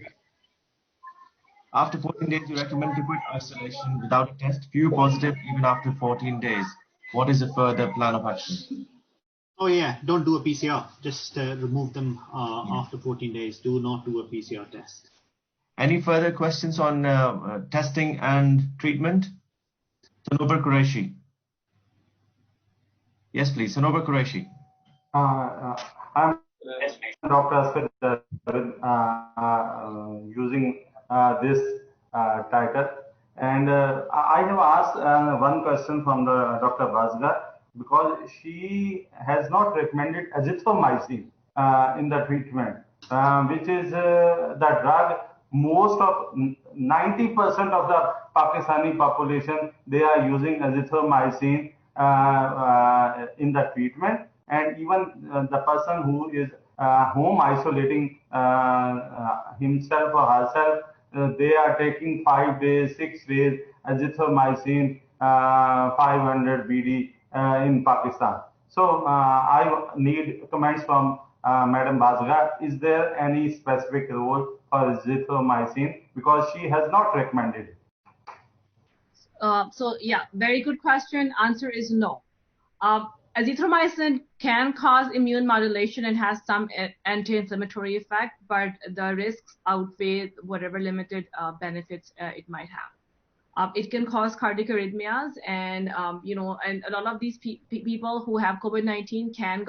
recommend to quit isolation without a test. Few positive even after 14 days. What is the further plan of action? Oh yeah, don't do a PCR. Just remove them after 14 days. Do not do a PCR test. Any further questions on testing and treatment? Sanobar Qureshi. Yes, please. Sanobar Qureshi. I'm Dr. using this title. And I have asked one question from the Dr. Basga, because she has not recommended azithromycin in the treatment, which is the drug most of 90% of the Pakistani population, they are using azithromycin in the treatment, and even the person who is home isolating himself or herself, they are taking 5 days, 6 days azithromycin 500 BD in Pakistan. So I need comments from Madam Bazga. Is there any specific role for azithromycin, because she has not recommended it? So yeah, very good question. Answer is no. Azithromycin can cause immune modulation and has some anti-inflammatory effect, but the risks outweigh whatever limited benefits it might have. It can cause cardiac arrhythmias, and and a lot of these people who have COVID-19 can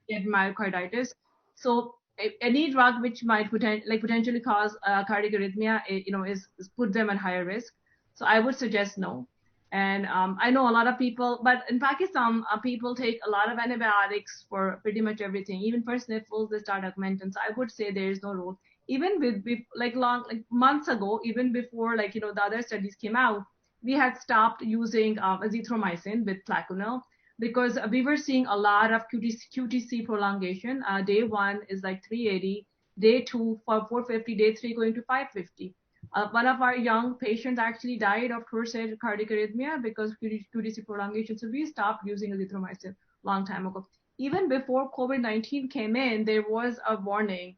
get myocarditis. So any drug which might potentially cause cardiac arrhythmia, is put them at higher risk. So I would suggest no. And I know a lot of people, but in Pakistan, people take a lot of antibiotics for pretty much everything. Even for sniffles, they start Augmentin. So I would say there is no role. Even with months ago, even before the other studies came out, we had stopped using azithromycin with Plaquenil because we were seeing a lot of QTC prolongation. Day 1 is like 380, day 2 for 450, day 3 going to 550. One of our young patients actually died of torsional cardiac arrhythmia because QTC prolongation. So we stopped using azithromycin long time ago. Even before COVID-19 came in, there was a warning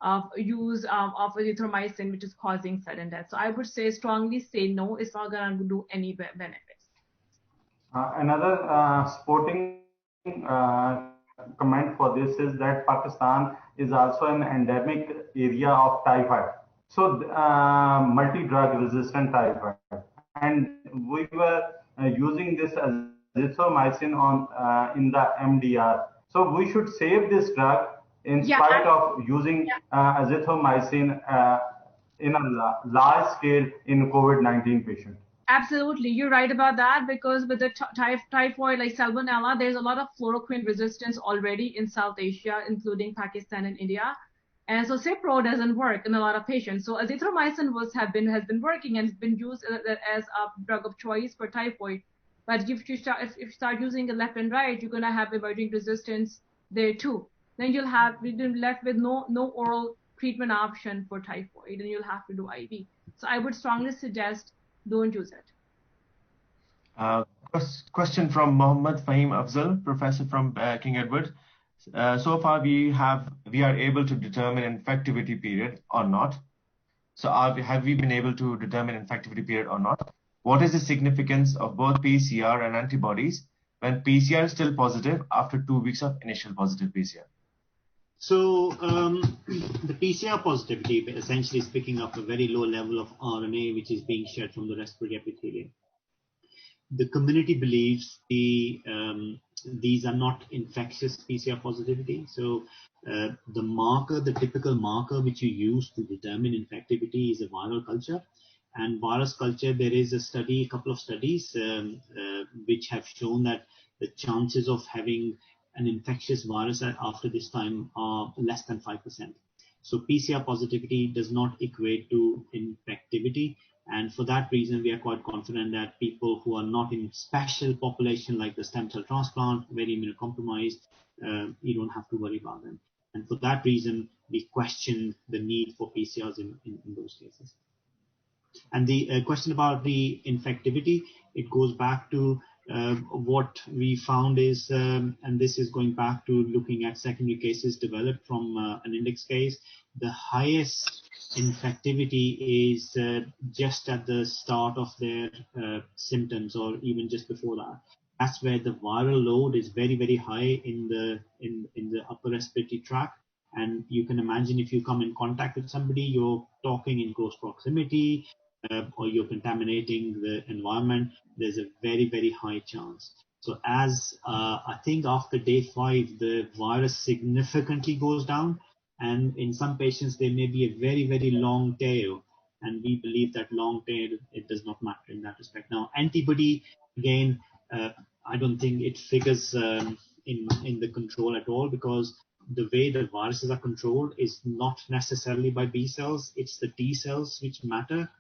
of use of azithromycin, which is causing sudden death. So I would strongly say no, it's not going to do any benefits. Another sporting comment for this is that Pakistan is also an endemic area of typhoid. So multi-drug resistant typhoid, and we were using this azithromycin in the MDR. So we should save this drug in spite of using azithromycin in a large scale in COVID-19 patients. Absolutely, you're right about that, because with the typhoid like Salmonella, there's a lot of chloroquine resistance already in South Asia, including Pakistan and India. And so Cipro doesn't work in a lot of patients. So azithromycin has been working and has been used as a drug of choice for typhoid. But if you start using it left and right, you're gonna have emerging resistance there too. Then you'll be left with no oral treatment option for typhoid, and you'll have to do IV. So I would strongly suggest don't use it. Question from Mohammed Fahim Afzal, professor from King Edward. So far we are able to determine infectivity period or not. So have we been able to determine infectivity period or not? What is the significance of both PCR and antibodies when PCR is still positive after 2 weeks of initial positive PCR? So the PCR positivity essentially is picking up a very low level of RNA, which is being shed from the respiratory epithelium. The community believes these are not infectious PCR positivity. So the typical marker which you use to determine infectivity is a viral culture. And virus culture, there is a couple of studies which have shown that the chances of having an infectious virus after this time are less than 5%. So PCR positivity does not equate to infectivity. And for that reason, we are quite confident that people who are not in special population like the stem cell transplant, very immunocompromised, you don't have to worry about them. And for that reason, we question the need for PCRs in those cases. And the question about the infectivity, it goes back to what we found is, and this is going back to looking at secondary cases developed from an index case, the highest infectivity is just at the start of their symptoms, or even just before that. That's where the viral load is very, very high in the upper respiratory tract. And you can imagine if you come in contact with somebody, you're talking in close proximity, or you're contaminating the environment, there's a very, very high chance. So as I think after day 5, the virus significantly goes down, and in some patients there may be a very, very long tail, and we believe that long tail, it does not matter in that respect. Now antibody, again, I don't think it figures in the control at all, because the way the viruses are controlled is not necessarily by B cells, it's the T cells which matter,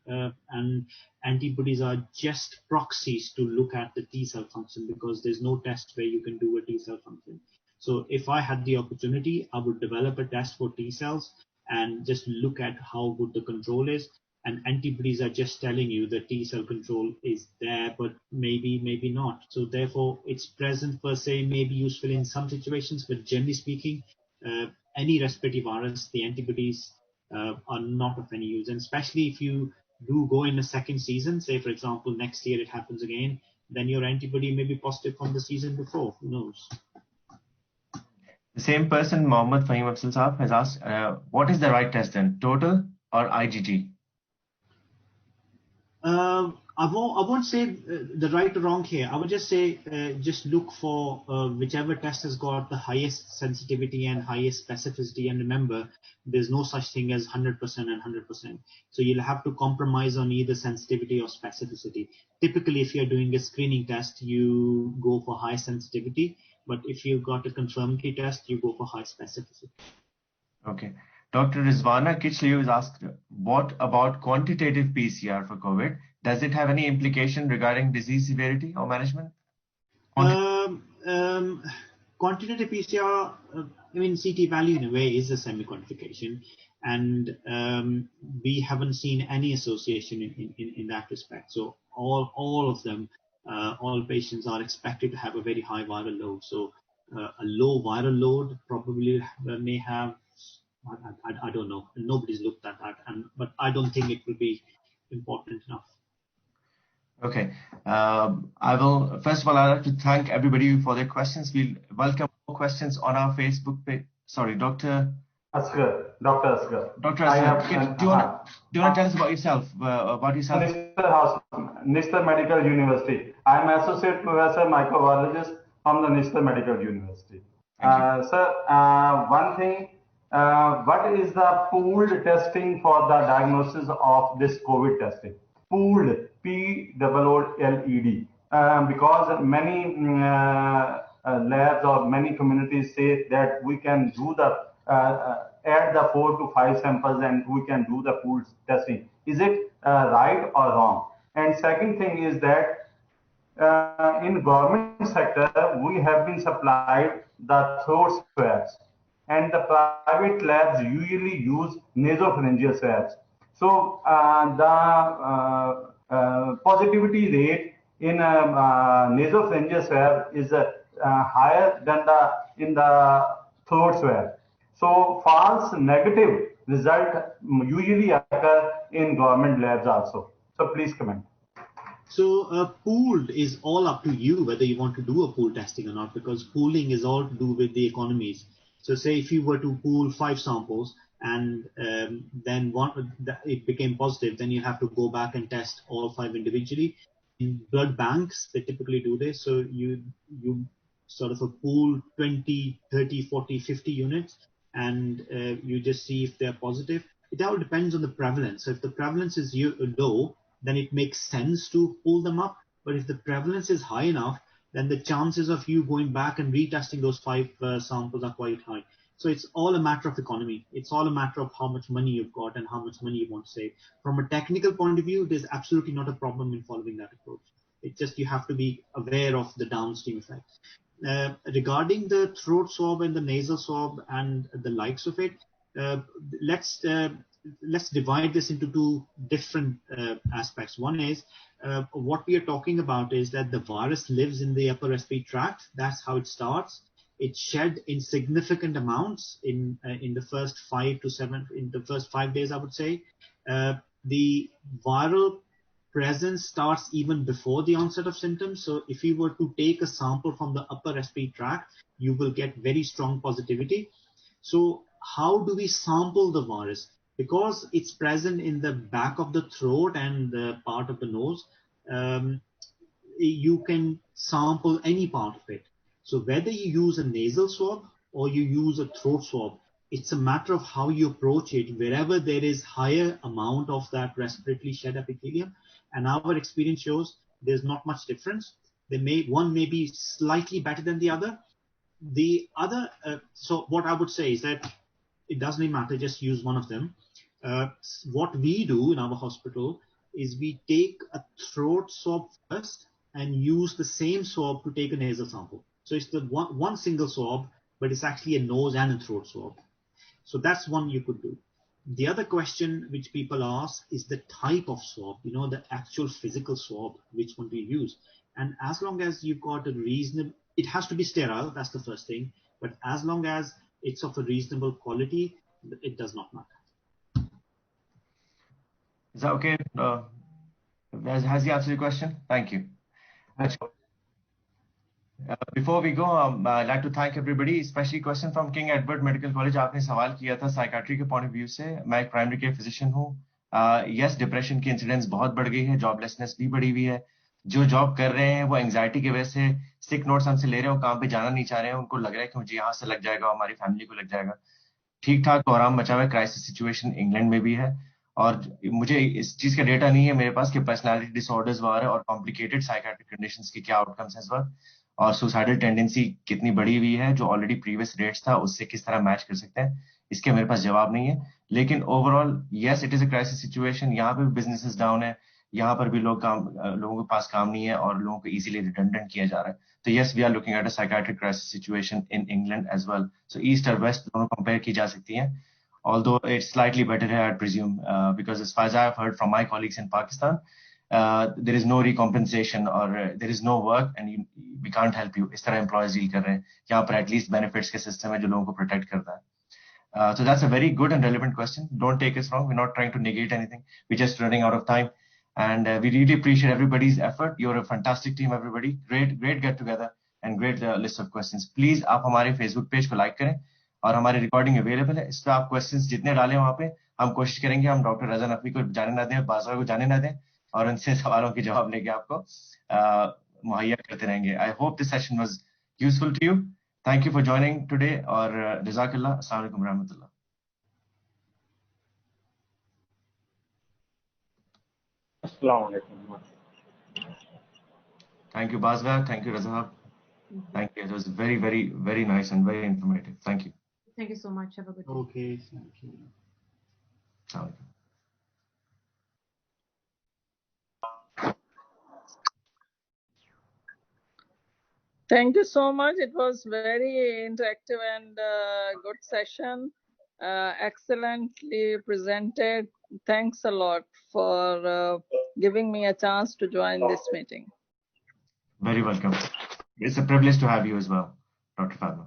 and antibodies are just proxies to look at the T cell function, because there's no test where you can do a T cell function. So if I had the opportunity, I would develop a test for T cells and just look at how good the control is. And antibodies are just telling you the T cell control is there, but maybe not. So therefore, its presence per se may be useful in some situations, but generally speaking, any respiratory virus, the antibodies are not of any use. And especially if you do go in a second season, say for example, next year it happens again, then your antibody may be positive from the season before, who knows? The same person, Mohammed Fahim Afzal Saab, has asked, what is the right test then, total or IgG? I won't say the right or wrong here. I would just say just look for whichever test has got the highest sensitivity and highest specificity. And remember, there's no such thing as 100% and 100%. So you'll have to compromise on either sensitivity or specificity. Typically, if you're doing a screening test, you go for high sensitivity. But if you've got a confirmatory test, you go for high specificity. Okay. Dr. Rizwana Kichliu is asked, what about quantitative PCR for COVID? Does it have any implication regarding disease severity or management? Quantitative PCR, CT value in a way is a semi-quantification, and we haven't seen any association in that respect. So all of them, all patients are expected to have a very high viral load. So a low viral load probably may have, I don't know. Nobody's looked at that, but I don't think it will be important enough. Okay. I will, first of all, I'd like to thank everybody for their questions. We'll welcome more questions on our Facebook page. Sorry, Dr. Asghar. Dr. Asghar. Dr. Asghar, do you want to tell us about yourself? Nishtar Medical University. I am Associate Professor Microbiologist from the Nishtar Medical University. Sir, one thing, what is the pooled testing for the diagnosis of this COVID testing? Pooled, P-O-O-L-E-D, because many labs or many communities say that we can do the add the 4 to 5 samples and we can do the pooled testing. Is it right or wrong? And second thing is that in government sector we have been supplied the throat swabs, and the private labs usually use nasopharyngeal swabs. So the positivity rate in nasopharyngeal swab is higher than in the throat swab. So false negative result usually occur in government labs also. So please comment. So pooled is all up to you whether you want to do a pool testing or not, because pooling is all to do with the economies. So say if you were to pool 5 samples and then it became positive, then you have to go back and test all 5 individually. In blood banks, they typically do this. So you sort of a pool 20, 30, 40, 50 units, and you just see if they're positive. It all depends on the prevalence. So if the prevalence is low, then it makes sense to pull them up. But if the prevalence is high enough, then the chances of you going back and retesting those 5 samples are quite high. So it's all a matter of economy. It's all a matter of how much money you've got and how much money you want to save. From a technical point of view, there's absolutely not a problem in following that approach. It's just you have to be aware of the downstream effects. Regarding the throat swab and the nasal swab and the likes of it, let's divide this into 2 different aspects. One is what we are talking about is that the virus lives in the upper respiratory tract. That's how it starts. It's shed in significant amounts in the first 5 to 7, in the first 5 days, I would say. The viral presence starts even before the onset of symptoms. So if you were to take a sample from the upper respiratory tract, you will get very strong positivity. So how do we sample the virus? Because it's present in the back of the throat and the part of the nose, you can sample any part of it. So whether you use a nasal swab or you use a throat swab, it's a matter of how you approach it. Wherever there is higher amount of that respiratory shed epithelium, and our experience shows there's not much difference. One may be slightly better than the other, The other, so what I would say is that it doesn't matter, just use one of them. What we do in our hospital is we take a throat swab first and use the same swab to take a nasal sample. So it's the one single swab, but it's actually a nose and a throat swab. So that's one you could do. The other question which people ask is the type of swab, the actual physical swab, which one do you use? And as long as you've got a reasonable, it has to be sterile, that's the first thing. But as long as it's of a reasonable quality, it does not matter. Is that okay? Has he answered your question? Thank you. Before we go, I'd like to thank everybody, especially question from King Edward Medical College. आपने सवाल किया था psychiatry के point of view से. मैं एक primary care physician हूँ. Yes, depression की इंसिडेंस बहुत बढ़ गई है, जॉबलेसनेस भी बढ़ी हुई है. जो जॉब कर रहे हैं वो एंजाइटी की वजह से सिक नोट्स हमसे ले रहे हैं, काम पे जाना नहीं चाह रहे हैं. उनको लग रहा है कि मुझे यहाँ से लग जाएगा, हमारी फैमिली को लग जाएगा. ठीक ठाक कोहराम मचा हुआ है, क्राइसिस सिचुएशन इंग्लैंड में भी है. और मुझे इस चीज का डेटा नहीं है मेरे पास कि पर्सनालिटी डिसऑर्डर्स वगैरह और कॉम्प्लिकेटेड साइकाट्रिक कंडीशंस के क्या आउटकम्स हैं इस वक्त, और सुसाइडल टेंडेंसी कितनी बढ़ी हुई है, जो ऑलरेडी प्रीवियस रेट्स था उससे किस तरह मैच कर सकते हैं, इसके मेरे पास जवाब नहीं है. लेकिन overall yes, it is a crisis situation. यहाँ पे भी बिजनेसेस डाउन है, यहाँ पर भी लोगों के पास काम नहीं है और लोगों को इजीली रिडंडेंट किया जा रहा है. तो yes, we are looking at a psychiatric crisis situation in England as well. So east और वेस्ट दोनों कंपेयर की जा सकती हैं, although it's slightly better here, I presume, because as far as I have heard from my colleagues in Pakistan, there is no recompensation or there is no work and we can't help you. इस तरह employers deal कर रहे हैं. यहाँ पर at least benefits के system है जो लोगों को protect करता है. So that's a very good and relevant question. Don't take us wrong. We're not trying to negate anything. We're just running out of time. And we really appreciate everybody's effort. You're a fantastic team, everybody. Great get together and great list of questions. Please आप हमारे Facebook page को like करें और हमारी recording available है. इस पर आप क्वेश्चंस जितने डालें वहाँ पे हम कोशिश करेंगे हम डॉक्टर रज़ा नकवी को जाने ना दें, बाजवा को जाने ना दें, और उनसे सवालों के जवाब लेके आपको मुहैया करते रहेंगे. I hope this session was useful to you. Thank you for joining today और जज़ाकल्लाह. अस्सलाम वालेकुम रहमतुल्लाह. Assalamu alaikum. Thank you, Bazwa. Thank you, Raza. Thank you. It was very, very, very nice and very informative. Thank you. Thank you so much. Have a good day. Okay, thank you. Assalamu alaikum. Thank you so much. It was very interactive and good session. Excellently presented. Thanks a lot for giving me a chance to join this meeting. Very welcome. It's a privilege to have you as well, Dr. Fatma.